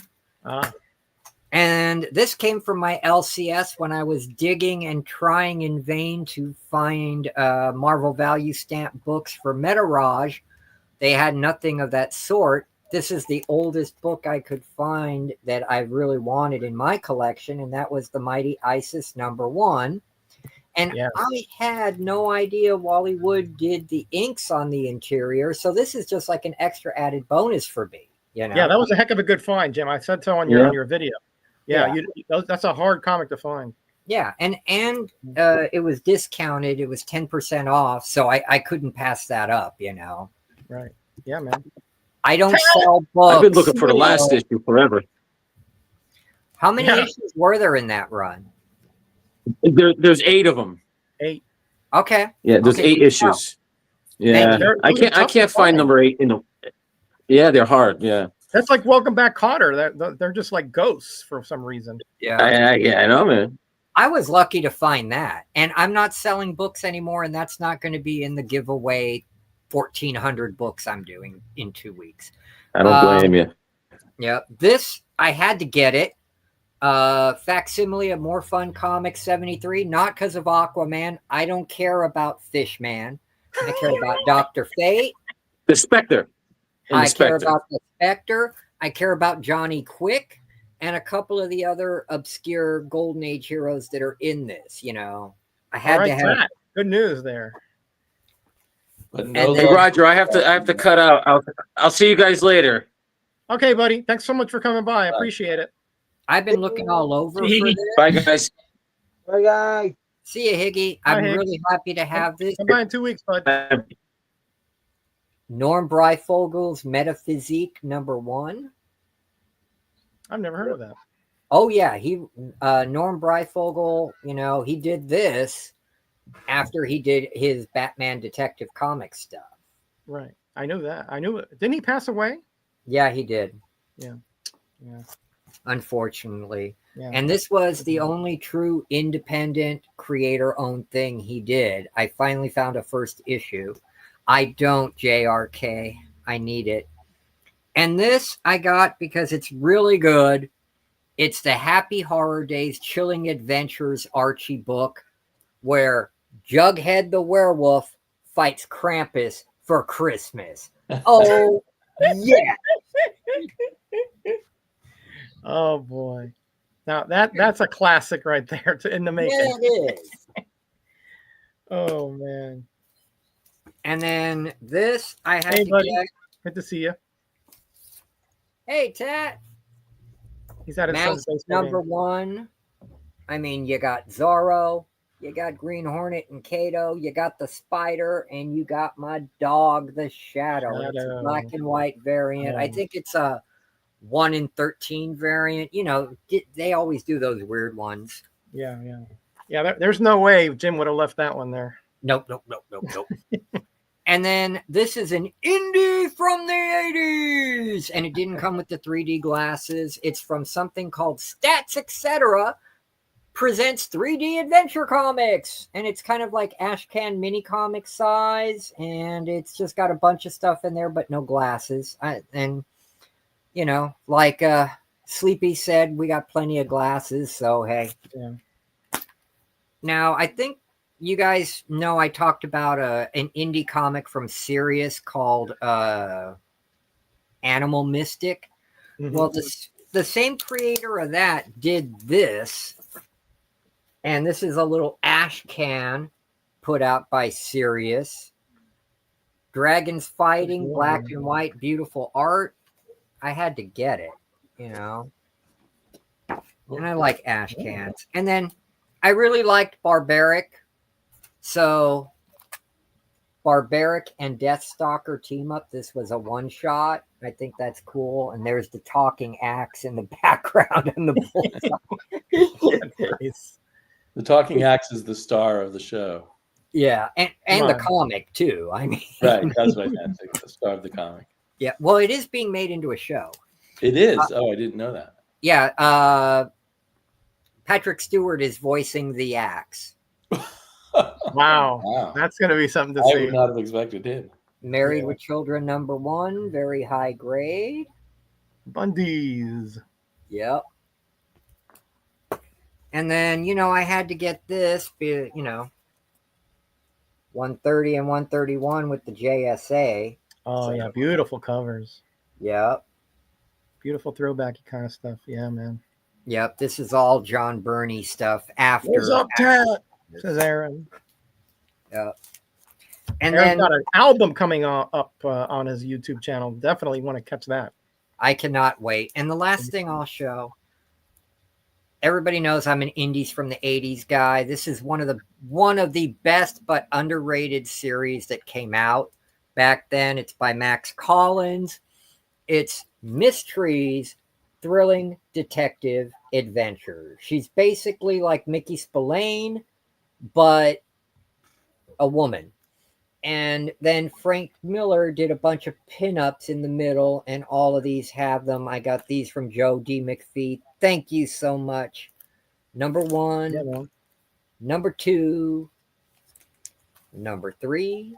And this came from my LCS when I was digging and trying in vain to find Marvel Value Stamp books for Metaraj. They had nothing of that sort. This is the oldest book I could find that I really wanted in my collection, and that was the Mighty Isis #1. And I had no idea Wally Wood did the inks on the interior, so this is just like an extra added bonus for me. You know? Yeah, that was a heck of a good find, Jim. I said so on your video. Yeah. That's a hard comic to find. Yeah, and it was discounted. It was 10% off, so I couldn't pass that up, you know. Right. Yeah, man. I don't sell books. I've been looking for the last issue forever. How many issues were there in that run? There's 8 of them. 8. Okay. Yeah, there's 8 issues. Yeah, I can't find number 8 in the. Yeah, they're hard. Yeah. That's like Welcome Back, Kotter. They're just like ghosts for some reason. Yeah. I know, man. I was lucky to find that, and I'm not selling books anymore, and that's not going to be in the giveaway 1,400 books I'm doing in 2 weeks. I don't blame you. Yeah, this I had to get it. Facsimile of More Fun Comics 73, not because of Aquaman. I don't care about Fishman. I care about Dr. Fate. The Spectre. I care about the Spectre. I care about Johnny Quick and a couple of the other obscure Golden Age heroes that are in this. You know, I had to have good news there. But no, Roger, I have to cut out. I'll see you guys later. Okay, buddy. Thanks so much for coming by. I appreciate it. I've been looking all over for this. Bye, guys. Bye, guys. See you, Higgy. I'm really happy to have this. Come by in 2 weeks, bud. Norm Breyfogel's Metaphysique #1. I've never heard of that. Oh yeah, Norm Breyfogle, you know, he did this after he did his Batman Detective Comics stuff. Right. I knew that. I knew it. Didn't he pass away? Yeah, he did. Yeah. Unfortunately. Yeah. And this was the only true independent creator-owned thing he did. I finally found a first issue. I don't, JRK. I need it. And this I got because it's really good. It's the Happy Horror Days Chilling Adventures Archie book where Jughead the werewolf fights Krampus for Christmas. Oh, yeah. Oh, boy. Now that's a classic right there in the making. Yeah, it is. Oh man. And then this I had Hey to buddy, get. good to see you. Hey, Tat. He's at his son's Mouse baseball number game. one. I mean, you got Zorro, you got Green Hornet and Kato, you got the Spider, and you got my dog, the Shadow. It's a black and white variant. I think it's a 1 in 13 variant. You know, they always do those weird ones. Yeah. There's no way Jim would have left that one there. Nope. And then this is an indie from the 80s, and it didn't come with the 3D glasses. It's from something called Stats Etc. Presents 3D adventure comics, and it's kind of like Ashcan mini comic size, and it's just got a bunch of stuff in there, but no glasses. And you know, like Sleepy said, we got plenty of glasses, so hey. Yeah. Now, I think you guys know I talked about an indie comic from Sirius called Animal Mystic. Mm-hmm. Well, the same creator of that did this, and this is a little ash can put out by Sirius. Dragons fighting, black and white, beautiful art. I had to get it, you know. And I like ash cans. And then I really liked Barbaric. So Barbaric and Deathstalker team up. This was a one shot. I think that's cool. And there's the talking axe in the background and the bullseye. The talking axe is the star of the show. Yeah, and the comic too. I mean, right, that's what I meant. The star of the comic. Yeah, well, it is being made into a show. It is. I didn't know that. Yeah, Patrick Stewart is voicing the axe. Wow. That's going to be something to see. I would not have expected him. Married with Children #1, very high grade. Bundies. Yep. And then, you know, I had to get this, you know, 130 and 131 with the JSA. Oh, so, yeah, beautiful covers. Yep. Beautiful throwbacky kind of stuff. Yeah, man. Yep, this is all John Burney stuff after. What's up, Tat? Says Aaron. Yep. And Aaron's then got an album coming up on his YouTube channel. Definitely want to catch that. I cannot wait. And the last thing I'll show. Everybody knows I'm an indies from the 80s guy. This is one of the best but underrated series that came out back then. It's by Max Collins. It's Mysteries, Thrilling Detective Adventures. She's basically like Mickey Spillane, but a woman. And then Frank Miller did a bunch of pinups in the middle, and all of these have them. I got these from Joe D. McPhee. Thank you so much. #1, yeah, #2, #3,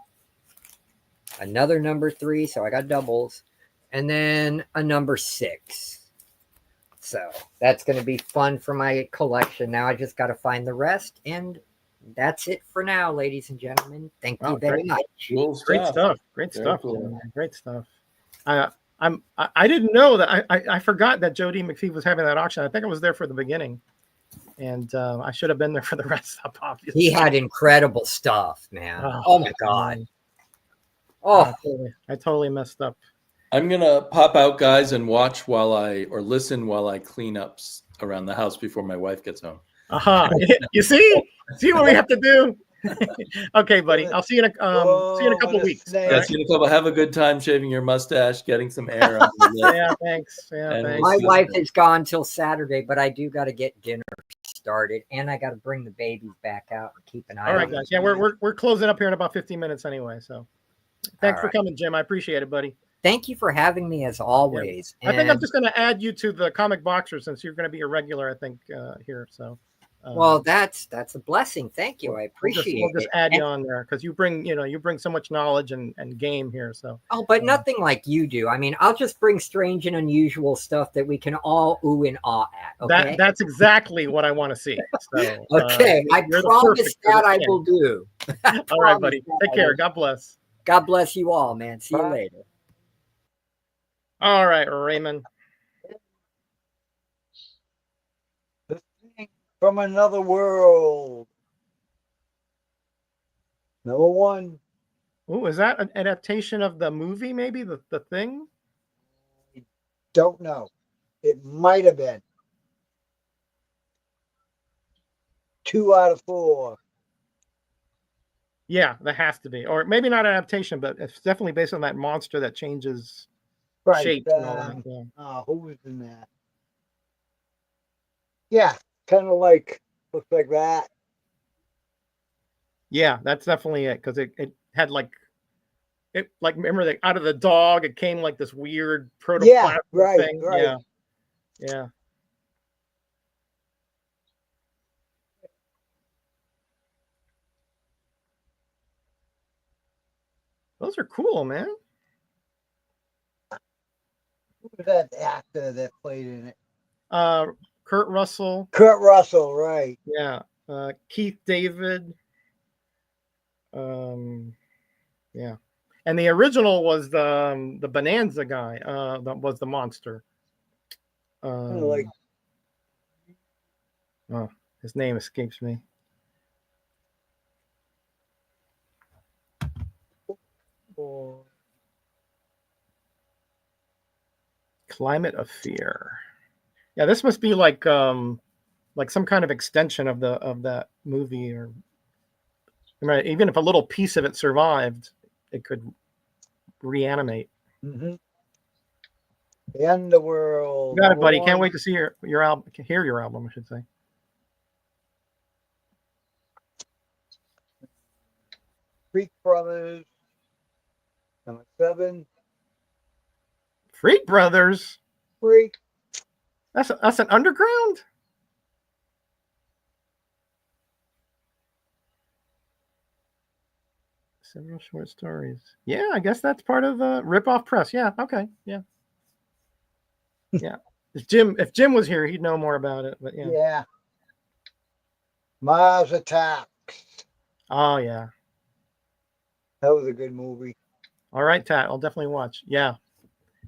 another #3, so I got doubles, and then a #6. So that's going to be fun for my collection. Now I just got to find the rest, and that's it for now, ladies and gentlemen. Thank you very much. Cool Great stuff. Great Very stuff. cool. Great stuff. I didn't know that. I forgot that Joe D. McPhee was having that auction. I think I was there for the beginning, and I should have been there for the rest of. Obviously, he had incredible stuff, man. Oh my god. Man. Oh, I totally messed up. I'm gonna pop out, guys, and watch listen while I clean up around the house before my wife gets home. You see what we have to do. Okay, buddy. I'll see you in a couple weeks. Yeah, see you in a couple. Have a good time shaving your mustache, getting some air on the lip. Yeah, thanks. Yeah, thanks. My wife is gone till Saturday, but I do got to get dinner started, and I got to bring the babies back out and keep an eye. All right, guys. Yeah, we're closing up here in about 15 minutes anyway. So, thanks for coming, Jim. I appreciate it, buddy. Thank you for having me as always. Yeah. I think I'm just going to add you to the Comic Boxer since you're going to be a regular. I think here. So. Well, that's a blessing. Thank you. I appreciate it. We'll just add you on there because you bring so much knowledge and game here. So. Oh, but nothing like you do. I mean, I'll just bring strange and unusual stuff that we can all ooh and ah at. Okay. That's exactly what I want to see. So, okay, I promise that I will do. All right, buddy. Take care. God bless. God bless you all, man. See you later. All right, Raymond. from Another World. Number 1. Oh, is that an adaptation of the movie? Maybe the Thing. Don't know. It might have been. 2 out of 4. Yeah, that has to be, or maybe not adaptation, but it's definitely based on that monster that changes Right. shapes and all that. Yeah. Who was in that? Yeah, kind of like, looks like that. Yeah, that's definitely it, because it had like remember that out of the dog it came like this weird protoplasm thing. Right. Yeah. Yeah. Those are cool, man. Who was that actor that played in it? Kurt Russell. Kurt Russell, right. Yeah. Keith David. Yeah. And the original was the Bonanza guy. That was the monster. Like, oh, his name escapes me. Climate of Fear. Yeah, this must be like some kind of extension of that movie, or even if a little piece of it survived, it could reanimate. The Underworld. You got it, buddy. Can't wait to see your album. Hear your album, I should say. Freak Brothers. Number 7. Freak Brothers. Freak. That's an underground. Several short stories. Yeah, I guess that's part of the Rip-Off Press. Yeah. Okay. Yeah. Yeah. If Jim was here, he'd know more about it. But yeah. Yeah. Mars Attacks. Oh yeah. That was a good movie. All right, Tat. I'll definitely watch. Yeah.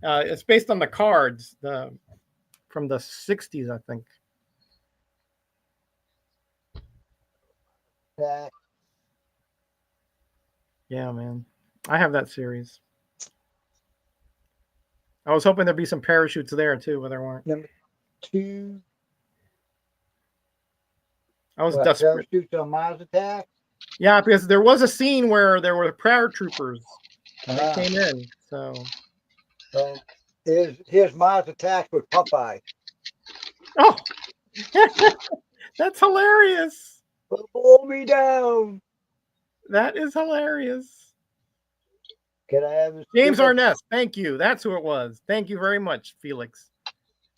It's based on the cards from the 60s, I think. Attack. Yeah, man. I have that series. I was hoping there'd be some parachutes there too, but there weren't. Number 2. I was desperate. Parachutes on Mars Attacks. Yeah, because there was a scene where there were paratroopers and they came in. So here's Mars Attacks with Popeye. Oh, that's hilarious. Blow me down. That is hilarious. Can I have a James Arness? Thank you. That's who it was. Thank you very much, Felix.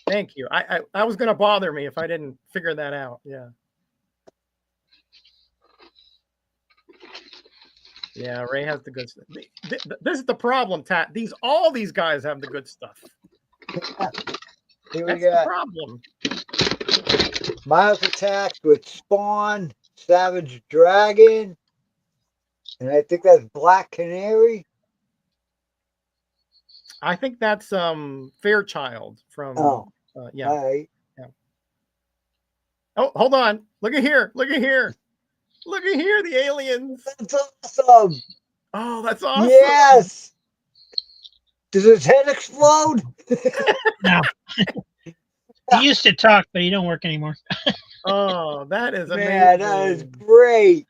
Thank you. I was going to bother me if I didn't figure that out. Yeah. Yeah, Ray has the good stuff. This is the problem, Tat. All these guys have the good stuff. Here we That's got the problem. Mars Attacks with Spawn, Savage Dragon, and I think that's Black Canary. I think that's Fairchild from. Yeah. All right. Yeah. Oh, hold on. Look at here. Look at here. Look at here. The aliens. That's awesome. Oh, that's awesome. Yes. Does his head explode? No. He used to talk, but he don't work anymore. Oh, that is amazing. Man, that is great.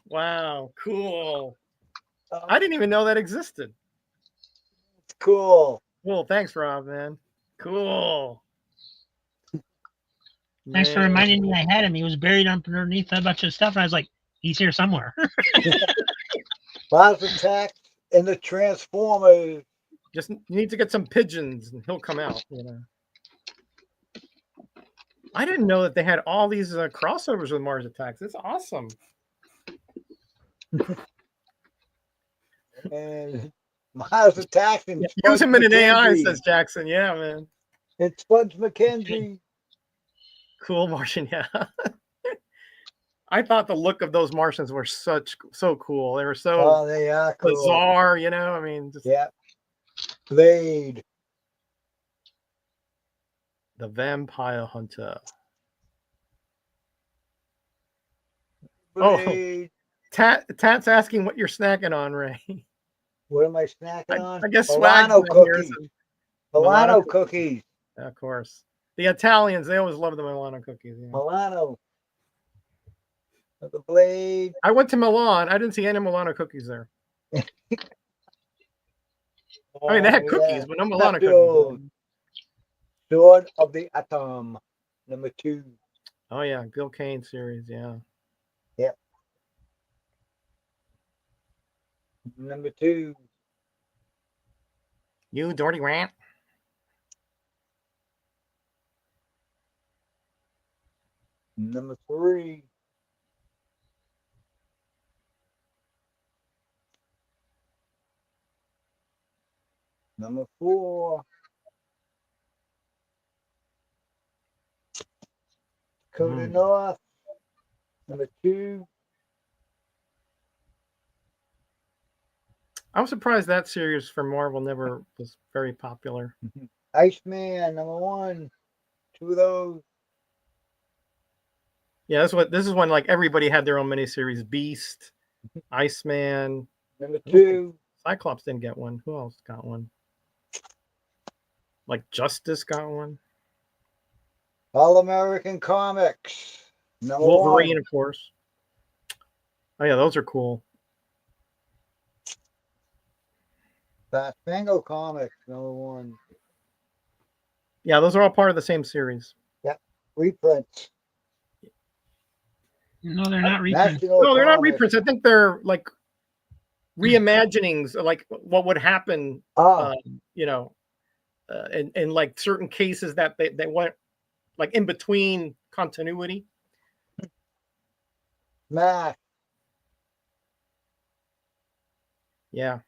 Wow, cool. I didn't even know that existed. It's cool. Cool. Thanks, Rob, man. Cool. Thanks for reminding me I had him. He was buried underneath a bunch of stuff, and I was like, he's here somewhere. Mars Attacks and the Transformers. Just you need to get some pigeons and he'll come out, you know. I didn't know that they had all these crossovers with Mars Attacks. It's awesome. And Mars Attacks and Use him in an AI, McKenzie. says Jackson. Yeah, man. It's Spuds McKenzie. Cool Martian, yeah. I thought the look of those Martians were so cool. They were so They are cool. bizarre, you know. I mean, just Yeah. Blade. the Vampire Hunter. Blade. Tat's asking what you're snacking on, Ray. What am I snacking on? I guess Swag's Milano not here, cookies. so- Milano cookies. Of course. The Italians, they always love the Milano cookies. You know? Milano. The Blade. I went to Milan. I didn't see any Milano cookies there. I mean, they had cookies, but no Milano cookies. Sword of the Atom. Number 2. Oh, yeah. Gil Kane series. Yeah. Yep. Number 2. You, Doherty Grant. Number 3. Number 4. Dakota North. Number 2. I'm surprised that series for Marvel never was very popular. Iceman. Number 1. 2 of those. Yeah, this is when like everybody had their own miniseries. Beast, Iceman. Number 2. Cyclops didn't get one. Who else got one? Like Justice got one. All American Comics. Number Wolverine, 1. of course. Oh yeah, those are cool. Fat Fango Comics. Number 1. Yeah, those are all part of the same series. Reprints. No, they're not reprints. National No, they're not Comics. reprints. I think they're like reimaginings, like what would happen, you know, in like certain cases that they went like in between continuity. Mac. Yeah.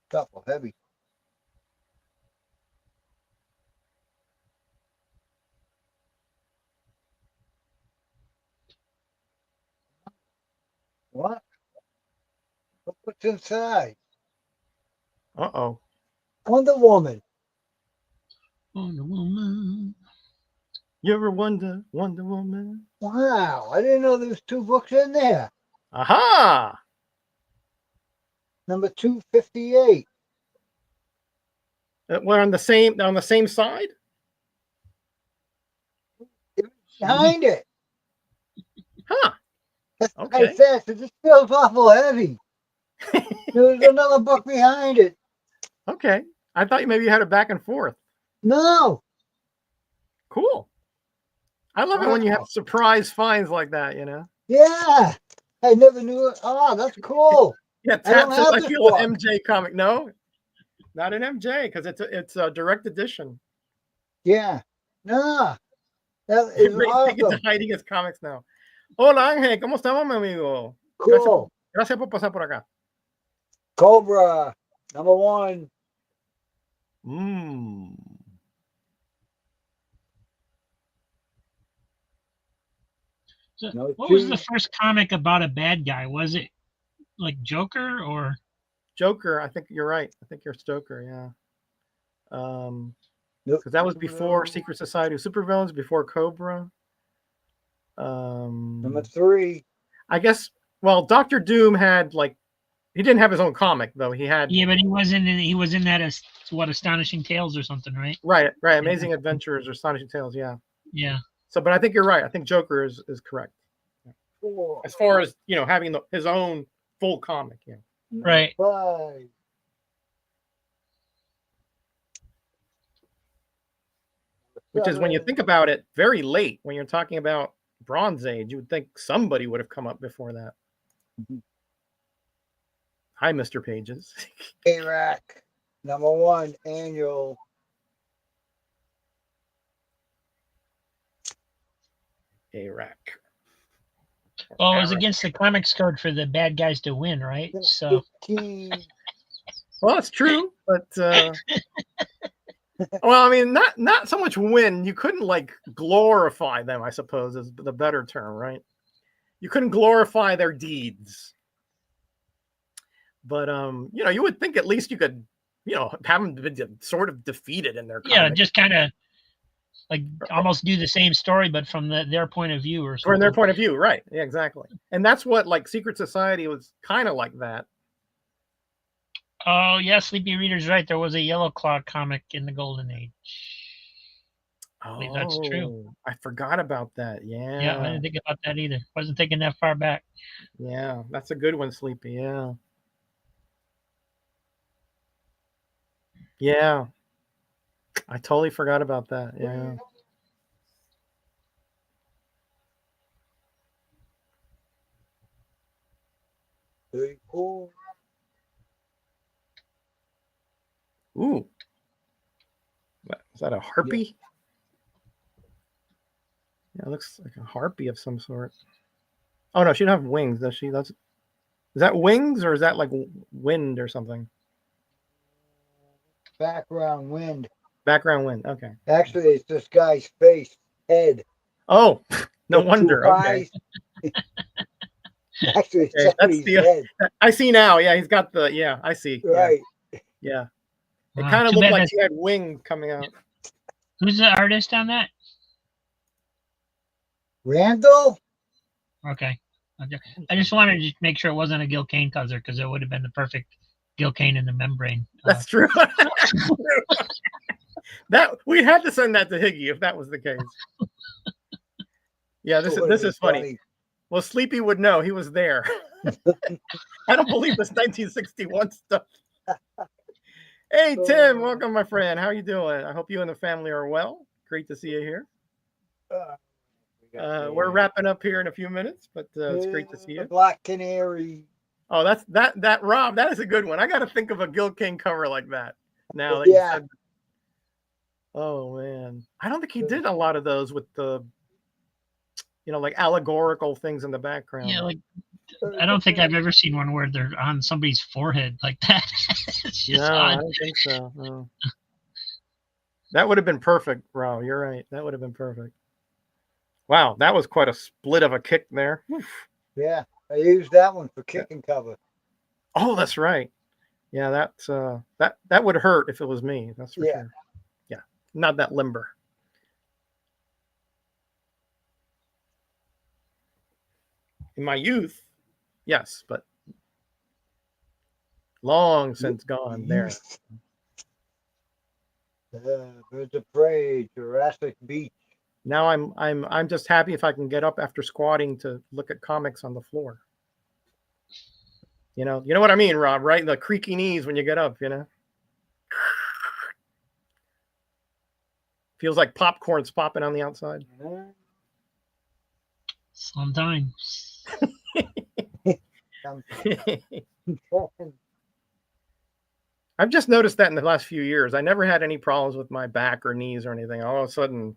Couple heavy. What? What's inside? Uh-oh. Wonder Woman. Wonder Woman. You ever Wonder Woman? Wow, I didn't know there was 2 books in there. Aha! Number 258. We're on the same side? Behind it. Huh. That's Okay. okay. Fast. It just feels awful heavy. There was another book behind it. Okay. I thought maybe you had it back and forth. No. Cool. I love it when you have surprise finds like that, you know? Yeah. I never knew it. Oh, that's cool. Yeah, I don't Tat says have I this feel book. an MJ comic. No, not an MJ because it's a direct edition. Yeah. No. That is Ray's taking to awesome. hiding his comics now. Hola Ángel, ¿cómo estamos, mi amigo? Cool. Gracias por pasar por acá. Cobra. Number 1. So, No, what was 2. the first comic about a bad guy? Was it like Joker or? Joker, I think you're right. I think you're Stoker, yeah. Nope. Because that was before Secret Society of Supervillains, before Cobra. Number 3. I guess. Well, Doctor Doom had like he didn't have his own comic though. He had Yeah, but he was in that as what Astonishing Tales or something, right? right. Amazing Adventures or Astonishing Tales, yeah. Yeah. So, but I think you're right. I think Joker is correct 4. as far as having his own full comic. Yeah. Right. 5. Which is when you think about it, very late. When you're talking about Bronze Age, you would think somebody would have come up before that. Hi, Mr. Pages. Iraq. Number 1. Annual. Iraq. Well, it was against the comics code for the bad guys to win, right? So 15. Well, it's true, but well, I mean, not so much win. You couldn't like glorify them, I suppose, is the better term, right? You couldn't glorify their deeds. But you would think at least you could, have them been sort of defeated in their comic. yeah, just kind of like almost do the same story, but from their point of view or something. From their point of view, right? Yeah, exactly. And that's what like Secret Society was kind of like that. Oh yeah, Sleepy Reader's right. There was a Yellow Claw comic in the Golden Age. I believe that's true. I forgot about that. Yeah. Yeah, I didn't think about that either. Wasn't thinking that far back. Yeah, that's a good one, Sleepy. Yeah. Yeah. I totally forgot about that. Yeah. Very cool. Ooh. Is that a harpy? Yeah, it looks like a harpy of some sort. Oh no, she don't have wings, does she? Is that wings or is that like wind or something? Background wind. Background wind. Okay. Actually, it's this guy's face, head. Oh, no With wonder. two Okay. eyes. Actually, it's Okay, that's somebody's the- head. I see now. Yeah, he's got the. Yeah, I see. Right. Yeah. It Wow, kind of too looked bad like she had wings coming out. Who's the artist on that? Randall? Okay. I just wanted to make sure it wasn't a Gil Kane cover because it would have been the perfect Gil Kane in the membrane. That's true. That we had to send that to Higgy if that was the case. Yeah, this is funny. Well, Sleepy would know. He was there. I don't believe this 1961 stuff. Hey, Tim, welcome, my friend. How you doing? I hope you and the family are well. Great to see you here. We're wrapping up here in a few minutes, but it's great to see you. Black Canary. Oh, that's that Rob. That is a good one. I got to think of a Gil King cover like that. Now that you said. Oh man, I don't think he did a lot of those with the, like allegorical things in the background. Yeah, like I don't think I've ever seen one where they're on somebody's forehead like that. It's just no, odd. I don't think so. No. That would have been perfect, Rob. You're right. That would have been perfect. That was quite a split of a kick there. Yeah, I used that one for kicking cover. Oh, that's right. Yeah, that's that would hurt if it was me. That's for sure. Yeah, not that limber. In my youth, yes, but long since gone there. Birds of Prey, Jurassic Beach. Now I'm just happy if I can get up after squatting to look at comics on the floor. You know what I mean, Rob, right? The creaky knees when you get up, Feels like popcorn's popping on the outside. Sometimes. I've just noticed that in the last few years. I never had any problems with my back or knees or anything. All of a sudden,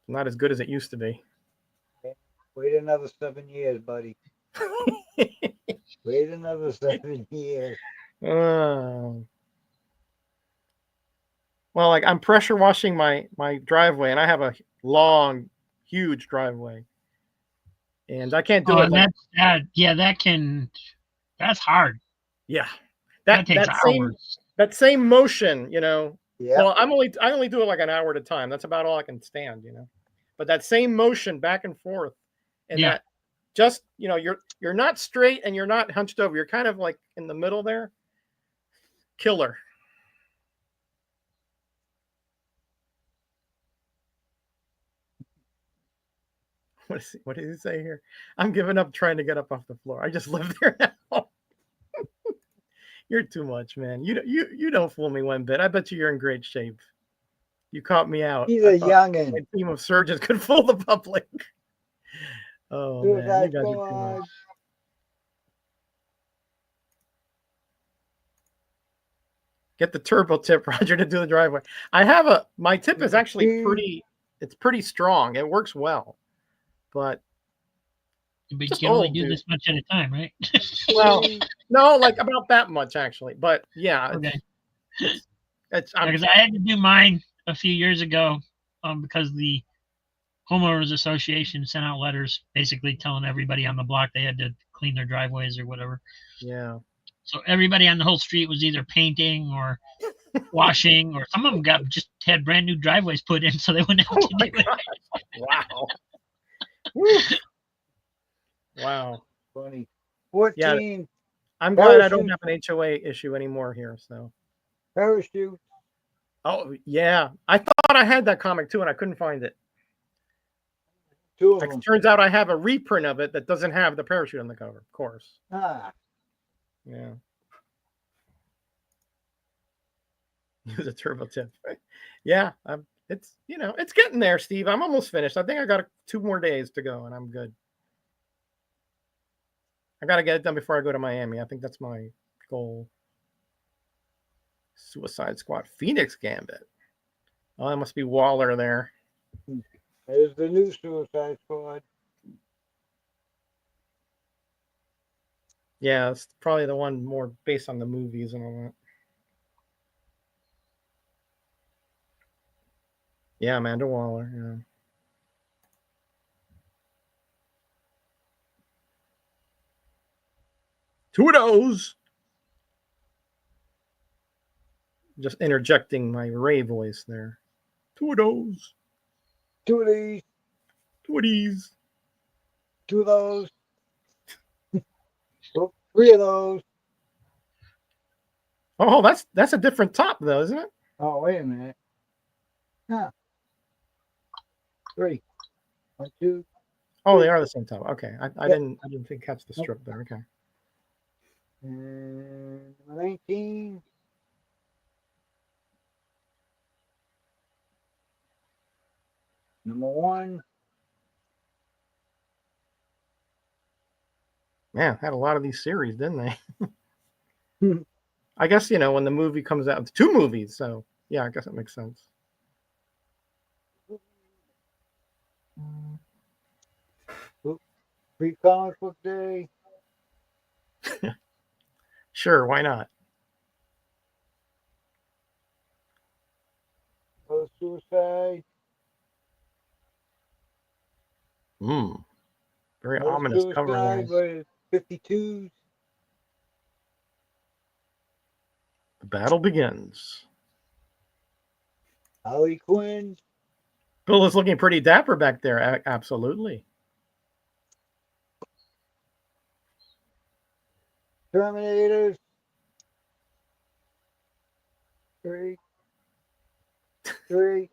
not as good as it used to be. Wait another 7 years, buddy. Wait another 7 years. Well, like I'm pressure washing my driveway, and I have a long, huge driveway, and I can't do it. That's hard. Yeah, that takes hours. That same motion, Yeah. Well, I only do it like an hour at a time. That's about all I can stand, But that same motion back and forth, and that just you're not straight and you're not hunched over. You're kind of like in the middle there. Killer. What did he say here? I'm giving up trying to get up off the floor. I just live there now. You're too much, man. You don't fool me one bit. I bet you're in great shape. You caught me out. He's a youngin'. My team of surgeons could fool the public. Oh man, you guys are too much. Get the turbo tip, Roger, to do the driveway. My tip is actually pretty strong. It works well, but you can only do this much at a time, right? Well, no, like about that much actually. But yeah, okay. Because I had to do mine a few years ago, because the homeowners association sent out letters basically telling everybody on the block they had to clean their driveways or whatever. Yeah. So everybody on the whole street was either painting or washing, or some of them had brand new driveways put in, so they wouldn't have Oh to my do it. gosh. Wow. Woo. Wow. Funny. Yeah, 14 I'm glad I don't Parachute. have an HOA issue anymore here. So, parachute. oh yeah, I thought I had that comic too, and I couldn't find it. 2 of It them. turns out I have a reprint of it that doesn't have the parachute on the cover. Of course. Ah, Yeah. Use a turbo tip. Yeah, it's it's getting there, Steve. I'm almost finished. I think I got 2 more days to go, and I'm good. I got to get it done before I go to Miami. I think that's my goal. Suicide Squad, Phoenix Gambit. Oh, that must be Waller there. there's the new Suicide Squad. Yeah, it's probably the one more based on the movies and all that. Yeah, Amanda Waller. Yeah. Two of those. Just interjecting my Ray voice there. 2 of those. 2 of these. 2 of these. 2 of those. Oh, 3 of those. Oh, that's a different top though, isn't it? Oh, wait a minute. Huh. 3. 1, 2. Oh, 3. they are the same top. Okay, I Yep. didn't think catch the strip there. Okay. And 19. Number 1. Man, had a lot of these series, didn't they? Hmm. I guess when the movie comes out, it's 2 movies, so yeah, I guess it makes sense. Free comic book day. Sure, why not? Suicide. Very ominous cover Suicide. there. 52s. The battle begins. Harley Quinn. Bill is looking pretty dapper back there. Absolutely. Terminators. 3. 3.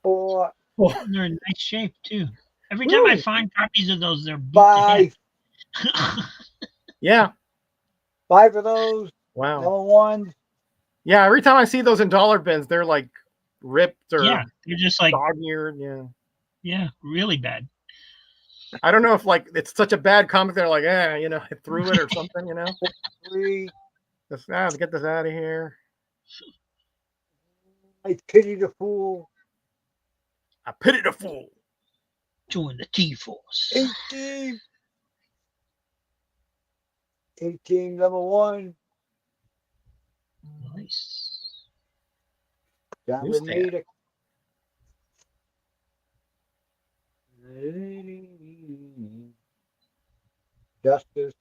4. Oh, They're in nice shape too. Every time I Woo. find copies of those, they're beat to 5. head. yeah. 5 of those. Wow. Number 1. Yeah, every time I see those in dollar bins, they're like ripped or Yeah, they're just like dog-eared. Yeah. really bad. I don't know if like it's such a bad comic. They're like, I threw it or something. 3. Just let's get this out of here. I pity the fool. I pity the fool. Join the T-Force. 18. 18, number 1. Nice. John Newsstand. Romita. Justice.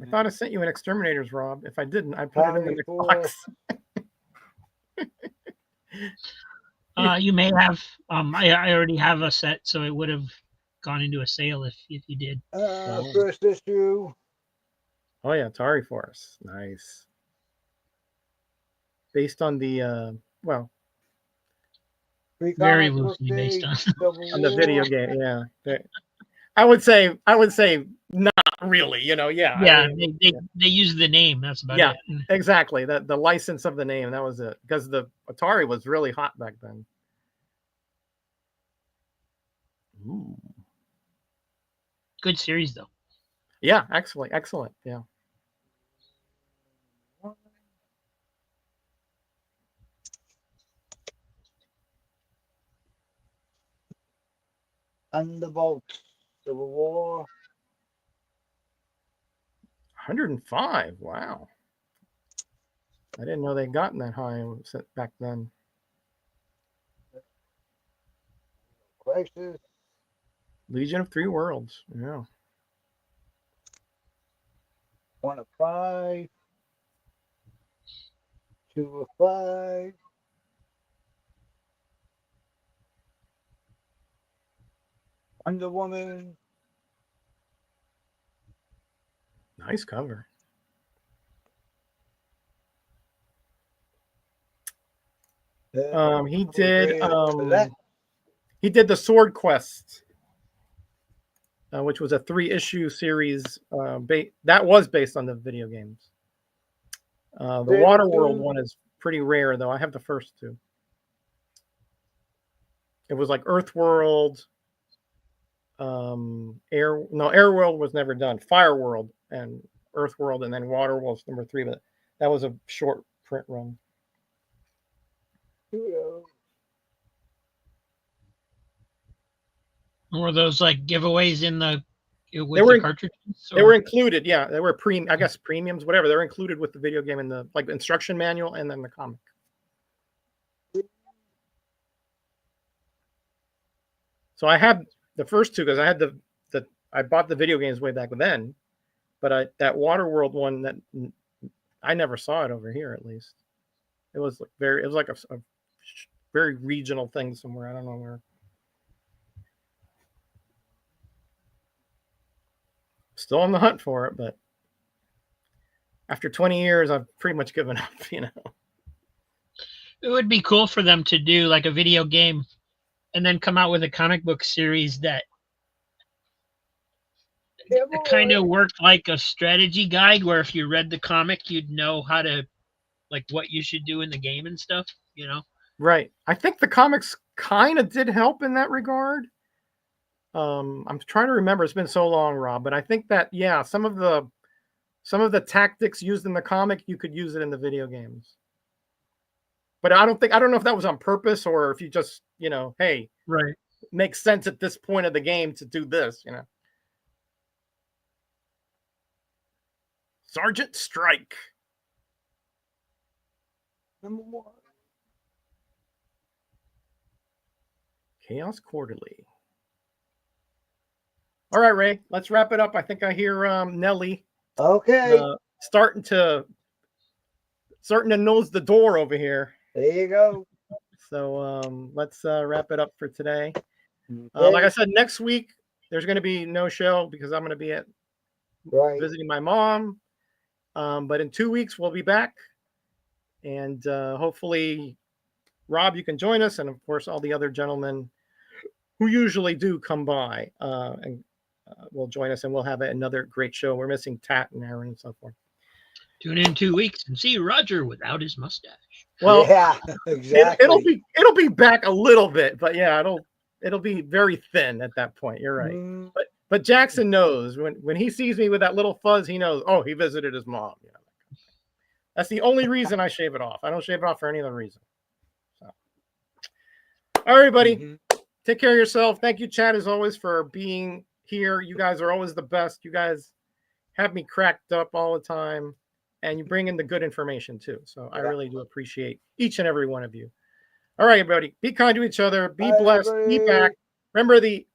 I thought I sent you an Exterminators, Rob. If I didn't, I put it in the next 24. box. You may have. I already have a set, so it would have gone into a sale if you did. First issue. Oh yeah, Atari Force. Nice. Based on the Very loosely based on the video game. Yeah. I would say not really. Yeah. Yeah, they use the name. That's about Yeah. it. Exactly. The license of the name. That was it. Because the Atari was really hot back then. Ooh. Good series though. Yeah, excellent. Yeah. Thunderbolt. Civil War. 105. Wow. I didn't know they'd gotten that high back then. Crisis. Legion of Three Worlds. Yeah. 1 of 5. 2 of 5. Wonder Woman. Nice cover. He did the Sword Quest, which was a 3-issue series. That was based on the video games. The Waterworld one is pretty rare, though. I have the first 2. It was like Earthworld, Airworld was never done. Fireworld and Earthworld, and then Waterworld's number 3, but that was a short print run. Were those like giveaways in the the cartridges? They were included, yeah. They were I guess premiums, whatever. They were included with the video game and the like instruction manual and then the comic. So I had the first 2 because I had I bought the video games way back then, but that Waterworld one that I never saw it over here at least. It was like a very regional thing somewhere. I don't know where. Still on the hunt for it, but after 20 years, I've pretty much given up, It would be cool for them to do like a video game and then come out with a comic book series that kind of worked like a strategy guide where if you read the comic, you'd know how to, like, what you should do in the game and stuff, Right. I think the comics kind of did help in that regard. I'm trying to remember. It's been so long, Rob, but I think that, yeah, some of the tactics used in the comic, you could use it in the video games. But I don't know if that was on purpose or if you just, hey, right, makes sense at this point of the game to do this, Sergeant Strike. Number 1. Chaos Quarterly. All right, Ray, let's wrap it up. I think I hear Nelly. Okay. Starting to nose the door over here. There you go. So let's wrap it up for today. Okay. Like I said, next week there's going to be no show because I'm going to be visiting my mom. But in 2 weeks we'll be back, and hopefully, Rob, you can join us, and of course all the other gentlemen who usually do come by and will join us, and we'll have another great show. We're missing Tat and Aaron and so forth. Tune in 2 weeks and see Roger without his mustache. Well, yeah, exactly. It'll be back a little bit, but yeah, it'll be very thin at that point. You're right. But Jackson knows when he sees me with that little fuzz, he knows, oh, he visited his mom. That's the only reason I shave it off. I don't shave it off for any other reason. So, all right, everybody, take care of yourself. Thank you, Chad, as always, for being here. You guys are always the best. You guys have me cracked up all the time, and you bring in the good information too. So I really do appreciate each and every one of you. All right, everybody, be kind to each other. Be blessed. Be back. Remember, the